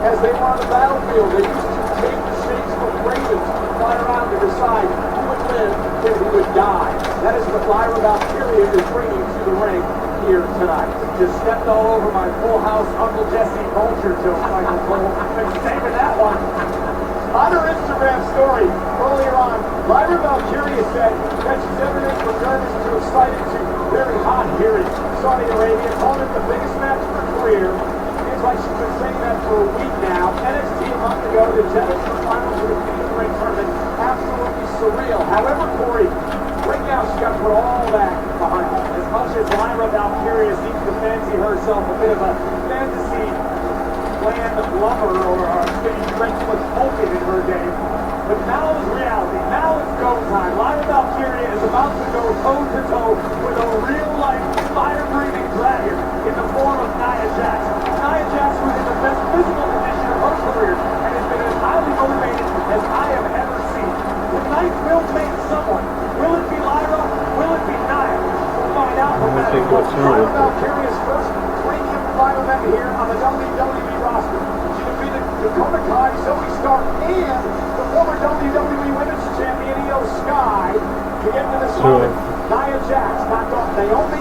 As they were on the battlefield, they used to take the shapes of ravens to fly around to decide who would live and who would die. That is what Lyra Valkyria is bringing to the ring here tonight. Just stepped all over my Full House Uncle Jesse culture joke, Michael Cole. Been saving that one. On her Instagram story earlier on, Lyra Valkyria said that she's everything from nervous to excited to very hot here in Saudi Arabia, called it the biggest match of her career. Like she's been saying that for a week now. NXT a month ago, the Jeddah to the finals of the Queen of the Ring tournament. Absolutely surreal. However, Corey, right now she's got to put all that behind her. As much as Lyra Valkyria seems to fancy herself a bit of a fantasy land lover or maybe French was Vulcan in her day. But now is reality. Now it's go time. Lyra Valkyria is about to go toe-to-toe with a real-life, fire-breathing dragon in the form of Nia Jax. Nia Jax was in the best physical condition of her career and has been as highly motivated as I have ever seen. Tonight will make someone. Will it be Lyra? Will it be Nia? We'll find out from that. Lyra Valkyria's first premium final event here on the WWE roster. She defeated Dakota Kai, Zoe Stark, and the former WWE Women's Champion Io Sky to get to this moment. Nia Jax knocked off Naomi,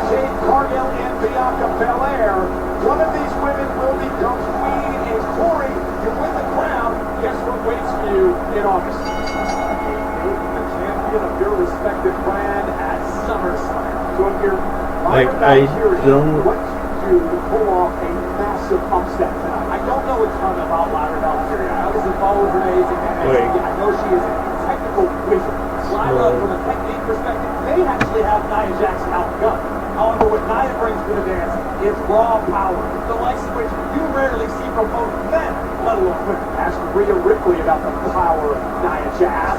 Jade Cargill, and Bianca Belair. One of these women will become queen, and Corey, you win the crown. Guess what waits for you in August? The champion of your respective brand at SummerSlam. So if you're like, I don't. What do you do to pull off a massive upset tonight? I don't know a ton about Lyra Valkyria. I obviously followed her days in NXT. I know she is a technical wizard. Lyra, from a technique perspective, may actually have Nia Jax outgunned. However, what Nia brings to the dance is raw power, the likes of which you rarely see from both men, let alone women. Ask Rhea Ripley about the power of Nia Jax.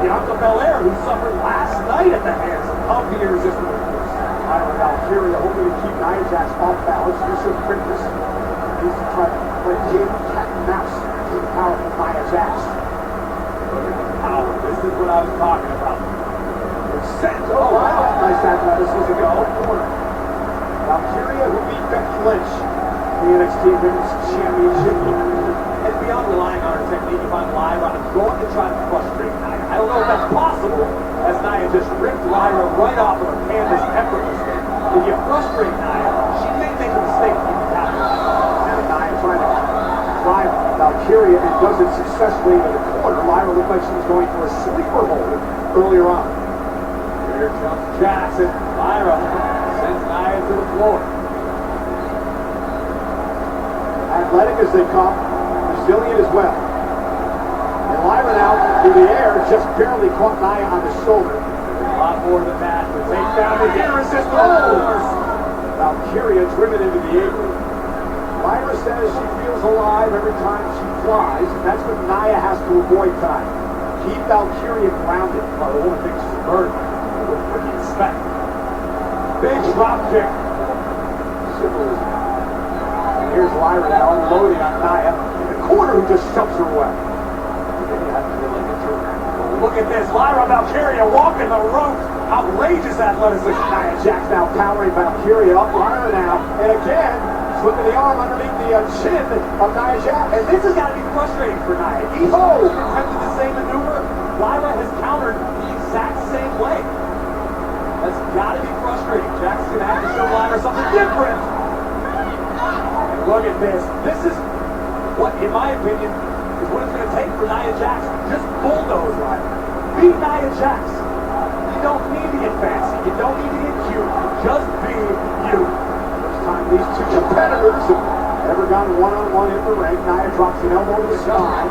Bianca Belair, who suffered last night at the hands of the irresistible force. Lyra Valkyria hoping to keep Nia Nia Jax off balance, use her quickness. Needs to try to play game cat and mouse to the powerful Nia Jax. Look at the power. This is what I was talking about. Sent. Oh, wow. Nice athleticism to go. Corner. Valkyria, who beat Becky Lynch, the NXT Women's Championship. And beyond relying on her technique, if I'm Lyra, I'm going to try to frustrate Nia. I don't know if that's possible, as Nia just ripped Lyra right off of her canvas effortlessly. If you frustrate Nia, she may make a mistake if you can capitalize. And Nia trying to drive Valkyria and does it successfully into the corner. Lyra looked like she was going for a sleeper hold earlier on. Here comes Jackson. Lyra sends Nia to the floor. Athletic as they come, resilient as well. And Lyra now through the air just barely caught Nia on the shoulder. A lot more than that. The takedown is irresistible. Valkyria driven into the apron. Lyra says she feels alive every time she flies, and that's what Nia has to avoid tonight. Keep Valkyria grounded. Well, the woman thinks she's a bird. What do you expect? Big drop kick. Symbolism. And here's Lyra now unloading on Nia in the corner, who just shoves her away. Look at this. Lyra Valkyria walking the rope. Outrageous athleticism. Nia Jax now powering Valkyria up. Lyra now, and again, slipping the arm underneath the chin of Nia Jax. And this has got to be frustrating for Nia. Each time she's attempted the same maneuver, Lyra has countered the exact same way. That's got to be frustrating. Jax is going to have to show Lyra something different. And look at this. This is what, in my opinion, is what it's going to take for Nia Jax. Just bulldoze Lyra. Be Nia Jax. You don't need to get fancy. You don't need to get cute. Just be you. First time these two competitors have ever gone one-on-one in the ring. Nia drops an elbow to the spine.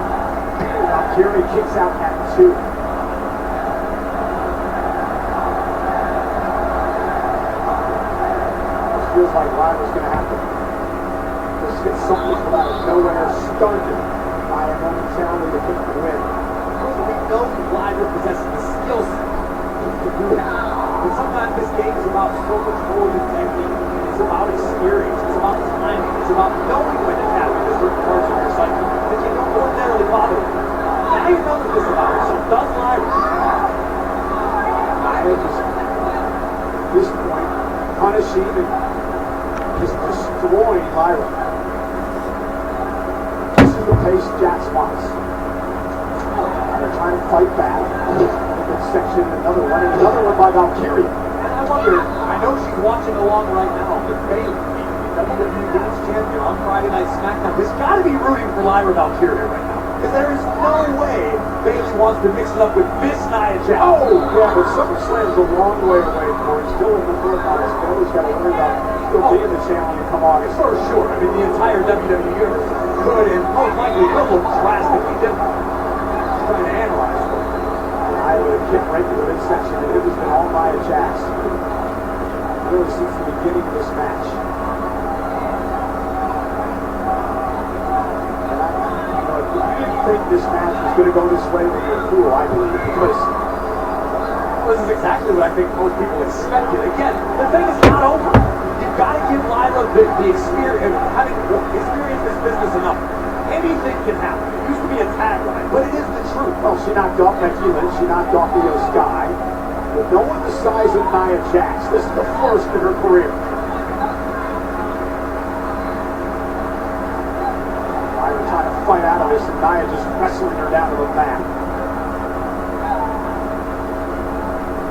Valkyria kicks out at 2. Feels like Lyra's going to have to just get something out of nowhere started. Nia momentarily to pick the win. We know Lyra possesses the skill set to do that. But sometimes this game is about so much more than technique. It's about experience. It's about timing. It's about knowing when to tap into certain parts of your cycle that you don't ordinarily bother with. Now you know this about her. So does Lyra. Nia just, at this point, punishing and just destroying Lyra. This is the pace Jax wants. They're trying to fight back. Section, another one by Valkyria. And I wonder, I know she's watching along right now, but Bayley, the WWE Women's Champion on Friday Night SmackDown, has got to be rooting for Lyra Valkyria right now. Because there is no way Bayley wants to mix it up with this Nia Jax. Oh, yeah, but SummerSlam's a long way away for her. Still in the fourth August. Bayley's got to worry about still being the champion come August. For sure. I mean, the entire WWE universe could and most likely will look drastically different. Just trying to analyze it. I would have kicked right to the midsection, and it has been all Nia Jax. Really since the beginning of this match. And if you didn't think this match was going to go this way, then you're a fool, I believe, because this is exactly what I think most people expected. Again, the thing is not over. You've got to give Lyra the experience, having experienced this business enough. Anything can happen. It used to be a tagline, but it is the truth. Well, she knocked off Becky Lynch, she knocked off Io Sky. But no one the size of Nia Jax. This is the first in her career. Lyra trying to fight out of this, and Nia just wrestling her down to the mat.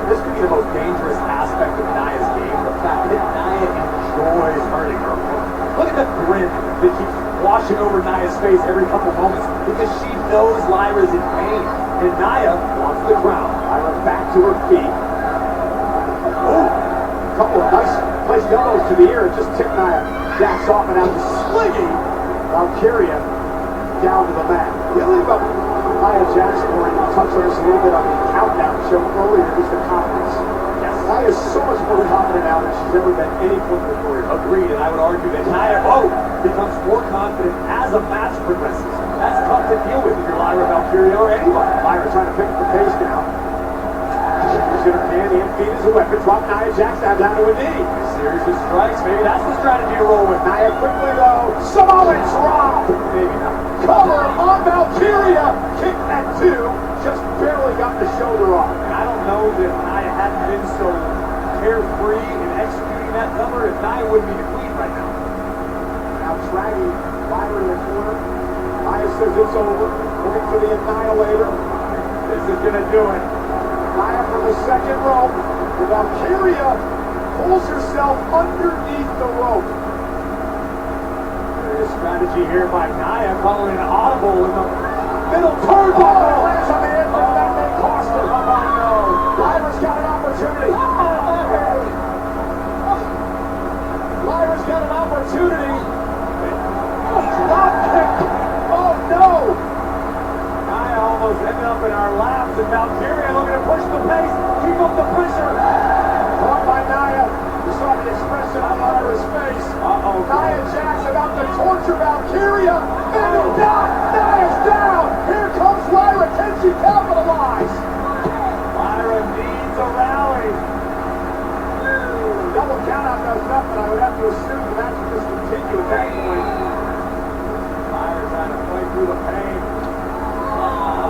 This could be the most dangerous aspect of Nia's game, the fact that Nia enjoys hurting her opponent. Look at the grin that keeps washing over Nia's face every couple moments because she knows Lyra's in pain. And Nia wants the crown. Lyra back to her feet. Oh, a couple of nice placed elbows to the ear. It just tipped Nia Jax off and out the slinging Valkyria down to the mat. The other thing about Nia Jax, Corey, we touched on this a little bit on the countdown show earlier, is the confidence. Yes. Nia is so much more confident now than she's ever been any point in her career. Agreed, and I would argue that Nia becomes more confident as a match progresses. That's tough to deal with if you're Lyra Valkyria or anybody. Lyra trying to pick up the pace now. in her hand, and feet as a weapon. Drop Nia Jax down to a knee. A series of strikes, maybe that's the strategy to roll with. Nia quickly though, Samoan drop. Maybe not. Cover on Valkyria. Kick at 2, just barely got the shoulder off. And I don't know that Nia hadn't been so carefree in executing that cover, if Nia wouldn't be the queen right now. Now dragging Lyra in the corner. Nia says it's over. Looking for the Annihilator. This is going to do it. Nia from the second rope. The Valkyria pulls herself underneath the rope. There is strategy here by Nia, calling an audible in the middle turnbuckle. Lands on the end there. That may cost her. Oh no. Lyra's got an opportunity. Lyra's got an opportunity. Drop kick. Oh no. Nia almost ended up in our laps, and Valkyria looking to push the pace, keep up the pressure. Caught by Nia. You saw the expression on Lyra's face. Nia Jax about to torture Valkyria. Maybe not. Nia's down. Here comes Lyra. Can she capitalize? Lyra needs a rally. Double count out does nothing. I would have to assume the match would just continue at that point. Lyra trying to play through the pain.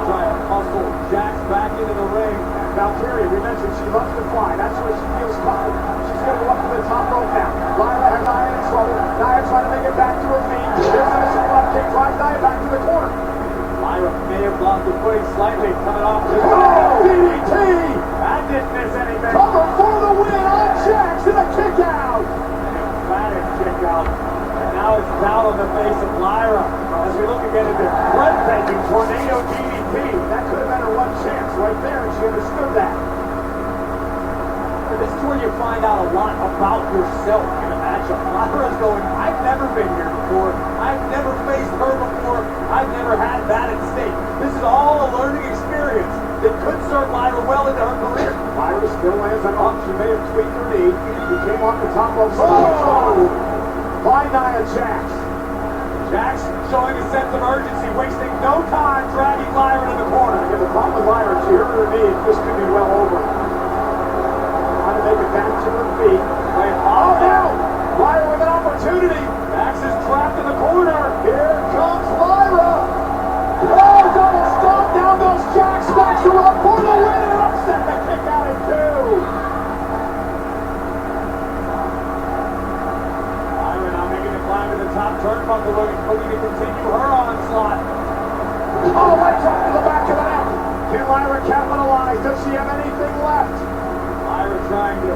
Trying to hustle Jax back into the ring. Valkyria, we mentioned she loves to fly. That's where she feels fine. She's going to go up to the top rope now. Lyra has Nia in trouble. Nia trying to make it back to her feet. Here's a missile left kick. Drives Nia back to the corner. Lyra may have lost her footing slightly coming off the DDT! That didn't miss anything. Cover for the win on Jax and a kick out. An emphatic kick out. And now it's down on the face of Lyra as we look again at the breathtaking tornado DDT. That could have been her one chance right there, and she understood that. This is where you find out a lot about yourself in a matchup. Lyra's going, I've never been here before. I've never faced her before. I've never had that at stake. This is all a learning experience that could serve Lyra well into her career. Lyra still lands on up. She may have tweaked her knee. She came off the top rope. By Nia Jax. Jax showing a sense of urgency, wasting no time dragging Lyra to the corner. Again, the problem with Lyra, she hurt her knee. This could be well over. Trying to make it back to her feet. Oh, now! Lyra with an opportunity. Jax is trapped in the corner. Here comes Lyra. Oh, double stomp. Down goes Jax. Stacks her up for the win and upset the kick out at 2. Lyra now making the climb to the top turnbuckle, looking to continue her onslaught. Oh, right drop to the back of the neck. Can Lyra capitalize? Does she have anything left? Lyra trying to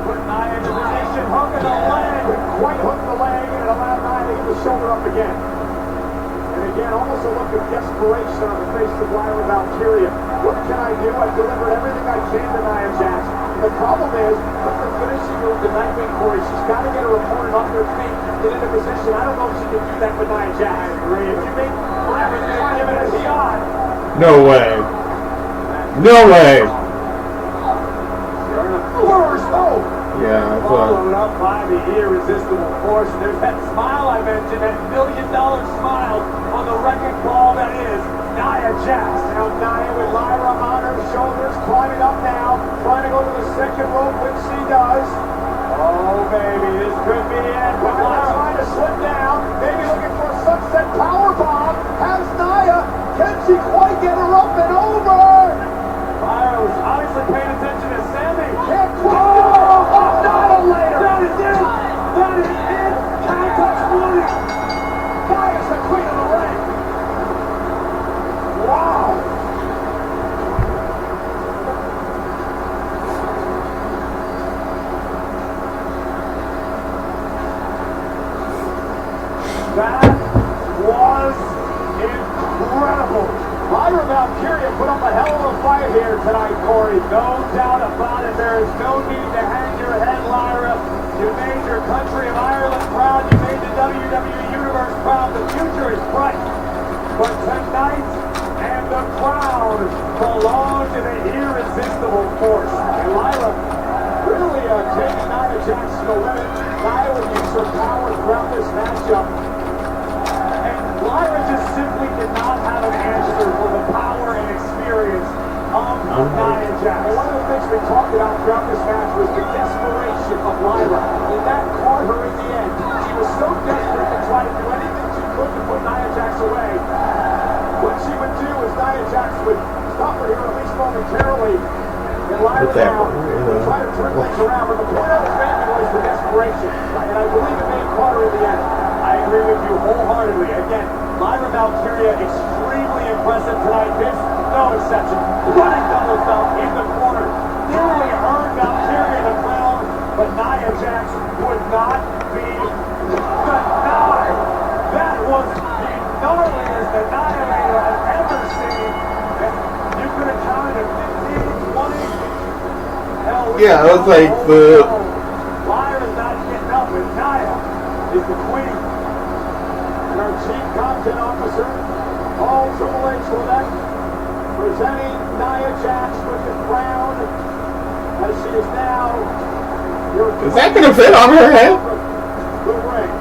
put Nia into position, hooking the leg. Quite hook the leg, and it allowed Nia to get the shoulder up again. And again, almost a look of desperation on the face of Lyra Valkyria. What can I do? I've delivered everything I can to Nia Jax. The problem is, with the finishing move to Nightwing Corey, she's got to get her opponent off their feet, get into position. I don't know if she can do that with Nia Jax. I agree. If you make Lyra give it a shot. No way. No way. First, oh! Yeah, I Followed thought. up by the irresistible force. And there's that smile I mentioned, that $1 million smile on the wrecking ball that is Nia Jax. Now Nia with Lyra on her shoulders, climbing up now, trying to go to the second rope, which she does. Oh baby, this could be it. But Lyra trying to slip down, maybe looking for a sunset powerbomb. Has Nia, can she quite get her up and over? Lyra was obviously paying attention to Sammy. Can't quite. Annihilator. That is it. That is it. Count of 20. Nia's the queen of the ring. Wow. That was incredible. Lyra Valkyria put up a hell of a fight here tonight, Corey. No doubt about it. There is no need to hang your head, Lyra. You made your country of Ireland proud. You made the WWE Universe proud. The future is bright. But tonight and the crown belong to the irresistible force. And Lyra really taking Nia Jax to the limit. Nia would use her power throughout this matchup. Lyra just simply did not have an answer for the power and experience of Nia Jax. Jax. And one of the things we talked about throughout this match was the desperation of Lyra. And that caught her in the end. She was so desperate to try to do anything she could to put Nia Jax away. What she would do is Nia Jax would stop her here at least momentarily. And Lyra now would try to turn things around. But the point I was making was the desperation. And I believe it may have caught her in the end. I agree with you wholeheartedly. Again, Lyra Valkyria extremely impressive tonight. Vince, no exception. Running double belt in the corner. Nearly earned Valkyria the crown, but Nia Jax would not be denied. That was the gnarliest annihilator I've ever seen. And you could have counted a 15, 20. Hell, yeah, it was like the... Lyra's not getting up, and Nia is the queen. And our chief content officer, Paul Triple H Levesque, presenting Nia Jax with the crown as she is now your Is that going to fit on her head? The ring.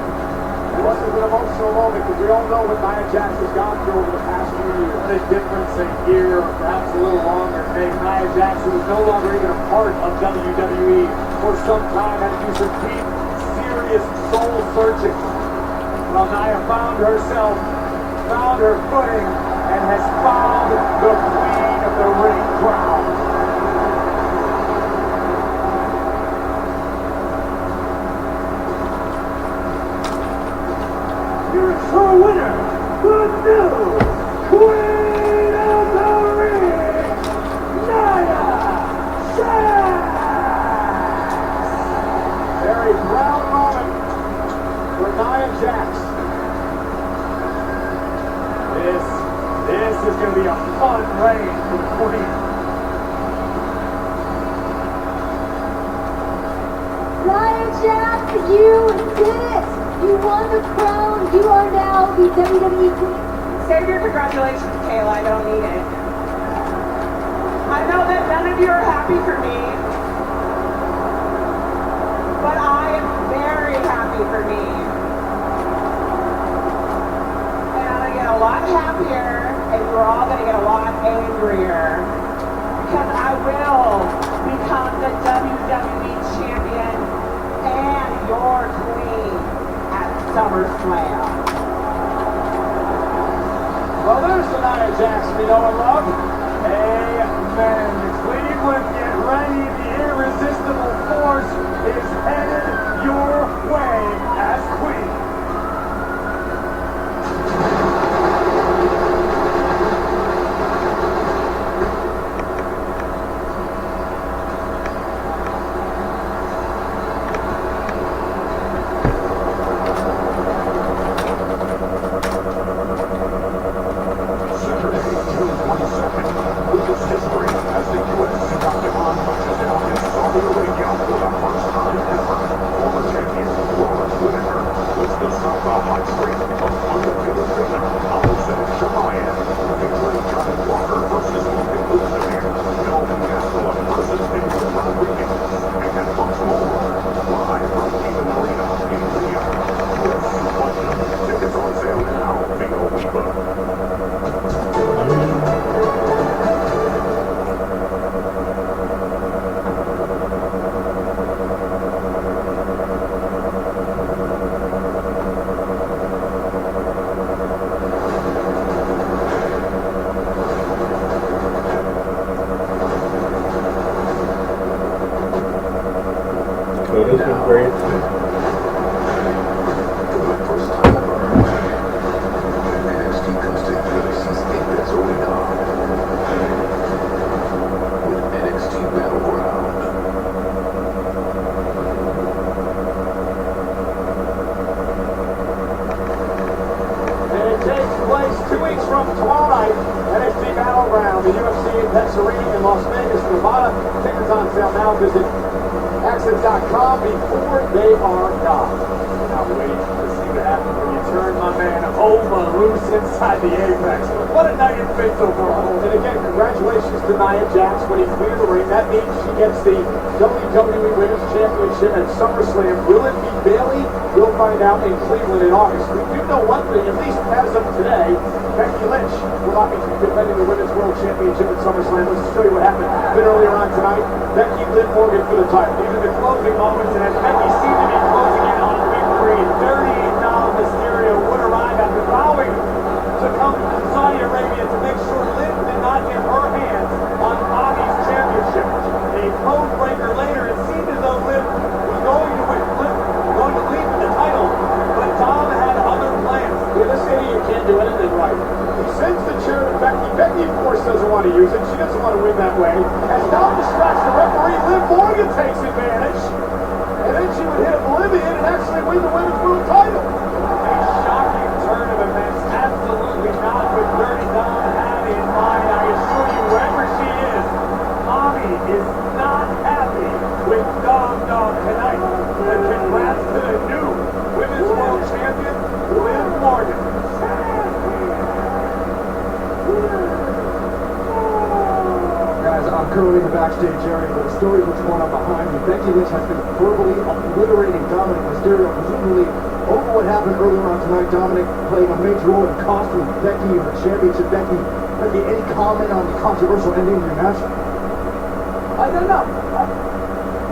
This is an emotional moment because we all know what Nia Jax has gone through over the past few years. What a difference a year, or perhaps a little longer, made Nia Jax, who was no longer even a part of WWE for some time, had to do some deep, serious soul searching. Well, Nia found herself, found her footing, and has found the queen of the ring crown. Here is her winner, the new queen of the ring, Nia Jax. Very proud moment for Nia Jax. This is going to be a fun reign for the queen. Nia Jax, you did it! You won the crown. You are now the WWE Queen. Save your congratulations, Kayla. I don't need it. I know that none of you are happy for me, but I am very happy for me. And I'm going to get a lot happier, and we're all going to get a lot angrier, because I will become the WWE champion and your queen at SummerSlam. Well, there's the Nia Jax we know and love. Amen. Cleveland, get ready. The irresistible force is headed your way as queen. This was great. The UFC Pets Arena in Las Vegas, Nevada. Tickets on sale now. Visit access.com before they are gone. Now wait to see what happens when you turn my man Jehovah loose inside the Apex. What a night it fits overall. And again, congratulations to Nia Jax winning Queen of the Ring. That means she gets the WWE Women's Championship at SummerSlam. Will it be Bayley? We'll find out in Cleveland in August. We do know one thing, at least as of today, Becky Lynch will not be defending the Women's World Championship at SummerSlam. Let's show you what happened a bit earlier on tonight. Becky Liv Morgan for the title. These are the closing moments, and as Becky seemed to be closing in on victory, 38 Dom Mysterio would arrive after vowing to come to Saudi Arabia to make sure Liv did not get her hands on Bobby's championship. A code breaker later, it seemed as though Liv was going to leave with the title, but Dom had other plans. In this city, you can't do anything right. He sends the chair to Becky. Becky, of course, doesn't want to use it. She doesn't want to win that way. As Dom distracts the referee, Liv Morgan takes advantage. And then she would hit Oblivion and actually win the Women's World title. A shocking turn of events. Absolutely not what Dirty Dom had in mind. I assure you, wherever she is, Mommy is not happy with Dom tonight. And congrats to the new Women's World Champion, Liv Morgan. Guys, I'm currently in the backstage area, but the story of what's going on behind me. Becky Lynch has been verbally obliterating Dominic Mysterio, presumably over what happened earlier on tonight. Dominic playing a major role in costing Becky her championship. Becky, any comment on the controversial ending of your match? I don't know.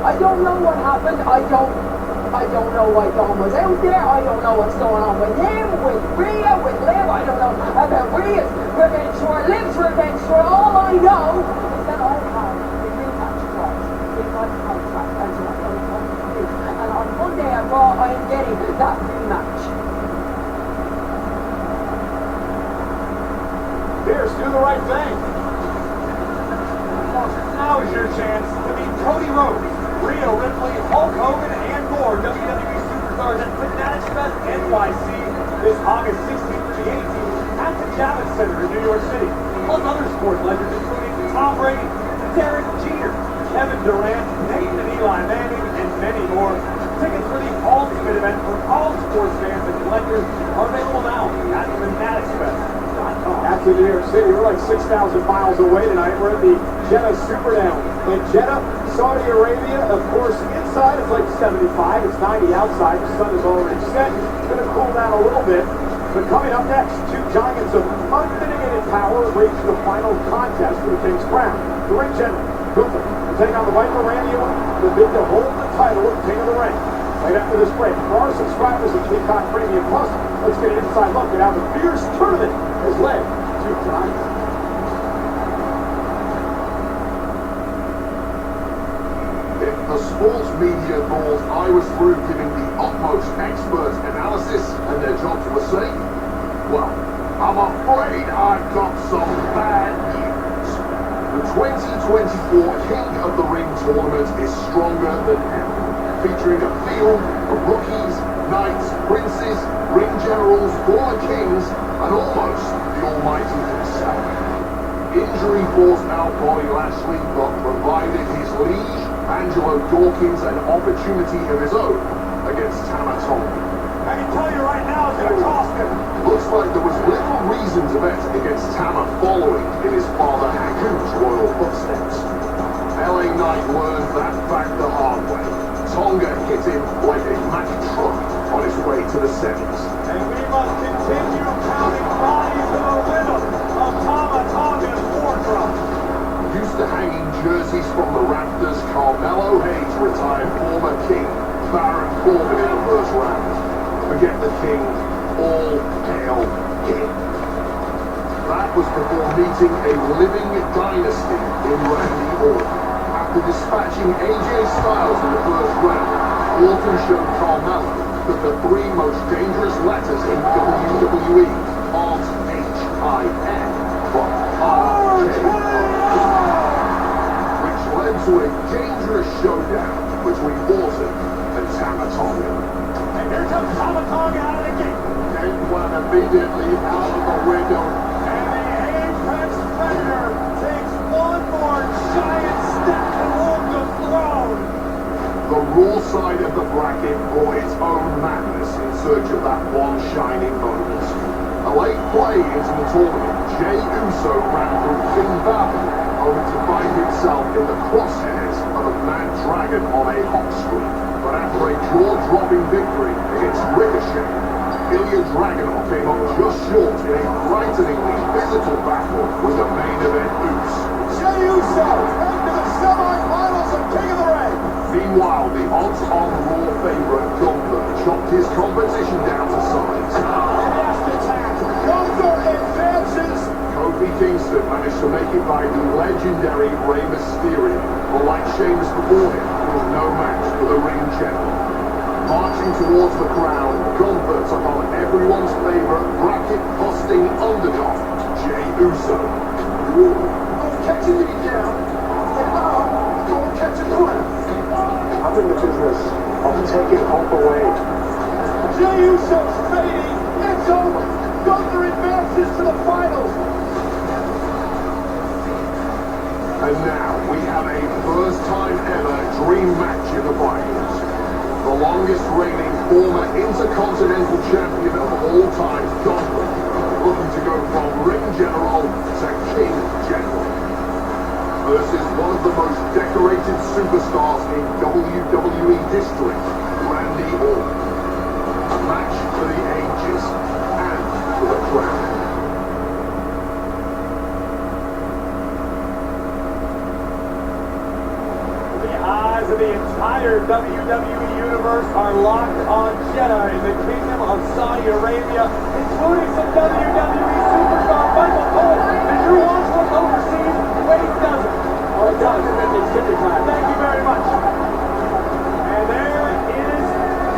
I don't know what happened. I don't know why Dom was out there. I don't know what's going on with him, with Rhea, with Liv. I don't know about Rhea's revenge or Liv's revenge. For all I know is that I have a rematch clause in my contract as what I want to do. And on Monday at Raw, I am getting that rematch. Pierce, do the right thing. Now is your chance to meet Cody Rhodes, Rhea Ripley, Hulk Hogan, and more WWE superstars at Fanatics Fest NYC this August 16th to the 18th at the Javits Center in New York City. Plus other sports legends including Tom Brady, Derek Jeter, Kevin Durant, Nathan Eli Manning, and many more. Tickets for the ultimate event for all sports fans and collectors are available now at FanaticsFest.com. That's in New York City. We're like 6,000 miles away tonight. We're at the Jeddah Superdome in Jeddah, Saudi Arabia. Of course, inside it's like 75. It's 90 outside. The sun is already set. It's going to cool down a little bit. But coming up next, two giants of unmitigated power reach the final contest for the King's Crown. The ring general, Gunther, will take on the Viper Randy Orton, the bid to hold the title of King of the Ring. Right after this break, for our subscribers of Peacock Premium Plus, let's get an inside look at how the fierce tournament has led to tonight. If the sports media thought I was through giving the utmost expert analysis and their jobs were safe, well, I'm afraid I've got some bad news. The 2024 King of the Ring tournament is stronger than ever, featuring a field of rookies, knights, princes, ring generals, former kings, and almost the almighty himself. Injury-forced out Bobby Lashley, but provided his liege, Angelo Dawkins, an opportunity of his own against Tama Tonga. I can tell you right now it's going to cost him. Looks like there was little reason to bet against Tama following in his father Haku's royal footsteps. LA Knight learned that fact the hard way. Tonga hit him like a Mack truck on his way to the semis. And we must continue counting bodies in the rhythm of Tama Tonga's war drum. Used to hanging jerseys from the rafters, Carmelo Hayes retired former king Baron Corbin in the first round. Forget the king, all hail him. That was before meeting a living dynasty in Randy Orton. After dispatching AJ Styles in the first round, Orton showed Carmelo that the three most dangerous letters in WWE aren't H-I-N, but R-K-O. Which led to a dangerous showdown between Orton and Tama Tonga. And here comes Tama Tonga out of the gate. Game plan immediately out of the window. And the Apex Predator takes one more giant step toward the throne. The raw side of the bracket brought its own madness in search of that one shining moment. late play into the tournament, Jey Uso ran through King Valley, only to find himself in the crosshairs of a mad dragon on a hot streak. But after a jaw-dropping victory against Ricochet, Ilya Dragunov came up just short in a frighteningly physical battle with the main event Uso. Jey Uso into the semi-finals of King of the Ring. Meanwhile, the odds-on Raw favorite Gunther chopped his competition down to size. Last attack. Gunther advances. Kofi Kingston managed to make it by the legendary Rey Mysterio, but like Sheamus before him, was no match for the ring general. Marching towards the crowd, Gunther took on everyone's favorite bracket-busting underdog, Jey Uso. Ooh, don't catch it down. And now, don't catch it left. I'm in the business of taking hope away. Jey Uso's fading. It's over. Gunther advances to the finals. And now we have a first-time ever dream match in the finals. The longest reigning former Intercontinental Champion of all time, Gunther, looking to go from ring general to king general, versus one of the most decorated superstars in WWE history, Randy Orton. A match for the ages and for the crown. The eyes of the entire WWE universe are locked on Jeddah in the Kingdom of Saudi Arabia, including some WWE superstar Michael Cole and Drew Wadsworth overseas. Wade doesn't. Oh, it does. Thank you very much. And there is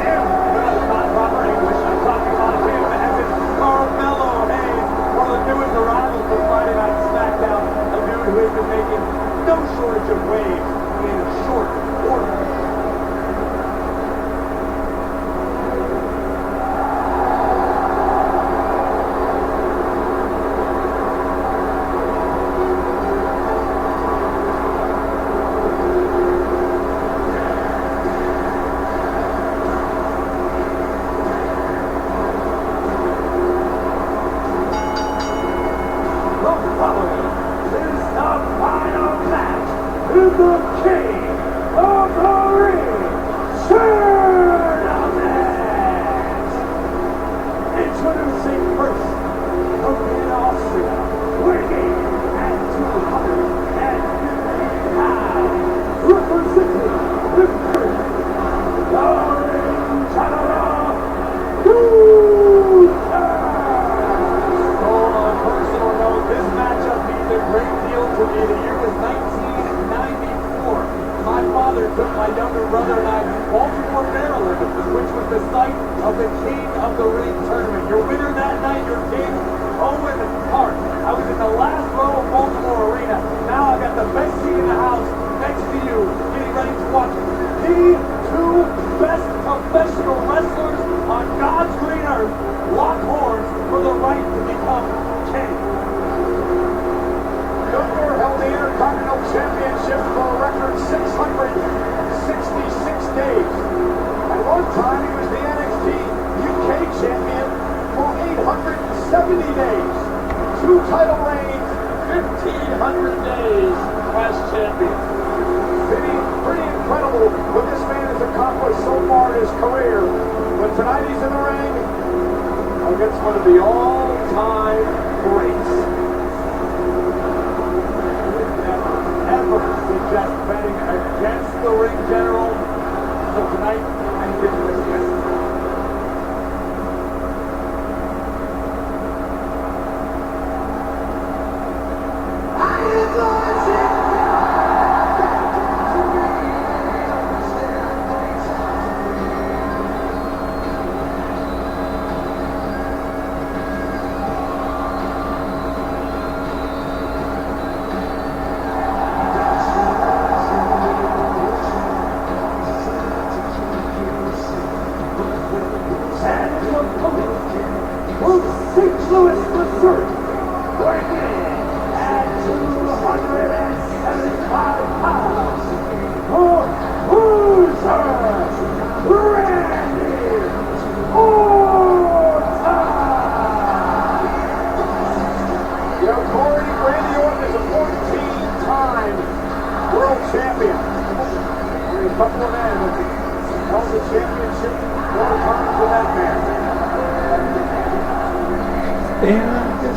him. Well, not proper English. I'm talking about him as it's Carmelo Hayes, one of the newest arrivals for Friday Night SmackDown, a dude who has been making no shortage of waves in short order.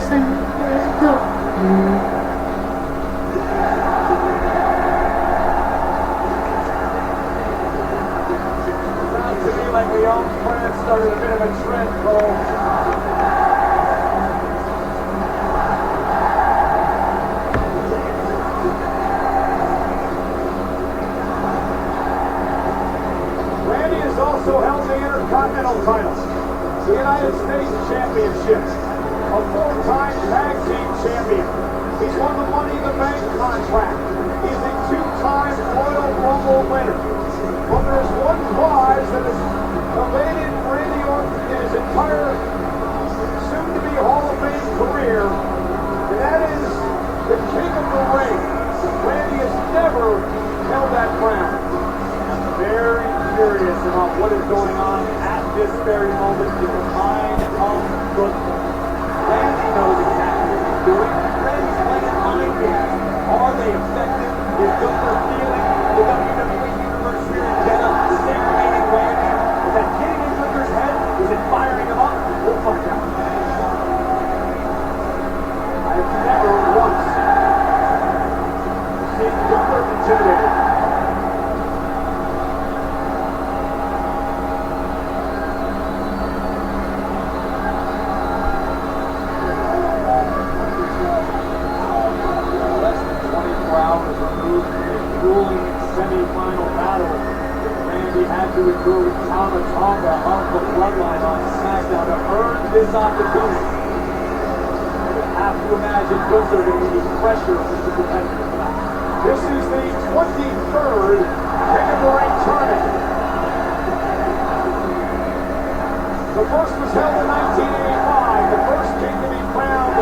Sounds to me like the young friend started a bit of a trend, Cole. Randy has also held the Intercontinental titles, the United States Championship, a 4-time tag team champion. He's won the Money in the Bank contract. He's a 2-time Royal Rumble winner. But there's one prize that has evaded Randy Orton in his entire soon-to-be Hall of Fame career, and that is the King of the Ring. Randy has never held that crown. I'm very curious about what is going on at this very moment in the mind of Gunther. Randy knows exactly what he's doing. Randy's playing mind games. Are they effective? Is Gunther feeling the WWE Universe here in Jeddah stimulating Randy? Is that getting in Gunther's head? Is it firing him up? We'll find out. I've never once seen Gunther intimidated. Semi-final battle that Randy had to endure with Tama Tonga of the Bloodline on SmackDown to earn this opportunity. I would have to imagine Gunther going to be pressure with the competitor tonight. This is the 23rd King of the Ring tournament. The first was held in 1985. The first king to be crowned,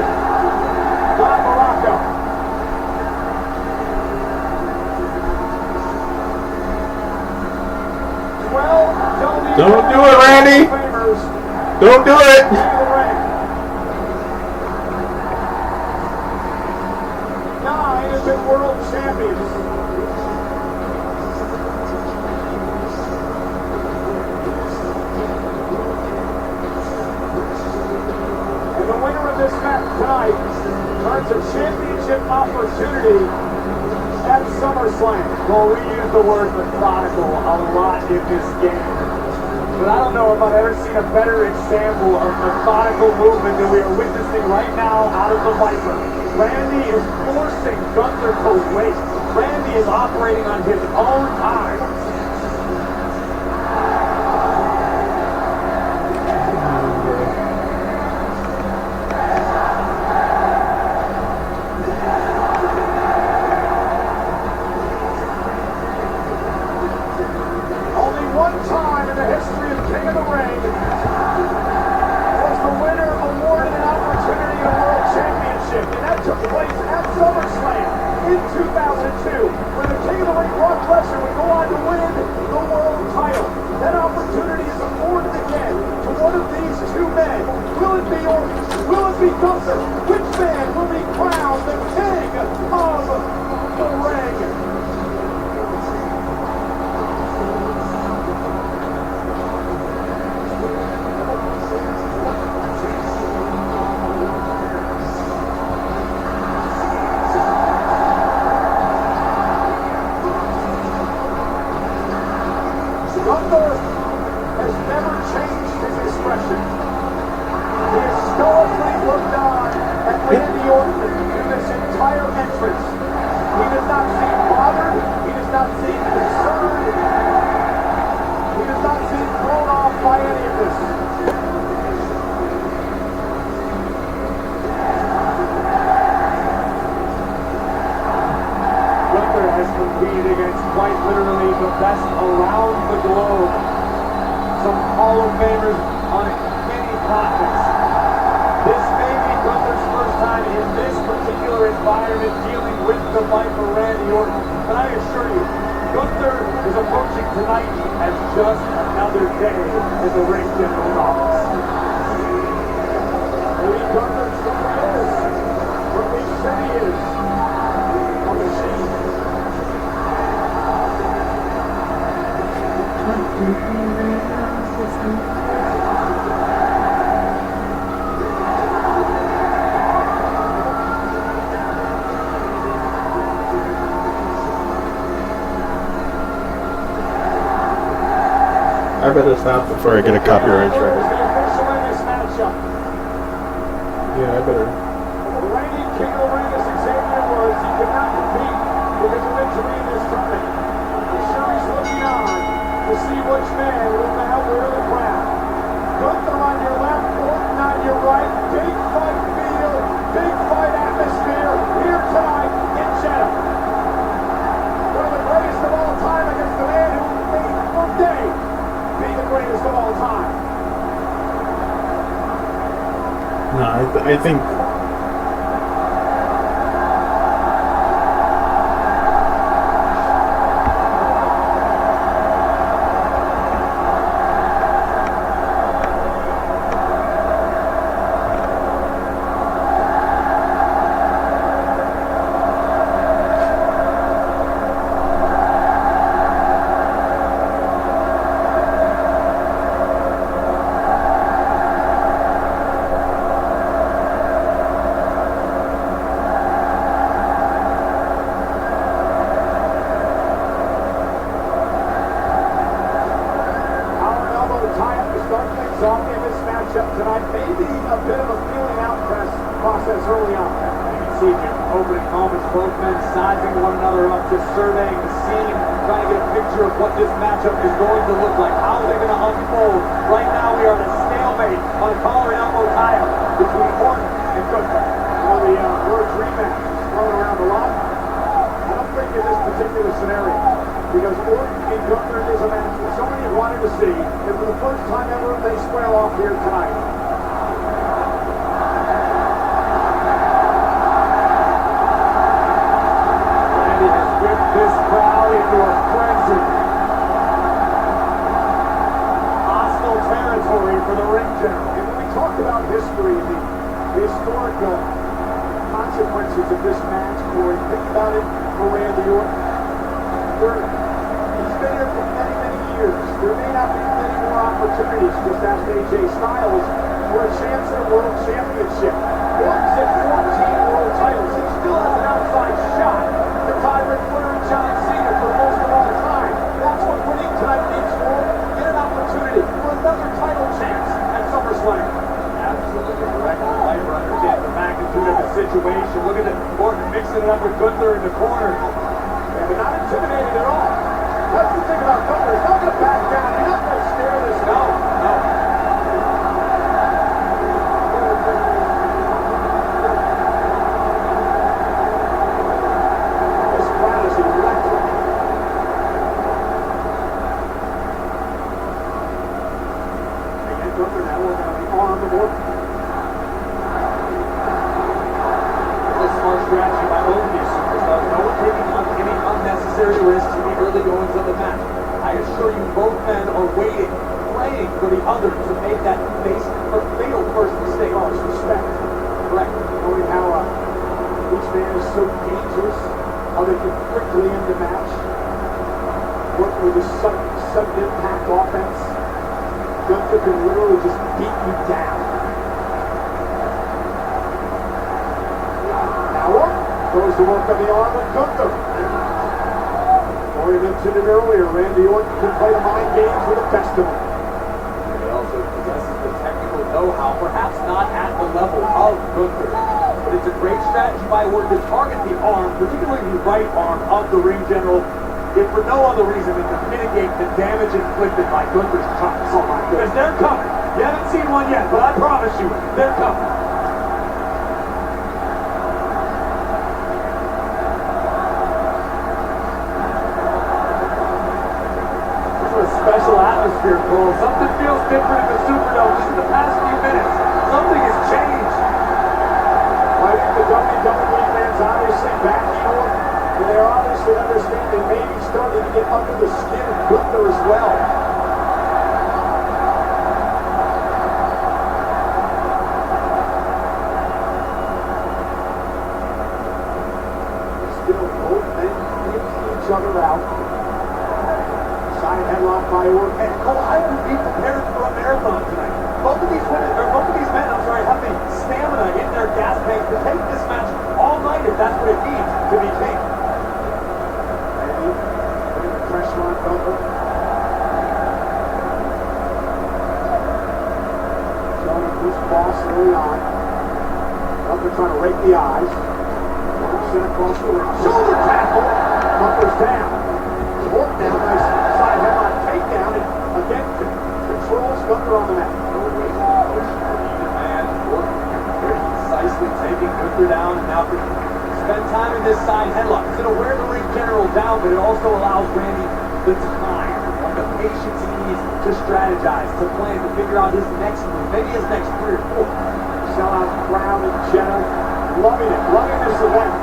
Don Morocco. Don't do it, Randy. Don't do it. 9 have been world champions. And the winner of this match tonight earns a championship opportunity at SummerSlam. Well, we use the word methodical a lot in this game. But I don't know if I've ever seen a better example of methodical movement than we are witnessing right now out of the Viper. Randy is forcing Gunther to wait. Randy is operating on his own time. In 2002, where the King of the Ring, Brock Lesnar, would go on to win the world title. That opportunity is afforded again to one of these two men. Will it be Orton? Will it be Gunther? Which man will be crowned the King of the Ring? Gunther has never changed his expression. He has stoically looked on at Randy Orton through this entire entrance. He does not seem bothered. He does not seem concerned. He does not seem thrown off by any of this. Gunther has competed against quite literally the best around the globe. Some Hall of Famers on many continents. This may be Gunther's first time in this particular environment dealing with the Viper Randy Orton. But I assure you, Gunther is approaching tonight as just another day in the ring general's office. Maybe Gunther truly is what they say he is. A machine. better stop before I get a copyright The strike. official in this matchup. Yeah, I better. The reigning king of the ring, as Xavier was, he could not compete because of injury in this tournament. I'm sure he's looking on to see which man will now wear the crown. Gunther on your left, Orton on your right. Big fight feel, big fight atmosphere here tonight in Jeddah. One of the greatest of all time against the man who may one day be the greatest of all time. No, I think. Tonight, maybe a bit of a feeling out process early on. You can see him opening moments, both men sizing one another up, just surveying the scene, trying to get a picture of what this matchup is going to look like. How are they going to unfold? Right now, we are at a stalemate on Collar and Elbow tie-up between Orton and Gunther. Well, the word rematch is thrown around a lot. I don't think in this particular scenario, because Orton and Gunther is a match that so many wanted to see, and for the first time ever, they square off here tonight. Randy has whipped this crowd into a frenzy. Hostile territory for the ring general. And when we talk about history, the historic consequences of this match, Corey, think about it for Randy Orton. He's been here for many, many years. There may not be many more opportunities, just ask AJ Styles, for a chance at a world championship. Orton's at 14 world titles. He still has an outside shot to tie Ric Flair and John Cena for most of all time. That's what winning tonight means for Orton. Get an opportunity for another title chance at SummerSlam. Absolutely correct. Piper understands the magnitude of the situation. Look at it. Orton mixing it up with Gunther in the corner. Yeah, but not intimidated at all. That's the thing about Gunther. He's not going to back down. He's not going to scare this. No. This crowd is electric. Again, Gunther now working on the arm of Orton. It's a smart strategy by both of these superstars. No one taking on any unnecessary risks in the early goings of the match. I assure you, both men are waiting, praying for the other to make that fatal first mistake. Oh, it's respect. Correct. Knowing how each man is so dangerous, how they can quickly end the match. Working with a sudden impact offense. Gunther can literally just beat you down. Now Orton goes to work on the arm of Gunther. Corey mentioned it earlier, Randy Orton can play the mind games with the best of them. And he also possesses the technical know-how, perhaps not at the level of Gunther. But it's a great strategy by Orton to target the arm, particularly the right arm of the ring general, if for no other reason than to mitigate the damage inflicted by Gunther's chops. Oh my goodness. Because they're coming. You haven't seen one yet, but I promise you, they're coming. Special atmosphere, Cole. Something feels different in the Superdome just in the past few minutes. Something has changed. I think the WWE fans obviously backing Orton, and they're obviously understanding maybe starting to get under the skin of Gunther as well. Still both men pinching each other out. Side headlock by Orton. And Cole, I would be prepared for a marathon tonight. Both of these men, have the stamina in their gas tanks to take this match all night if that's what it needs to be king. Randy putting the pressure on Gunther. loose boss early on. Gunther trying to rake the eyes. Sent across the ring. Shoulder tackle. Gunther's down. Short down. Nice side headlock takedown. And again, controls Gunther on the mat. Very concisely taking Gunther down, and now can spend time in this side headlock. It's going to wear the ring general down, but it also allows Randy the time, the patience he needs to strategize, to plan, to figure out his next move, maybe his next 3 or 4. Sellout crowd in general, loving it, loving this event.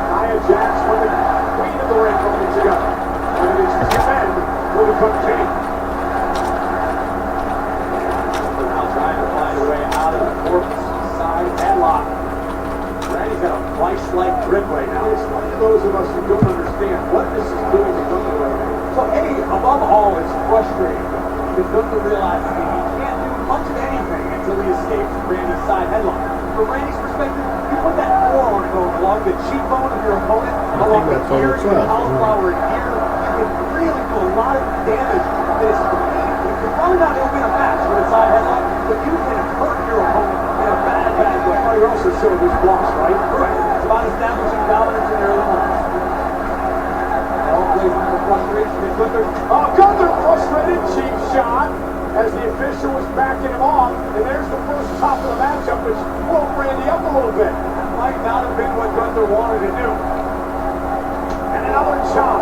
Nia Jax from the queen of the ring moments ago. One of these 2 men will become king. Now trying to find a way out of the corpse side headlock. Randy's got a vice-like grip right now. It's one of those of us who don't understand what this is doing to Gunther right now. So, above all, it's frustrating because Gunther realizes that he can't do much of anything until he escapes Randy's side headlock. From Randy's perspective, you put that forearm going along the cheekbone of your opponent, along the ear, your cauliflower ear, you can really do a lot of damage that is painful. You're probably not going to win a match with a side headlock, but you can hurt your opponent in a bad way. Well, you're also showing his blocks, right? Correct. It's about establishing dominance in early moments. Gunther frustrated, cheap shot as the official was backing him off, and there's the first top of the matchup, which woke Randy up a little bit. That might not have been what Gunther wanted to do. And another chop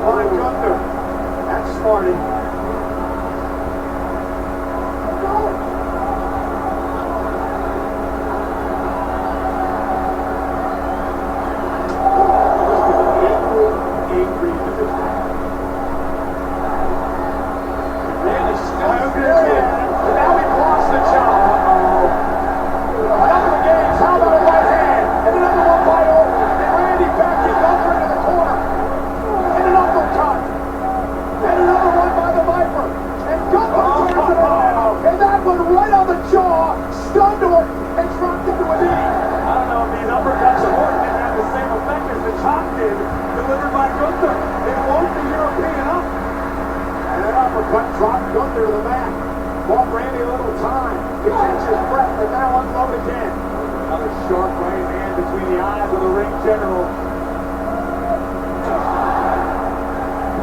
by Gunther. That's smarty. Dropped Gunther to the mat. Bought Randy a little time to catch his breath, and now unload again. Another sharp right hand between the eyes of the ring general.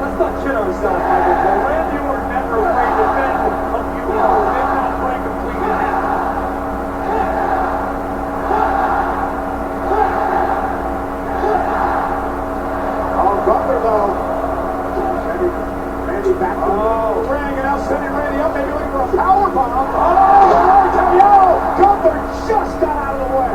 Let's not kid ourselves, Michael Cole. Randy Orton never afraid to bend a few hours, if not break completely in half. Gunther though. Randy back to the ring, and now sending Randy up, maybe looking for a power bomb. Gunther just got out of the way.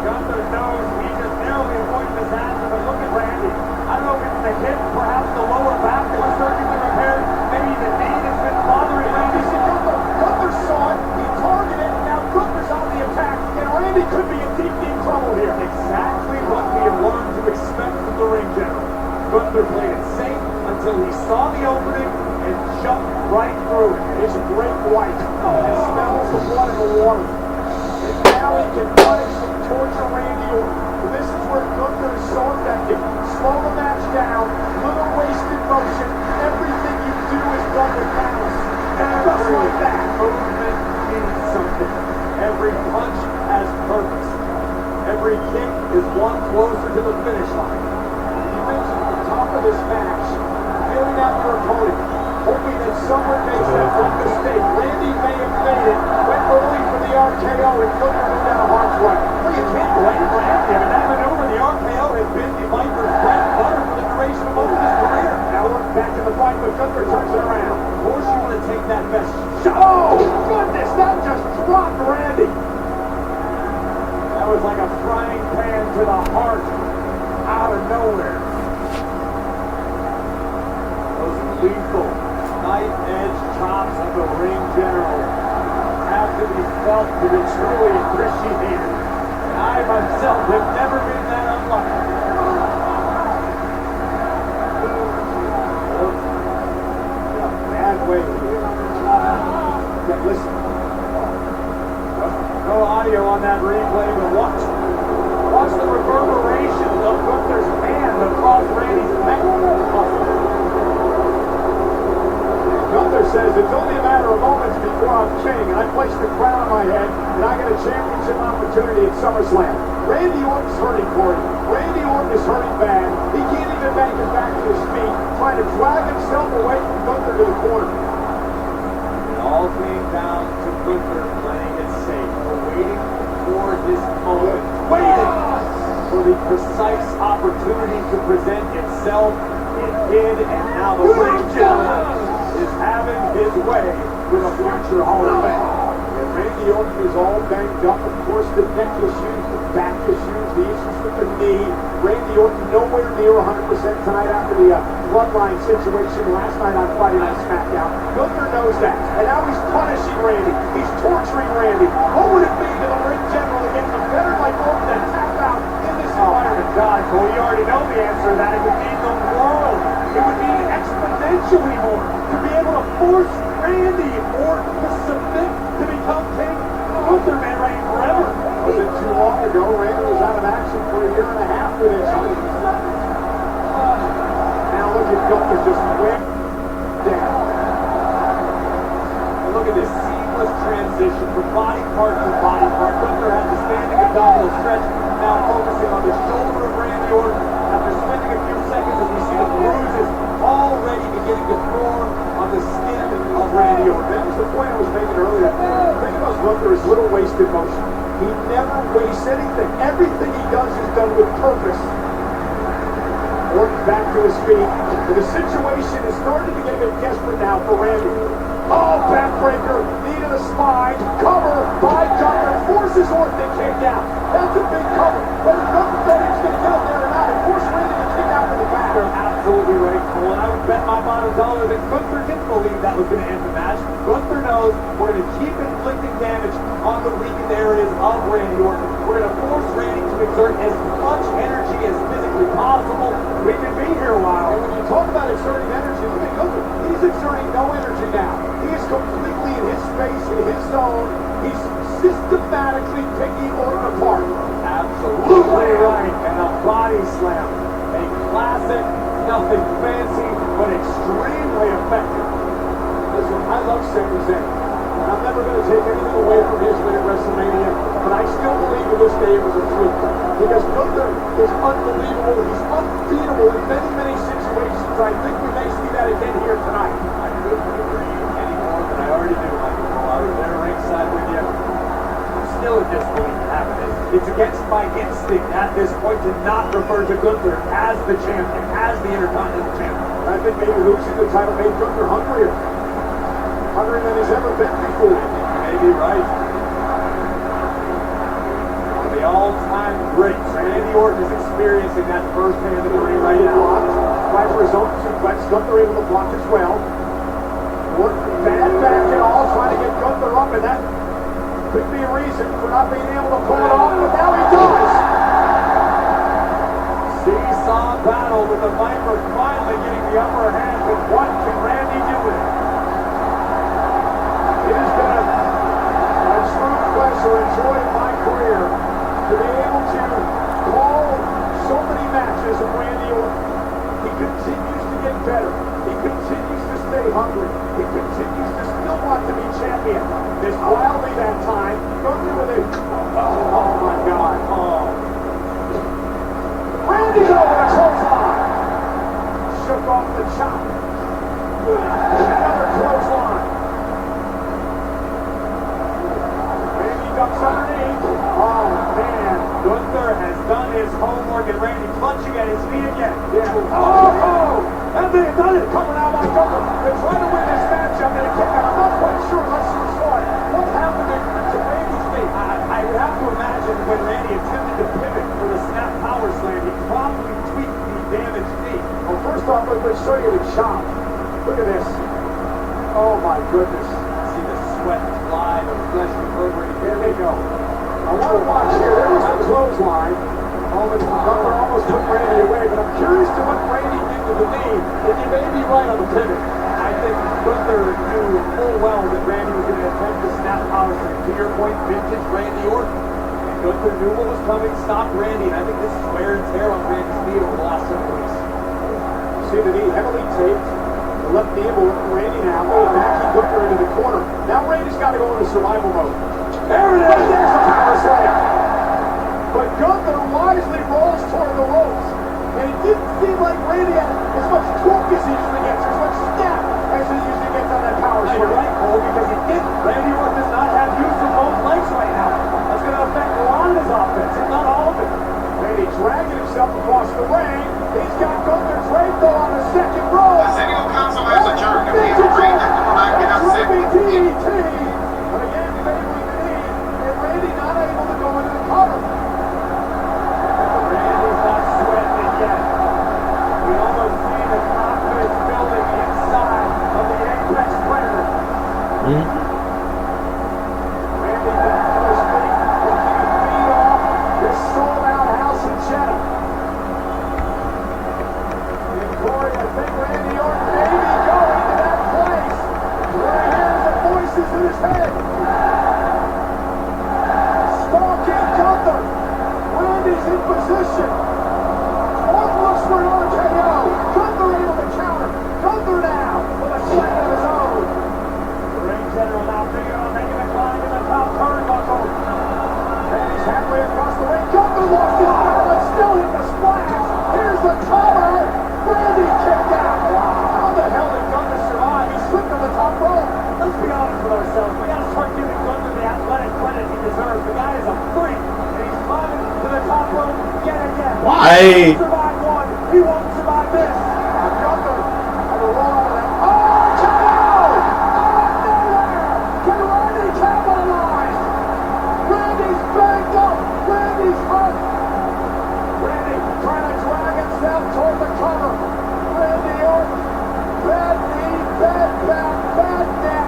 Gunther knows he just narrowly avoided his action, but look at Randy. I don't know if it's the hip, perhaps the lower back that was surgically repaired, maybe the knee that's been bothering Randy. See, Gunther saw it, he targeted it, now Gunther's on the attack, and Randy could be in deep trouble here. Exactly what we have learned to expect from the ring general. Gunther played it safe until he saw the opening and jumped right through it. His great white and smells the blood in the water. And now he can punish and torture Randy Orton. This is where Gunther is so effective. Slow the match down, little wasted motion. Everything you do is done with balance. And just like that, movement means something. Every punch has purpose. Every kick is one closer to the finish line. You mentioned at the top of this match, feeling out your opponent, hoping that someone makes that one mistake. Randy may have made it, went early for the RKO, and Gunther moved out of harm's way. Well, you can't blame Randy. I mean, that maneuver, the RKO, has been the Viper's bread and butter for the duration of most of his career. Now we're back in the fight, but Gunther turns it around. Of course you want to take that best shot. Oh, goodness, that just dropped Randy. That was like a frying pan to the heart out of nowhere. Those lethal knife-edge chops of the ring general have to be felt to be truly appreciated. And I myself have never been that unlucky. In a bad way. Okay, listen. No audio on that replay, but watch the reverberations of Gunther's hand across Randy's neck. Gunther says it's only a matter of moments before I'm king, and I place the crown on my head, and I get a championship opportunity at SummerSlam. Randy Orton's hurting, Corey. Randy Orton is hurting bad. He can't even make it back to his feet, trying to drag himself away from Gunther to the corner. It all came down to Gunther playing it safe, waiting for his moment, waiting for the precise opportunity to present itself. It did, and now the ring general is having his way with a future Hall of Fame. And Randy Orton is all banged up. Of course, the neck issues, the back issues, the issues with the knee. Randy Orton nowhere near 100% tonight after the bloodline situation last night on Friday Night SmackDown. Gunther knows that, and now he's punishing Randy. He's torturing Randy. What would it mean to the ring general to get a veteran like Orton to tap out in this environment? God, well, you already know the answer to that. It would mean the world. It would mean exponentially more to be able to force Randy Orton to submit to become king. Gunther may reign forever. Wasn't too long ago, Randy was out of action for a year and a half with injury. Now look at Gunther just went down. And look at this seamless transition from body part to body part. Gunther has the standing abdominal stretch, now focusing on the shoulder of Randy Orton. After spending a few seconds, as we see the bruises already beginning to form on the skin of Randy Orton. That was the point I was making earlier. Think about Gunther is little wasted motion. He never wastes anything. Everything he does is done with purpose. Orton back to his feet. And the situation is starting to get a bit desperate now for Randy. Oh, backbreaker, knee to the spine, cover by Gunther, forces Orton to kick out. That's a big cover. Whether Gunther thought he was going to get up there or not, it forced Randy to kick out from the back. You're absolutely right, Cole. And I would bet my bottom dollar that Gunther didn't believe that was going to end the match. Gunther knows we're going to keep inflicting damage on the weakened areas of Randy Orton. We're going to force Randy to exert as much energy as physically possible. We can be here a while. And when you talk about exerting energy, look at Gunther. He's exerting no energy now. He is completely in his space, in his zone. He's systematically picking Orton apart. Absolutely right. And a body slam. A classic, nothing fancy, but extremely effective. Listen, I love Sami Zayn. And I'm never going to take anything away from his win at WrestleMania, but I still believe to this day it was a fluke. Because Gunther is unbelievable. He's unbeatable in many, many situations. I think we may see that again here tonight. I couldn't agree any more than I already do, Michael Cole. I was there ringside with you. I'm still in disbelief it happened. It's against my instinct at this point to not refer to Gunther as the champion, as the Intercontinental champion. I think maybe losing the title made Gunther hungrier. Hungrier than he's ever been before. Maybe right. One of the all-time greats. Randy Orton is experiencing that firsthand in the ring right now. Right for his own suplex. Gunther able to block as well. Orton bad back and all, trying to get Gunther up, and that could be a reason for not being able to pull it off, but now he does. Seesaw battle with the Viper finally getting the upper hand, but what can Randy do with it? It has been a true pleasure and joy in my career to be able to call so many matches of Randy Orton. He continues to get better. He continues to stay hungry. He continues to still want to be champion. This wildly that time, Gunther with a, oh my God, oh. Randy over the clothesline. Shook off the chop. Another clothesline. Randy ducks underneath. Oh man, Gunther has done his homework and Randy clutching at his feet again. Yeah. Oh! And they have done it. Coming out by Gunther. They're trying to win this matchup and a kick out. I'm not quite sure unless you saw it. What happened to Randy's feet? I would have to imagine when Randy attempted to pivot for the snap power slam, he probably tweaked the damaged knee. Well, first off, let's show you the chop. Look at this. Oh my goodness. See the sweat fly, the flesh reverberating. Here they go. I want to watch here. There was the clothesline. Gunther almost took Randy away, but I'm curious to what Randy did to the knee, and you may be right on the pivot. I think Gunther knew full well that Randy was going to attempt to snap power slam. To your point, vintage Randy Orton. And Gunther knew what was coming, stopped Randy, and I think this is wear and tear on Randy's knee over the last several weeks. See the knee heavily taped. The left knee will Randy now. Backing Gunther into the corner. Now Randy's got survival mode. There it is. There's a power slam. But Gunther wisely rolls toward the ropes. And it didn't seem like Randy had as much torque as he usually gets, as much snap as he usually gets on that power slam. You're right, Cole, because he didn't. Randy Orton does not have use of both legs right now. That's going to affect a lot of his offense, if not all of it. Randy dragging himself across the ring. He's got Gunther draped though on the second row. The Sentinel Council has adjourned. Please agree that the flag cannot sit. DDT. But again, favoring the knee, and Randy not able to go into the cover. Randy's not sweating it yet. We almost see the confidence building inside of the Apex Predator. Randy back to his feet, looking to feed off this sold-out house in Jeddah. And Corey, I think Randy Orton may be going to that place where he hears the voices in his head. Stalking Gunther. Randy's in position. Orton looks for an RKO. Gunther able to counter. Gunther now with a slam of his own. The ring general now figuring on making a climb in the top turnbuckle. Randy's halfway across the ring. Gunther lost his battle and still hit the splash. Here's the cover. Randy kicked out. How the hell did Gunther survive? He slipped on the top rope. Let's be honest with ourselves. We got to start giving Gunther the athletic credit he deserves. The guy is a freak, and he's climbing to the top rope yet again. Why? He won't survive one. He won't survive this. Gunther had to roll out of that. Oh, KO! Out of nowhere! Can Randy capitalize? Randy's banked up. Randy's hurt. Randy trying to drag himself toward the cover. Randy Orton, bad knee, bad back, bad neck.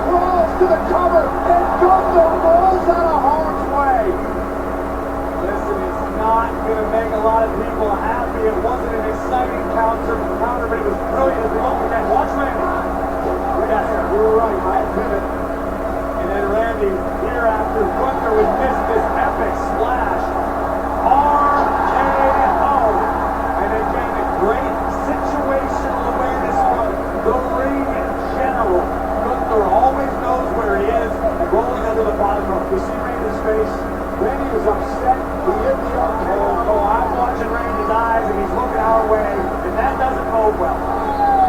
Crawls to the cover, and Gunther rolls out of harm's way. Listen, it's not going to make a lot of people happy. It wasn't an exciting counter, but it was brilliant as we look again. Watch Randy. Yes, you were right, Mike Pivot. And then Randy, here after Gunther would miss this epic splash. RKO. And again, a great situational awareness from the ring general. Gunther always knows where he is, rolling under the bottom rope. You see Randy's face? Randy was upset. He hit the RKO. Oh, I'm watching Randy's eyes, and he's looking our way, and that doesn't bode well.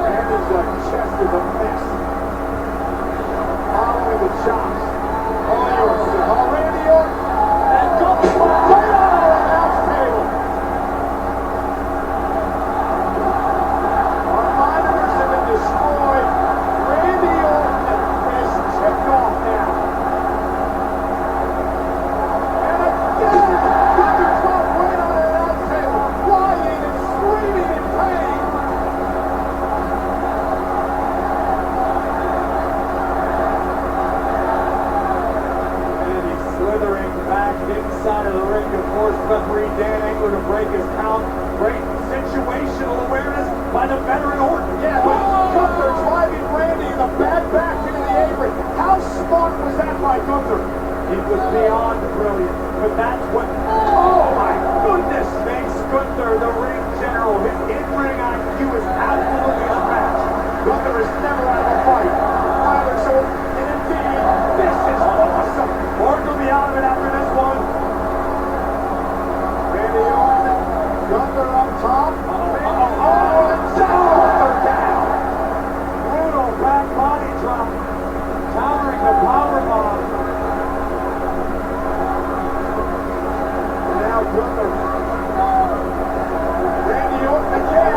Randy's chest is a mess. Following the chops. Randy Orton. And Gunther right on our announce table. Our monitors have been destroyed. Randy Orton is tipped off now. And again, Gunther dropped right on our announce table, crying and screaming in pain. Slithering back inside of the ring to force referee Dan Engler to break his count. Great situational awareness by the veteran Orton. Yeah, Gunther driving Randy in the bad back into the apron. How smart was that by Gunther? It was beyond brilliant, but that's what, oh my goodness, makes Gunther the ring general. His in-ring IQ is absolutely unmatched. Gunther is never out of a fight. Either, so, and indeed, this is awesome. Orton will be out of it after this one. Randy Orton, Gunther up top. And Gunther down. Brutal back body drop, countering the powerbomb. And now Gunther. Randy Orton again.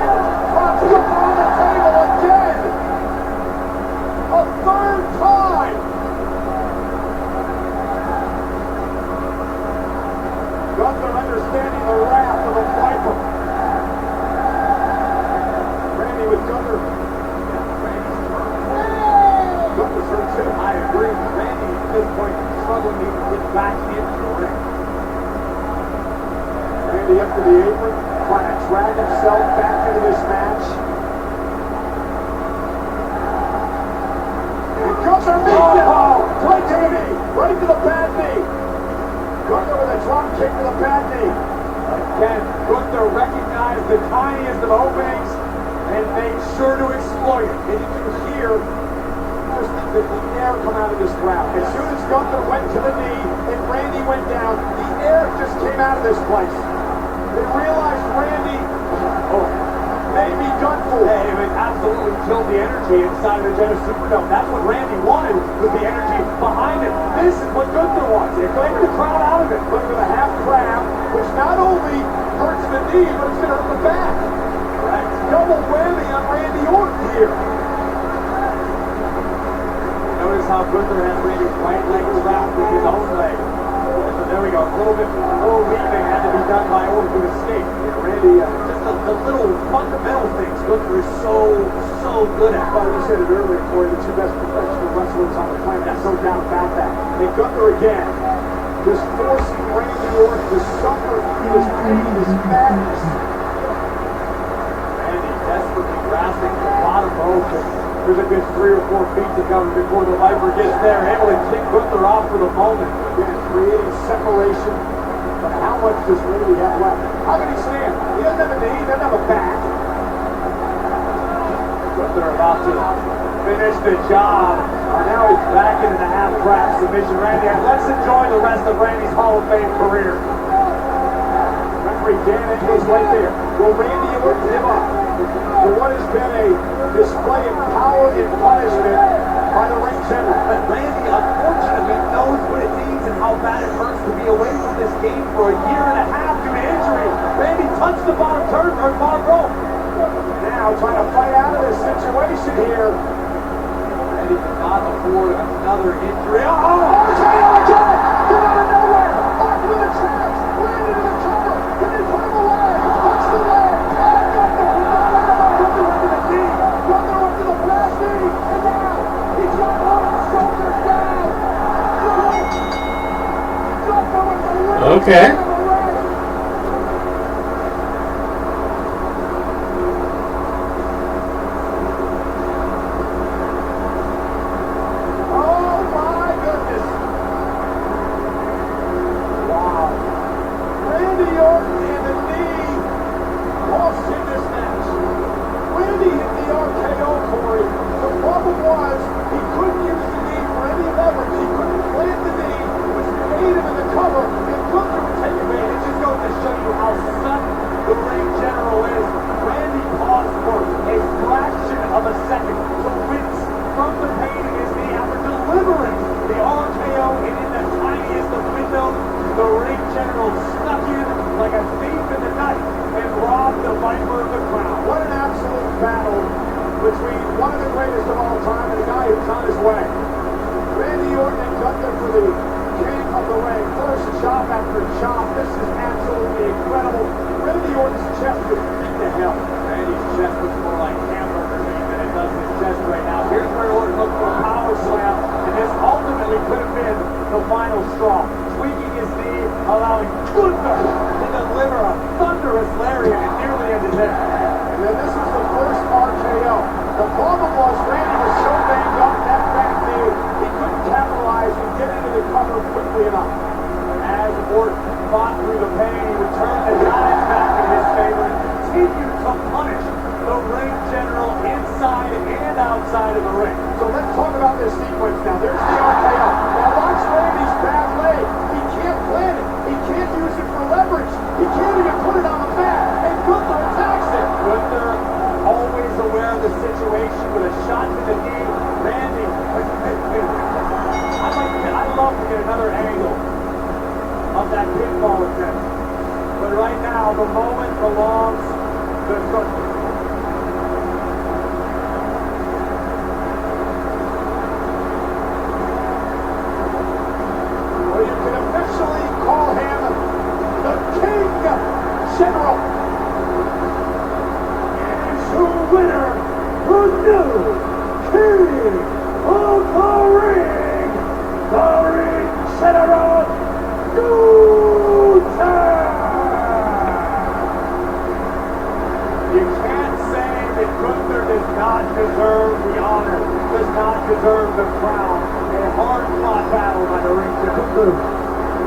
Drops him on the table again. A third time. Gunther understanding the wrath of a viper. Randy with Gunther. Gunther's hurt too. I agree. Randy at this point struggling to even get back into the ring. Randy up to the apron, trying to drag himself back into this match. And Gunther meets it. Right to the knee. Right to the bad knee. Gunther with a drop kick to the bad knee. Again, Gunther recognized the tiniest of openings and made sure to exploit it. And you can hear just the air come out of this crowd. As soon as Gunther went to the knee and Randy went down, the air just came out of this place. They realized Randy may be done for. Hey, it absolutely killed the energy inside of the Genesis Superdome. That's what Randy wanted, with the energy behind him. This is what Gunther wants. They're clearing the crowd out of it. Look at the half crab, which not only hurts the knee, but it's going to hurt the back. Correct. Double whammy on Randy Orton here. Notice how Gunther has Randy's right leg trapped with his own leg. So there we go. A little bit more weaving had to be done by Orton to escape. Yeah, Randy, just the little fundamental things Gunther is so good at. Well, you said it earlier, Corey, the two best professional wrestlers on the planet. There's no doubt about that. And Gunther again, just forcing Randy Orton to suffer through his pain, his madness. Randy desperately grasping the bottom rope. There's a good 3 or 4 feet to cover before the Viper gets there, able to kick Gunther off for the moment. Again, creating separation. But how much does Randy have left? How can he stand? He doesn't have a knee, he doesn't have a back. Gunther about to finish the job. And now he's back into the half-crab submission. Randy, let's enjoy the rest of Randy's Hall of Fame career. Referee Dan Engel's right there. Will Randy Orton give up for what has been a display of power and punishment by the ring general? But Randy, unfortunately, knows what it means and how bad it hurts to be away from this game for a year and a half due to injury. Randy touched the bottom rope. Now trying to fight out of this situation here. Randy cannot afford another injury. Oh, RKO again! Come out of nowhere! Off to the traps! Landed in the cover! Can they put him away? What's the leg? Gunther went to the knee! Gunther went to the flat knee! And now he's got Orton's shoulders down! Gunther with the leg! Okay.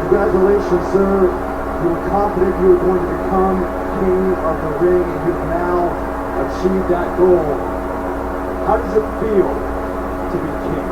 Congratulations, sir. You were confident you were going to become king of the ring, and you've now achieved that goal. How does it feel to be king?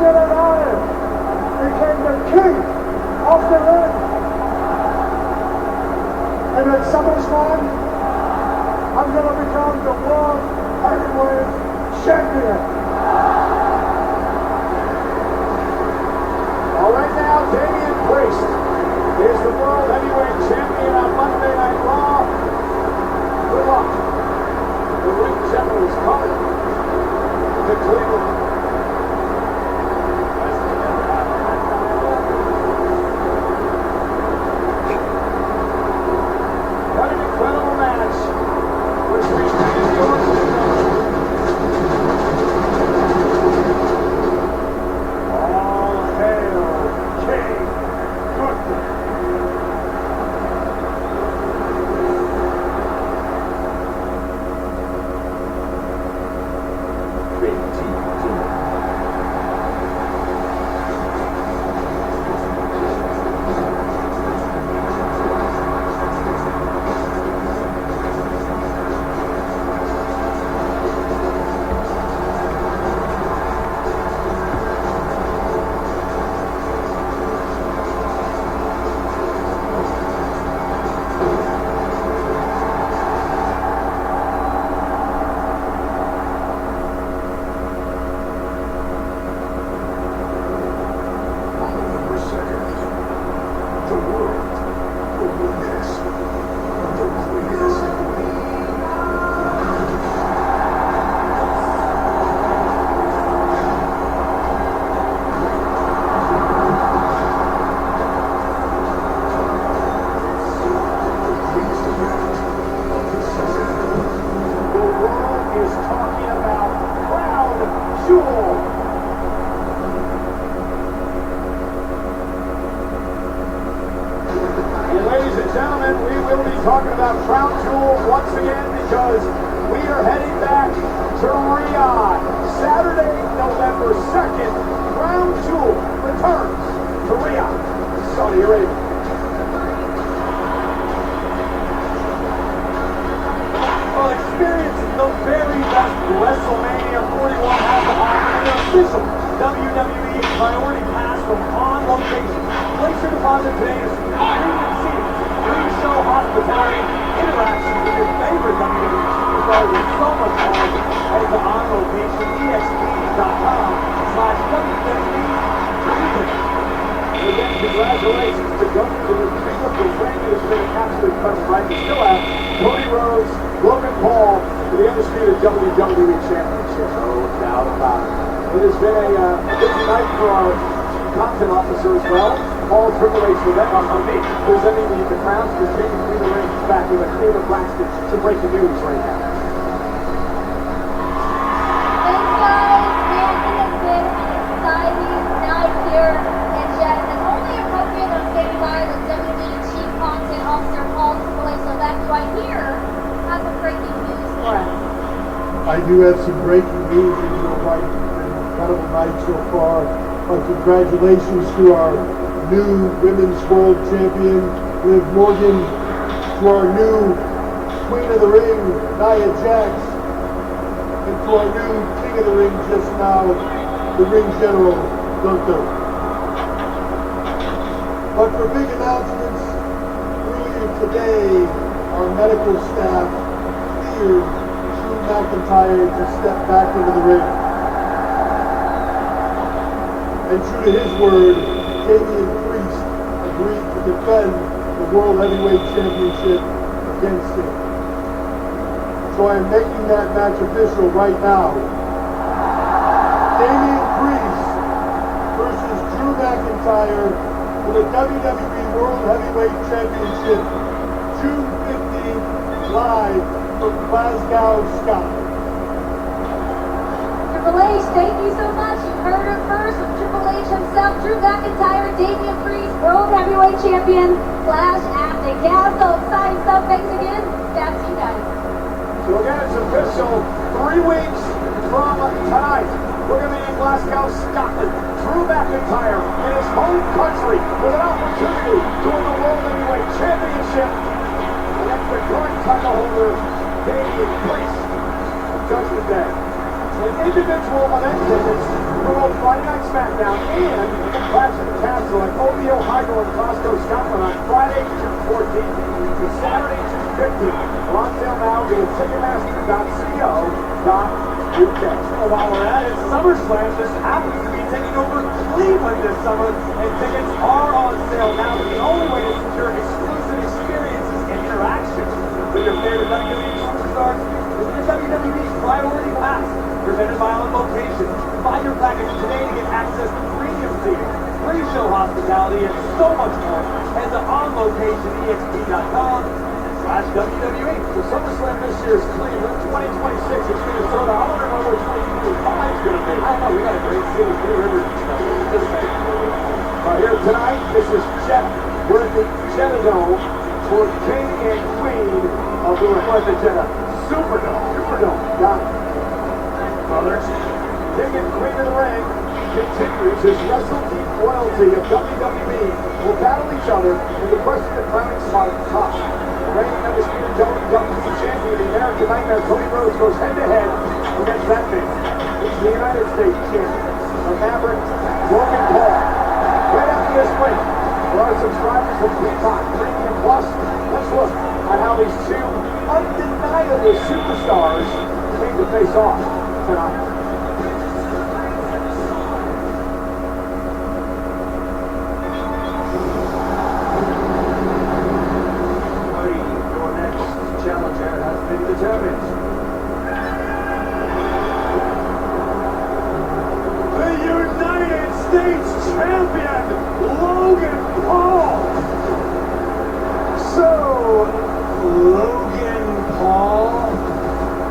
Brilliant Iron became the king of the ring. And at SummerSlam, I'm going to become the World Heavyweight Champion. All right now, Damian Priest is the World Heavyweight Champion on Monday Night Raw. Good luck. The ring general is coming to Cleveland. What an incredible match between K&QOTR. All hail K&QOTR. Is talking about Crown Jewel. And ladies and gentlemen, we will be talking about Crown Jewel once again because we are heading back to Riyadh. Saturday, November 2nd, Crown Jewel returns to Riyadh, Saudi Arabia. Experience the very best WrestleMania 41 has an official WWE Priority Pass from On Location. Place your deposit today to see premium seating, free show hospitality, interaction with your favorite WWE superstars, and so much more. Head to onlocation.exp.com/WWE. Again, congratulations to Governor of the Freedom for Training. It's been an absolute pleasure, right? We still have Cody Rhodes, Logan Paul, for the undisputed WWE Championship. No doubt about it. It has been a busy night for our chief content officer as well, Paul Triple H, on me, presenting the crowns for taking through the ring back with a Taylor Braxton to breaking news right now. Thanks, guys. Man, it has been an exciting night here in Jeddah. And only appropriate on standing by with WWE Chief Content Officer Paul Triple H. So that's why here has some breaking news for us. I do have some breaking news, and you're right, an incredible night so far. Congratulations to our new Women's World Champion, Liv Morgan, to our new Queen of the Ring, Nia Jax, and to our new King of the Ring just now, the Ring General, Gunther. But for big announcements, earlier today, our medical staff cleared Drew McIntyre to step back into the ring. And true to his word, Damian Priest agreed to defend the World Heavyweight Championship against him. So I am making that match official right now. Damian Priest versus Drew McIntyre for the WWE World Heavyweight Championship, June 15th, live from Glasgow, Scotland. Triple H, thank you so much. You heard it first from Triple H himself, Drew McIntyre, Damian Priest, World Heavyweight Champion, Clash at the Castle. Exciting stuff. Thanks again. Back to you guys. So again, it's official. 3 weeks from tonight, we're going to be in Glasgow, Scotland. Drew McIntyre in his home country with an opportunity to win the World Heavyweight Championship against the current title holder, Damian Priest, on Judgment Day. An individual event tickets promote Friday Night SmackDown and Clash at the Castle at OVO Hydro in Glasgow, Scotland on Friday, June 14th to Saturday, June 15th. We're on sale now via Ticketmaster.co.uk. And while we're at it, SummerSlam just happens to be taking over Cleveland this summer, and tickets are on sale now. But the only way to secure exclusive experiences and interactions with your favorite WWE superstars is the WWE Priority Pass, presented by On Location. Buy your package today to get access to premium seating, free show hospitality, and so much more. Head to onlocationexp.com/WWE. So SummerSlam this year is Cleveland, 2026 is Minnesota. I wonder what 2025 is going to be. I don't know, we got a great city, Blue Rivers and stuff. Just saying. Here tonight, this is Jeff. We're at the Jetadome for King and Queen of the Ring. What's the Jeddah? Superdome. Got it. Brothers. King and Queen of the Ring continues his Wrestle Team royalty of WWE will battle each other in the quest for the crowning spot at the top. The reigning undisputed WWE champion, the American Nightmare, Cody Rhodes, goes head-to-head against that man. It's the United States champion, the Maverick, Logan Paul. Right after this break, for our subscribers of Peacock Premium Plus, let's look at how these two undeniable superstars came to face off tonight. Determined. The United States champion, Logan Paul. So, Logan Paul,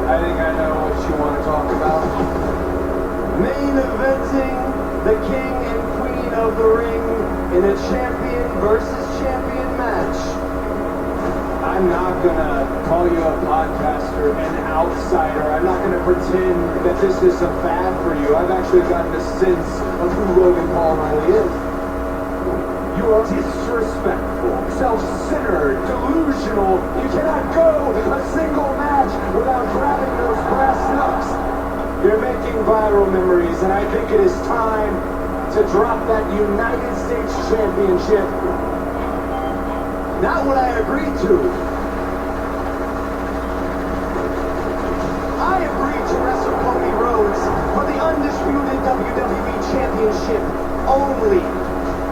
I think I know what you want to talk about. Main eventing the King and Queen of the Ring in a champion versus champion match. I'm not gonna call you a podcaster an outsider. I'm not gonna pretend that this is a fad for you. I've actually gotten a sense of who Logan Paul really is. You are disrespectful, self-centered, delusional. You cannot go a single match without grabbing those brass knucks. You're making viral memories, and I think it is time to drop that United States Championship. Not what I agreed to. I agreed to wrestle Cody Rhodes for the undisputed WWE Championship only.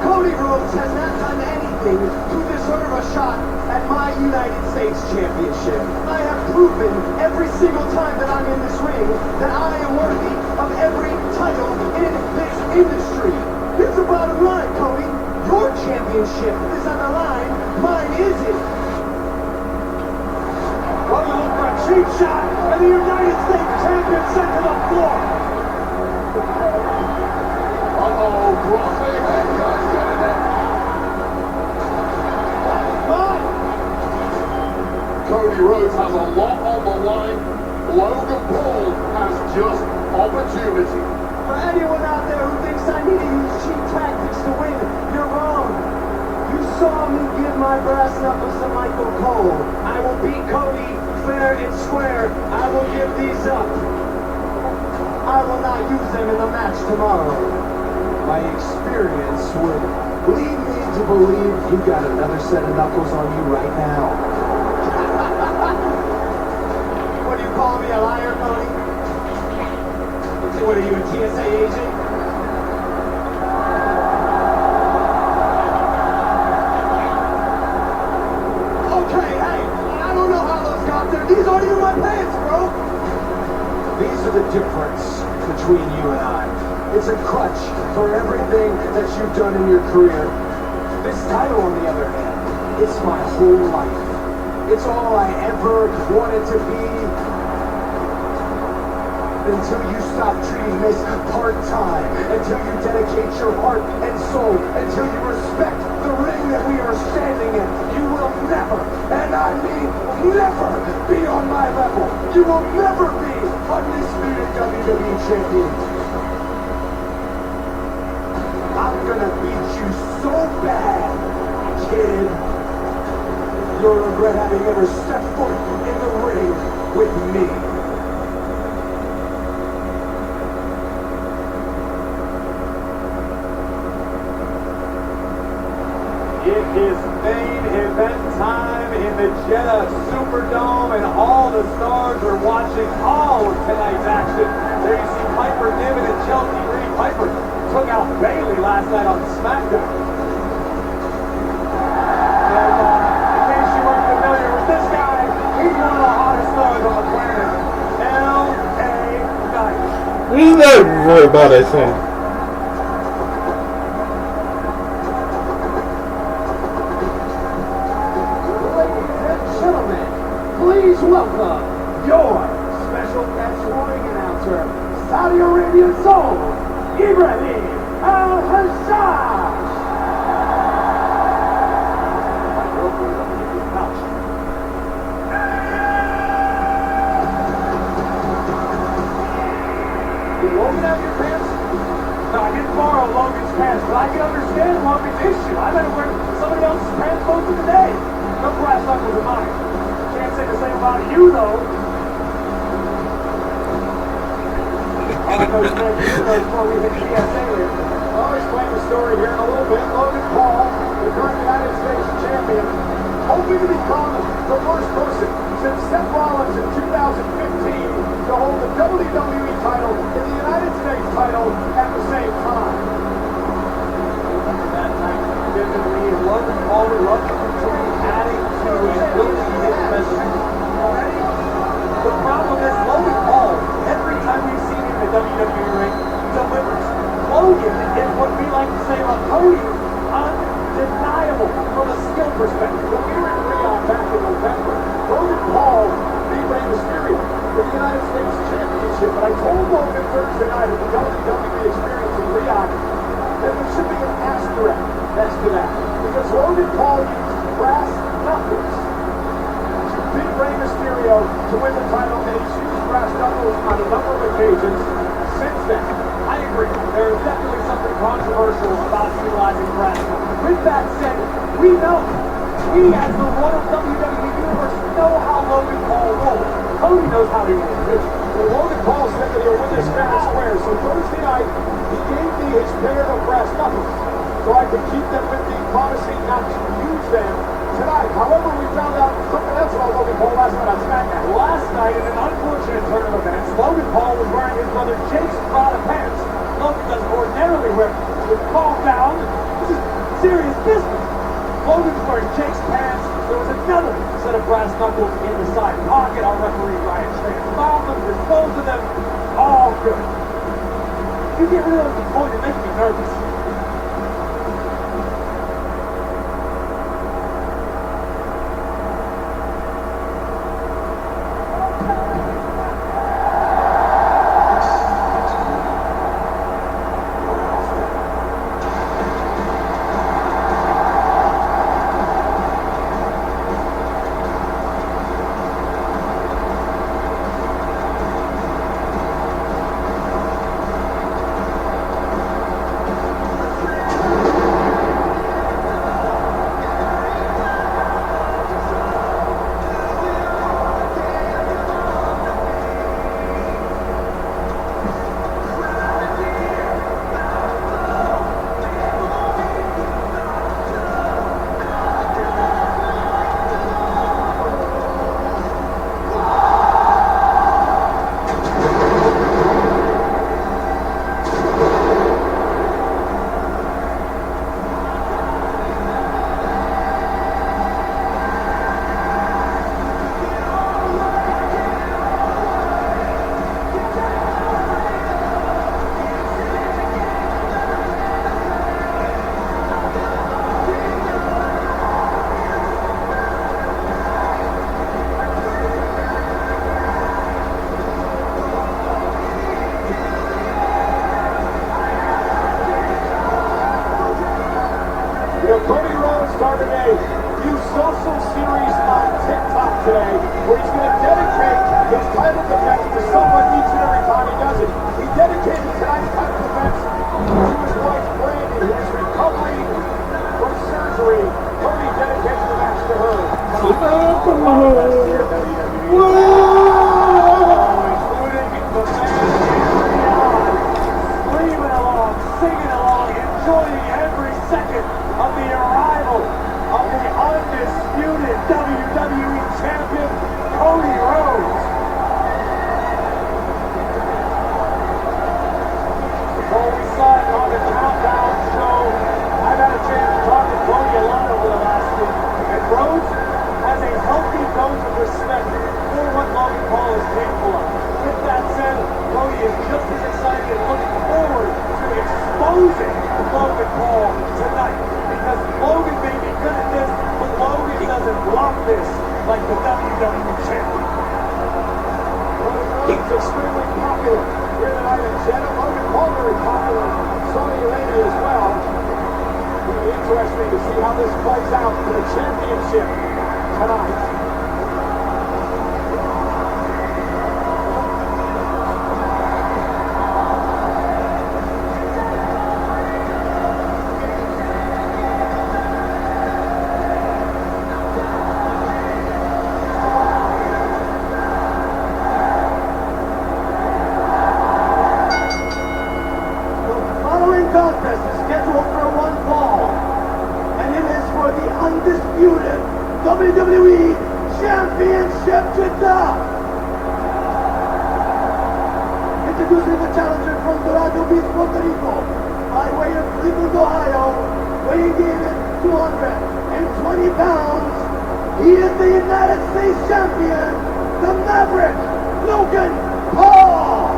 Cody Rhodes has not done anything to deserve a shot at my United States Championship. I have proven every single time that I'm in this ring that I am worthy of every title in this industry. Here's the bottom line, Cody. Your championship is on the line, mine isn't. Well, you look for a cheap shot, and the United States champion sent to the floor. Uh-oh, Broccoli, hey, guys, get in there. Fine. Cody Rhodes has a lot on the line. Logan Paul has just opportunity. For anyone out there who thinks I need to use cheap tactics to win, you're wrong. You saw me give my brass knuckles to Michael Cole. I will beat Cody fair and square. I will give these up. I will not use them in the match tomorrow. My experience would lead me to believe you got another set of knuckles on you right now. What do you call me, a liar, Cody? What are you, a TSA agent? Okay, hey, I don't know how those got there. These aren't even my pants, bro. These are the difference between you and I. It's a crutch for everything that you've done in your career. This title, on the other hand, it's my whole life. It's all I ever wanted to be. Until you stop treating this part-time, until you dedicate your heart and soul, until you respect the ring that we are standing in, you will never, and I mean never, be on my level. You will never be undisputed WWE champion. I'm gonna beat you so bad, kid, you'll regret having ever stepped foot in the ring with me. It is main event time in the Jeddah Superdome, and all the stars are watching all of tonight's action. There you see Piper Niven and Chelsea Green. Piper took out Bayley last night on SmackDown. And in case you weren't familiar with this guy, he's one of the hottest stars on the planet. L.A. Knight. Who's that robot I said? Please welcome your special guest ring announcer, Saudi Arabian Soul, Ibrahim Al-Hajjaj. Did Logan have your pants? No, I didn't borrow Logan's pants, but I can understand Logan's issue. I've had to wear somebody else's pants most of the day. No brass knuckles in mine. Can't say the same about you, though. Those men, before we hit PSA here. I'll explain the story here in a little bit. Logan Paul, the current United States champion, hoping to become the first person since Seth Rollins in 2015 to hold the WWE title and the United States title at the same time. That night, vividly, Logan Paul would love to continue adding to and building his resume. The problem is Logan Paul, every time we've seen him in the WWE ring, delivers. Logan is what we like to say about Cody, undeniable from a skill perspective. When we were in Riyadh back in November, Logan Paul beat Rey Mysterio for the United States Championship, but I told Logan Thursday night at the WWE Experience in Riyadh that there should be an asterisk next to that, because Logan Paul used brass knuckles to beat Rey Mysterio to win the title, and he's used brass knuckles on a number of occasions since then. I agree. There is definitely something controversial about utilizing brass knuckles. With that said, we know, we as the royal WWE Universe know how Logan Paul rolls. Cody knows how he rolls. Well, Logan Paul said that he'll win this fair and square, so Thursday night, he gave me his pair of brass knuckles so I could keep them with me, promising not to use them tonight. However, we found out something else about Logan Paul last night on SmackDown. Last night, in an unfortunate turn of events, Logan Paul was wearing his brother Jake's Prada pants. Logan doesn't ordinarily wear with calm down. This is serious business. Logan's wearing Jake's pants. There was another set of brass knuckles in the side pocket. Our referee Ryan Trainer found them, disposed of them. All good. You get rid of those before you're making me nervous. Cody Rhodes started a new social series on TikTok today where he's going to dedicate his title defense to someone each and every time he does it. He dedicated tonight's title defense to his wife Brandy, who is recovering from surgery. Cody dedicates the match to her. Including the fans screaming along, singing along, enjoying every second of the arrival of the undisputed WWE Champion, Cody Rhodes. Before we saw it on the Countdown show, I've had a chance to talk to Cody a lot over the last week, and Rhodes has a healthy dose of respect for what Logan Paul is capable of. With that said, Cody is just as excited and looking forward to exposing Logan Paul tonight, because Logan may be good at this, but Logan doesn't want this like the WWE Champion. He's extremely popular here tonight in Jeddah. Logan Paul very popular in Saudi Arabia as well. It'll be interesting to see how this plays out for the championship tonight. Contest is scheduled for one fall, and it is for the undisputed WWE Championship Jeddah. Introducing the challenger from Dorado Beach, Puerto Rico, by way of Cleveland, Ohio, weighing in at 220 pounds. He is the United States Champion, the Maverick, Logan Paul.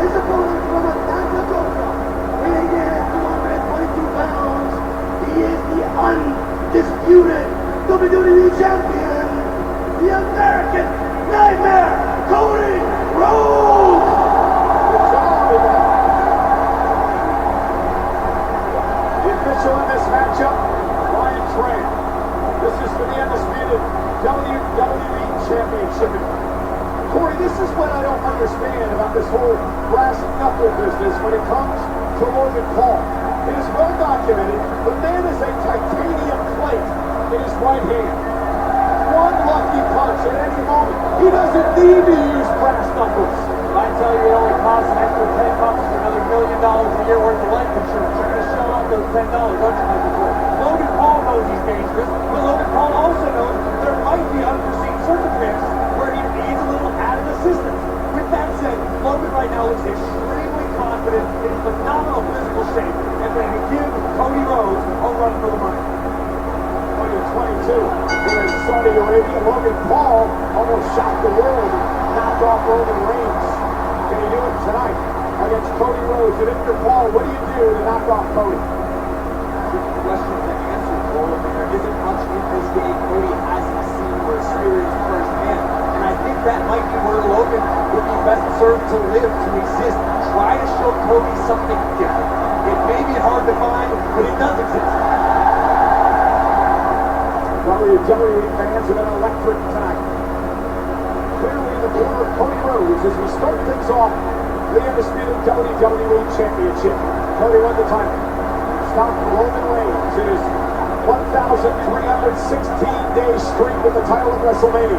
His opponent from Atlanta, Georgia, weighing in at 222 pounds, he is the undisputed WWE Champion, the American Nightmare, Cody Rhodes! Good job, the official in this matchup, Ryan Trey. This is for the undisputed WWE Championship. Corey, this is what I don't understand about this whole brass knuckle business when it comes to Logan Paul. It is well documented, the man is a titanium plate in his right hand. One lucky punch at any moment. He doesn't need to use brass knuckles. I tell you, it only costs an extra $10 for another $1 million a year worth of life insurance. You're going to show up those $10, don't you, Michael Cole? Logan Paul knows he's dangerous, but Logan Paul also knows there might be unforeseen circumstances where he needs a little added assistance. With that said, Logan right now looks extremely confident, in phenomenal physical shape, and ready to give Cody Rhodes a run for the money. 2022 here in Saudi Arabia. Logan Paul almost shocked the world and knocked off Roman Reigns. Can he do it tonight against Cody Rhodes? And Victor Paul, what do you do to knock off Cody? Question to answer, Cole. I mean, there isn't much in this game Cody hasn't seen or experienced firsthand. And I think that might be where Logan would be best served to live, to exist. Try to show Cody something different. It may be hard to find, but it does exist. WWE fans have been electric tonight. Clearly in the corner of Cody Rhodes as we start things off the undisputed WWE Championship. Cody won the title. Stopped Roman Reigns in his 1,316-day streak with the title of WrestleMania.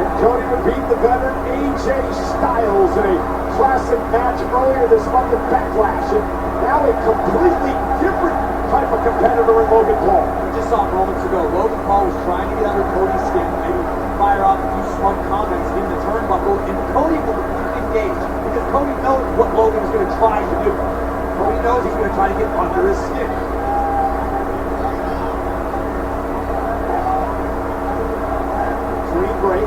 And Cody would beat the veteran AJ Styles in a classic match earlier this month at Backlash. And now a completely different type of competitor in Logan Paul. We just saw moments ago, Logan Paul was trying to get under Cody's skin, maybe fire off a few smart comments in the turnbuckle, and Cody will engage because Cody knows what Logan is going to try to do. Cody knows he's going to try to get under his skin. Clean break.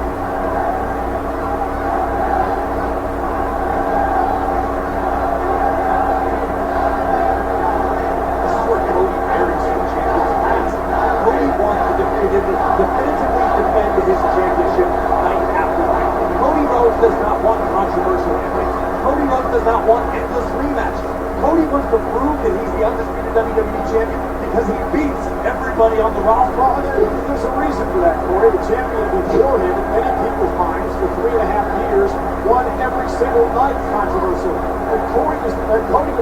Definitively defend his championship night after night. Cody Rhodes does not want controversial endings. Cody Rhodes does not want endless rematches. Cody wants to prove that he's the undisputed WWE champion because he beats everybody on the roster. Well, there's a reason for that, Corey. The champion before him, in many people's minds, for 3.5 years, won every single night controversial. And Cody does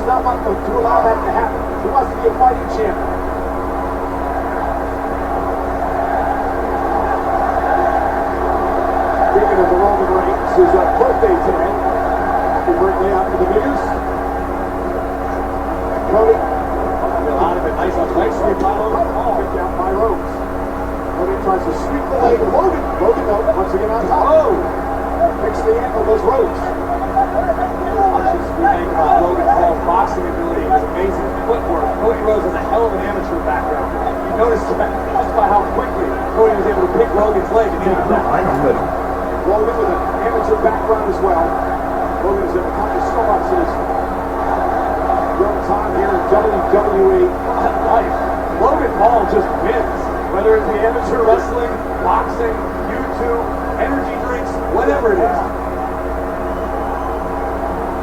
not want to allow that to happen. He wants to be a fighting champion. Speaking of the Roman Reigns, whose birthday today, Happy birthday out to the Muse. Cody. Feel out of it. Nice on leg sweep by Logan. Oh, picked out by Rhodes. Cody tries to sweep the leg. Logan. Logan, though, once again on top. Oh! Picks the ankle, goes Rhodes. Watches we think about Logan Paul's boxing ability, his amazing footwork. Cody Rhodes has a hell of an amateur background. You notice that just by how quickly Cody was able to pick Logan's leg and hit him back. Logan with an amateur background as well. Logan has accomplished so much in his young time here in WWE. Life. Logan Paul just wins. Whether it's the amateur wrestling, boxing, YouTube, energy drinks, whatever it is.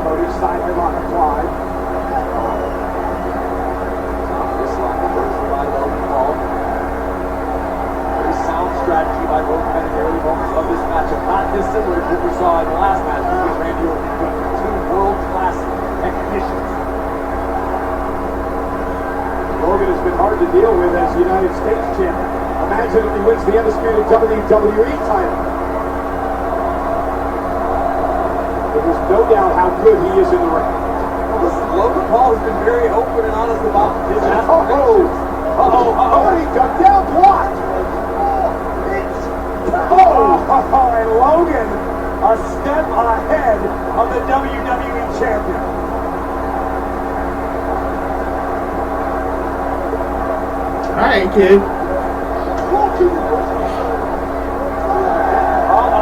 Cody's side headlock applied. This lock reversal by Logan Paul. Very sound strategy by both men in the early moments of this matchup. Not dissimilar to what we saw in the last match between Randy Orton and two world-class technicians. Logan has been hard to deal with as United States champion. Imagine if he wins the undisputed WWE title. There's no doubt how good he is in the ring. Listen, Logan Paul has been very open and honest about his aspirations. Cody got down blocked. And Logan a step ahead of the WWE champion. Alright, kid.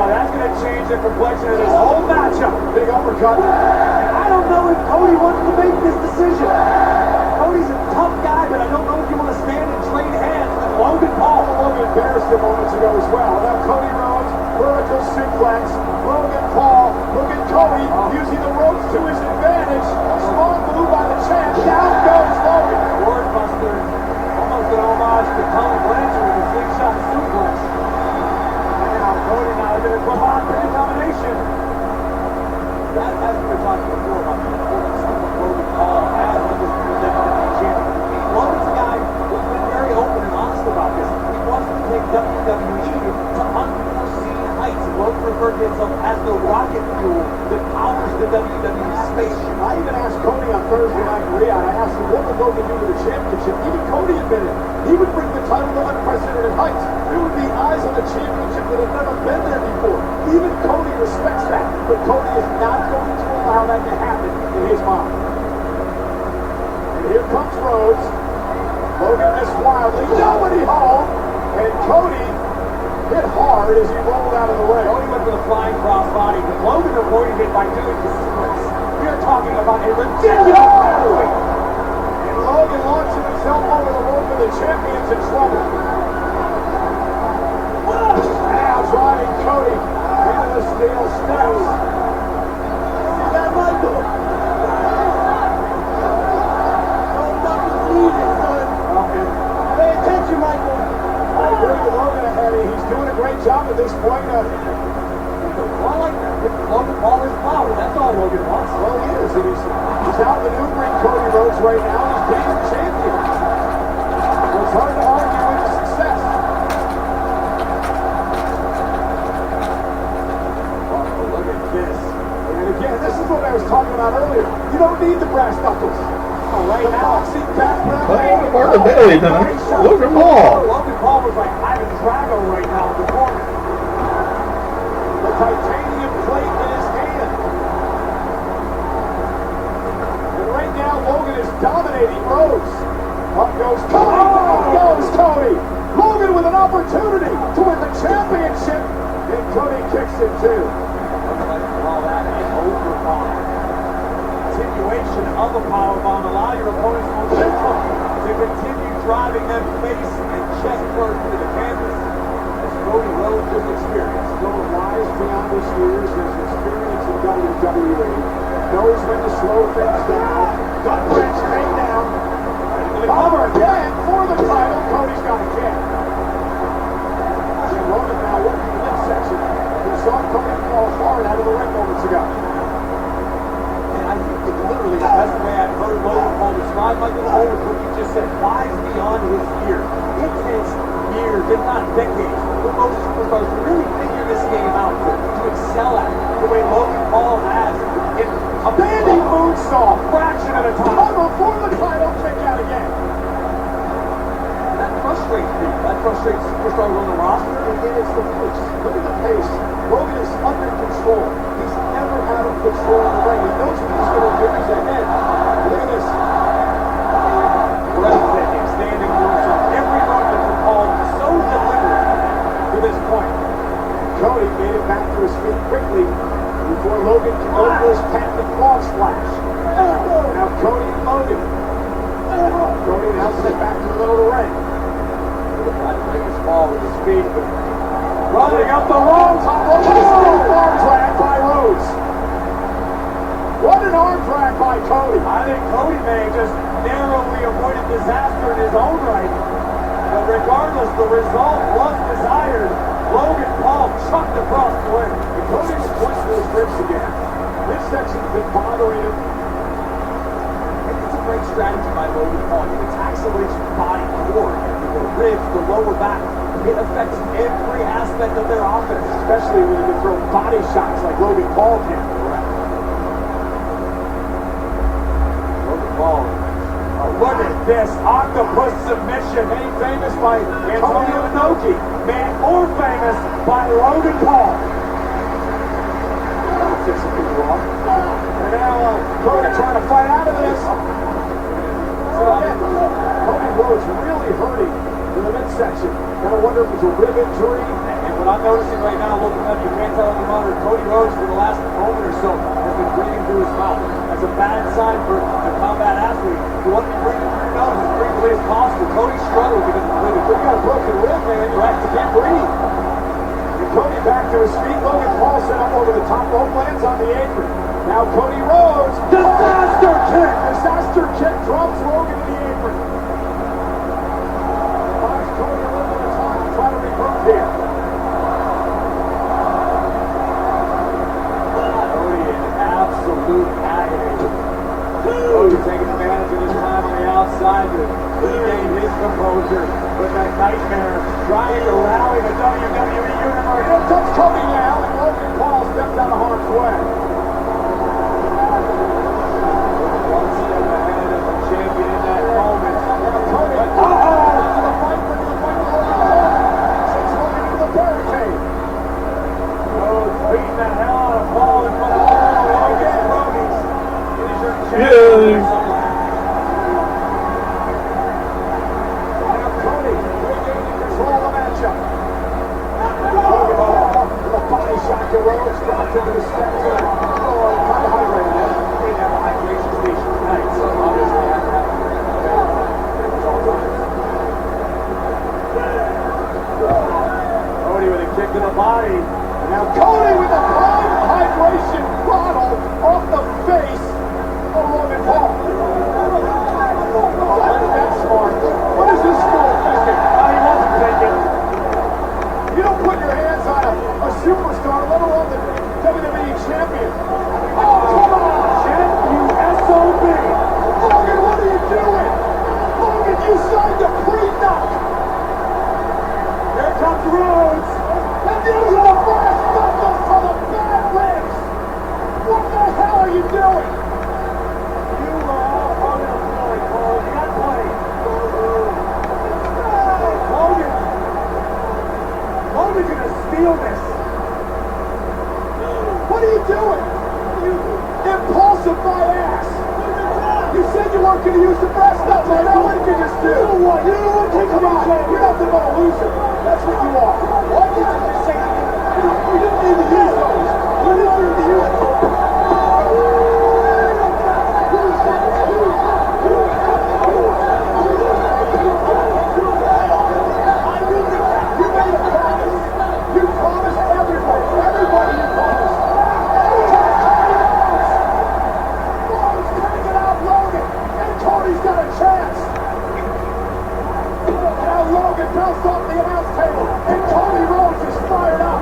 That's going to change the complexion of this whole matchup. Big uppercut. And I don't know if Cody wants to make this decision. Cody's a tough guy, but I don't know if you want to stand and trade hands with Logan Paul. Logan embarrassed him moments ago as well. Now Cody Rhodes, vertical suplex. Logan Paul, look at Cody using the ropes to his advantage. Strong move by the champ. Down goes Logan. Word buster. Almost an homage to Colin Blanchard with a slingshot suplex. Cody now into the pin combination. That has been talking before about the importance of what Logan Paul has on this WWE champion. Logan's a guy who's been very open and honest about this. He wants to take WWE to unforeseen heights. Logan referred to himself as the rocket fuel that powers the WWE spaceship. I even asked Cody on Thursday night in Riyadh, I asked him what would Logan do to the championship. Even Cody admitted he would bring the title to unprecedented heights. There would be eyes on the championship that have never been there before. Even Cody respects that, but Cody is not going to allow that to happen in his mind. And here comes Rhodes. Logan missed wildly. Nobody home. And Cody hit hard as he rolled out of the ring. Cody went for the flying crossbody, but Logan avoided it by doing the splits. We are talking about a ridiculous. And Logan launching himself over the rope and the champion's in trouble. Now driving Cody into the steel steps. See that, Michael? Don't fucking leave it, son. Pay attention, Michael. I agree with Logan ahead. He's doing a great job at this point. I like that. Logan Paul is power. That's all Logan wants. Well, he is. And he's outmaneuvering Cody Rhodes right now. He's being the champion. So it's hard to argue with his success. Look at this. And again, this is what I was talking about earlier. You don't need the brass knuckles. Right the now, boxing background. Part of Bailey tonight. Logan Paul. Logan Paul was like Ivan Drago right now in the corner. The titanium plate in his hand. And right now, Logan is dominating Rhodes. Up goes Cody. Up goes Cody. Logan with an opportunity to win the championship. And Cody kicks it too. Call that an overbomb. Continuation of a powerbomb. Allow your opponent's momentum to continue driving them face and chest first into the canvas. As Cody Rhodes just experienced. Still wise beyond his years, his experience in WWE. Knows when to slow things down. Gut wrench came down. Cover again for the title. Cody's got a kick. And Logan now working the midsection. We saw Cody fall hard out of the ring moments ago. And I think that literally the best way I've heard Logan Paul described Michael Cole is what you just said. Wise beyond his years. It takes years, if not decades, for most superstars to really figure this game out, to excel at it the way Logan Paul has in saw, fraction of the time. Oh, before the title kick out again. That frustrates me. That frustrates superstars on the roster. And it's the pace. Look at the pace. Logan is under control. He's never out of control in the ring. He knows when he's going to get his ahead. Look at this. Breathtaking, standing moonsault. Every move has been called so deliberate to this point. Cody made it back to his feet quickly before Logan can go for his patented frog splash. Now Cody and Logan. Cody now set back to the middle of the ring. Tried to make his fall with his feet, but Running up the wrong top rope with a stiff arm drag by Rhodes. What an arm drag by Cody. I think Cody may have just narrowly avoided disaster in his own right. But regardless, the result was desired. Logan Paul chucked across the ring. And Cody was pointing to his ribs again. This section's been bothering him. It's a great strategy by Logan Paul. He attacks the his body core, the ribs, the lower back. It affects every aspect of their offense. Especially when you can throw body shots like Logan Paul can. Logan Paul. Look at this octopus submission made famous by Antonio Inoki. Made more famous by Logan Paul. That'll fix a big wrong. And now Cody trying to fight out of this. So again, Cody Rhodes really hurting in the midsection. Gotta wonder if it's a rib injury. And what I'm noticing right now, looking up, you can't tell any longer, Cody Rhodes for the last moment or so has been breathing through his mouth. That's a bad sign for a combat athlete. You want to be breathing through your nose as briefly as possible. Cody's struggling because of the rib. You got a broken rib, man. You're right. You can't breathe. And Cody back to his feet. Logan Paul set up over the top rope, lands on the apron. Now Cody Rhodes. Disaster kick. Disaster kick drops Logan to the apron. Buys Cody a little bit of time to try to regroup here. Cody in absolute agony. Cody taking advantage of his time on the outside to regain his composure with that nightmare, trying to rally the WWE Universe. Here comes Cody now, and Logan Paul steps out of harm's way. One step ahead of the champion in that moment. Cody, into the fight for Logan Paul. Sends Logan into the barricade. Rhodes beating the hell out of Paul in front of all the Logan's cronies. It is your champion. Now Cody regaining control of the matchup. Logan Paul with a body shot to Rhodes, dropped into the steps. Kind of hydrated. They didn't have a hydration station tonight, so obviously they have to have all times. Cody with a kick to the body. Now Cody with a prime hydration bottle off the face of Logan Paul. That's smart. What is this fool thinking? He wasn't thinking. You don't put your hands on a superstar, let alone the WWE champion. Oh, come on, Jen, you SOB. Logan, what are you doing? Logan, you signed a prenup. Here comes Rhodes. And using the brass knuckles for the bad ribs. What the hell are you doing? You are all hung up tonight, Paul. You got plenty. Logan's gonna steal this. What are you doing? You impulsive by ass. You said you weren't gonna use the brass knuckles. Now what did you just do? You know what? Come on. You're nothing but a loser. That's what you are. Why did you just say you didn't need to use those? You didn't need to use them. Bounced off the announce table, and Cody Rhodes is fired up.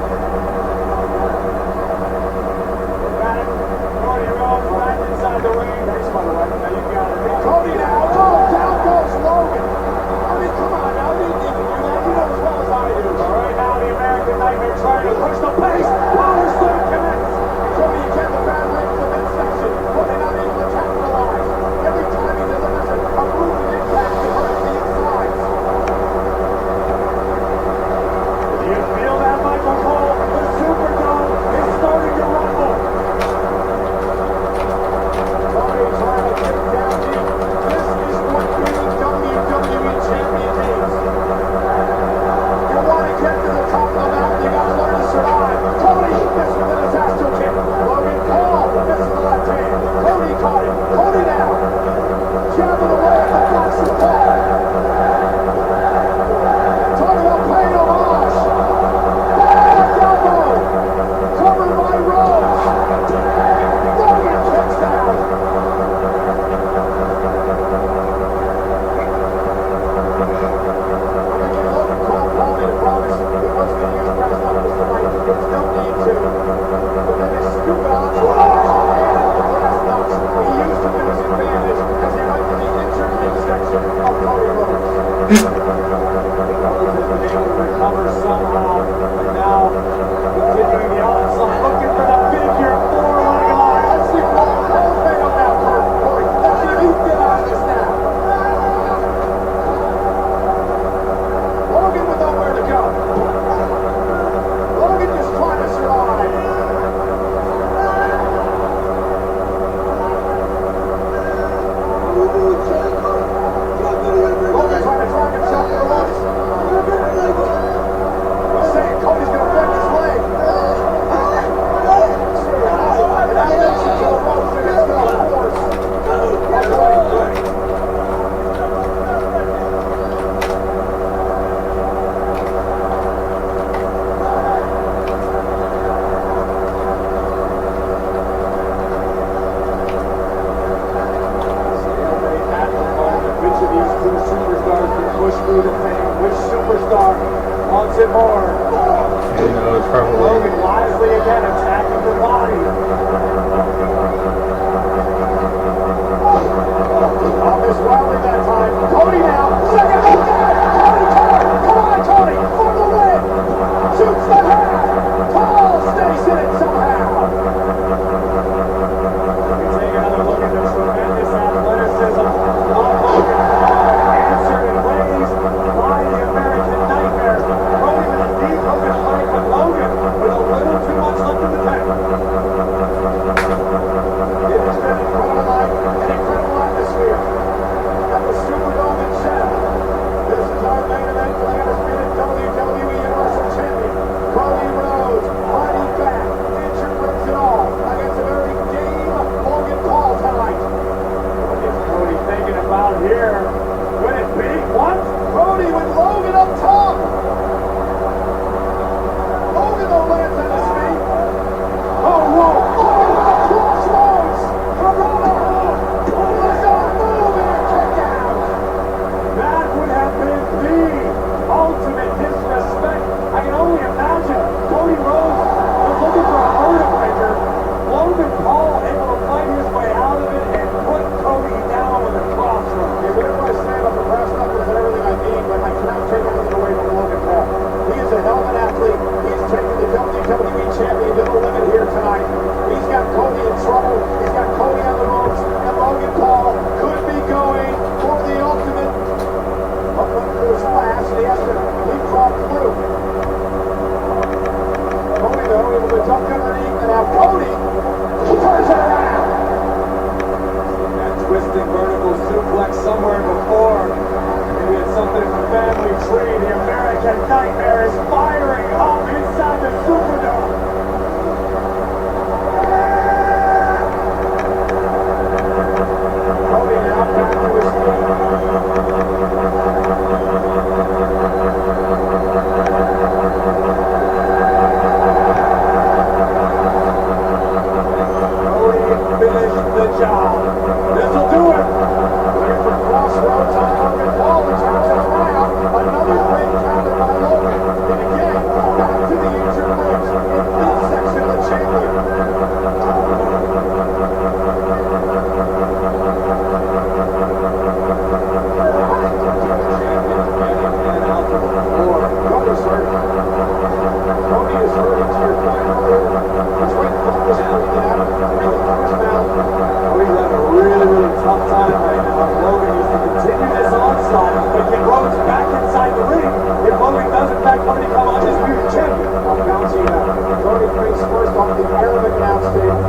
the Arabic announce table.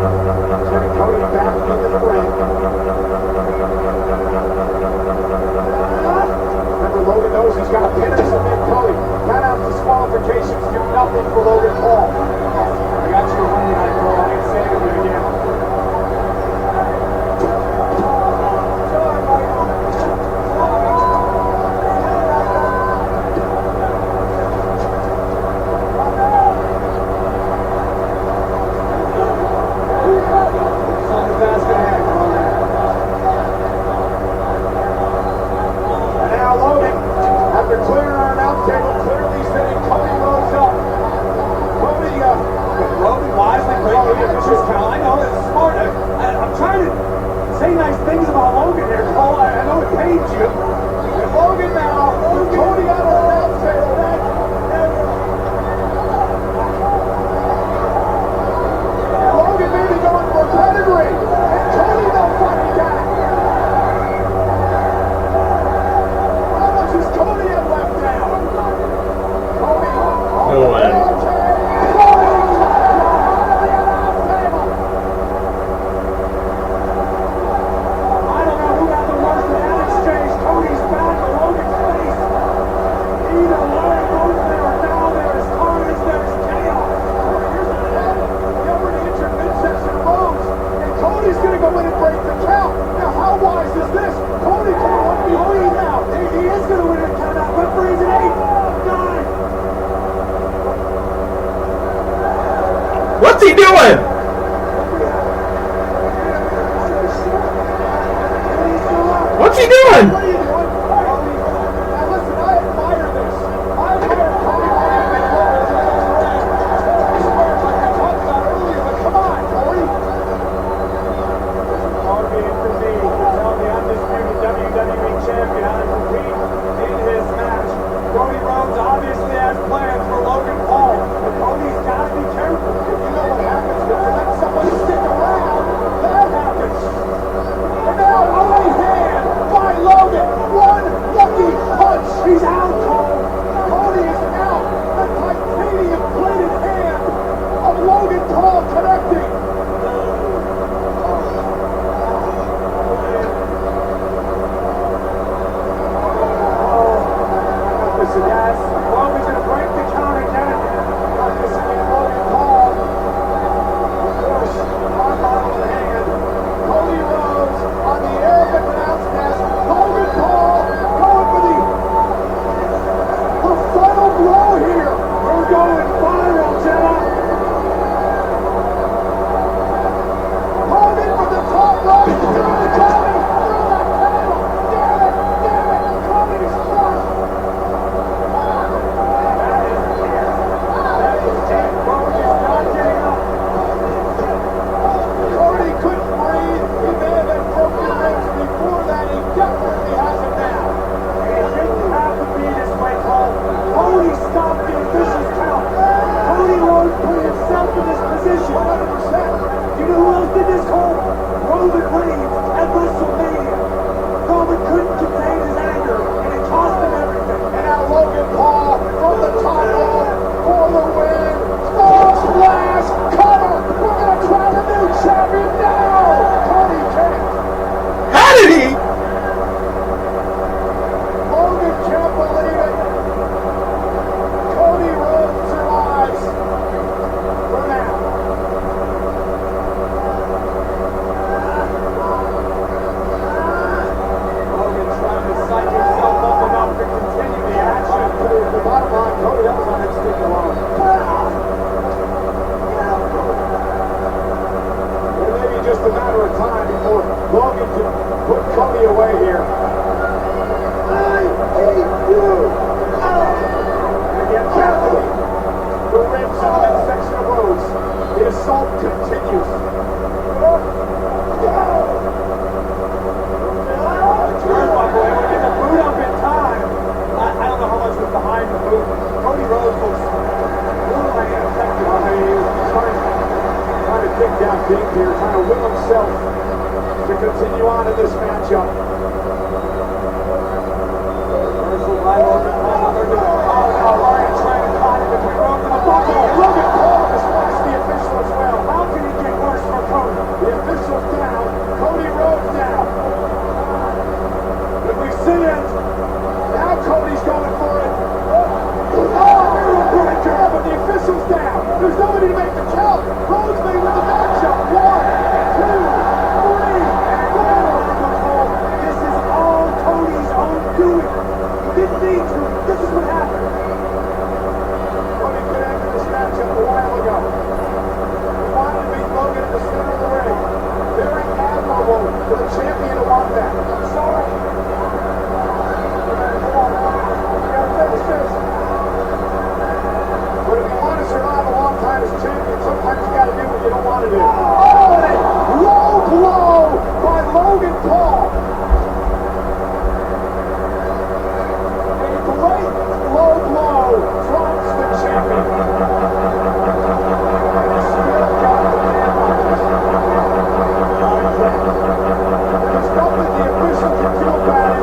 Sending Cody back into the ring. Remember, Logan knows he's got to pin or submit Cody. Count out disqualifications do nothing for Logan Paul. I got you on tonight, Cole. I ain't saying it again. What's he doing? What's he doing? Logan Paul has watched the official as well. count. Rosemary with the matchup. 1, 2, 3, 4. This is all Tony's own doing. Didn't need to. This is what happened. Tony could have ended this matchup a while ago. He wanted to beat Logan in the center of the ring. Very admirable for the champion to want that. I'm sorry. Come on. You gotta finish this. But if you want to survive a long time as champion, sometimes you gotta do what you don't want to do. Oh, and a low blow by Logan Paul. A great low blow drops the champion. And he still got the man on this. There's nothing the official can do about it.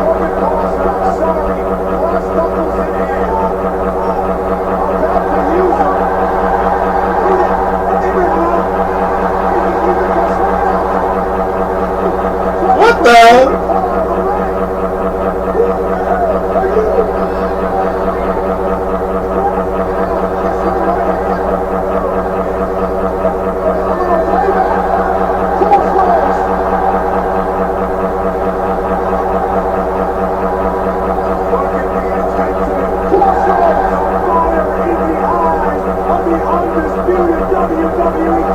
Logan Paul said, I'm sorry, brass knuckles in hand. About to use them. What the hell? WWE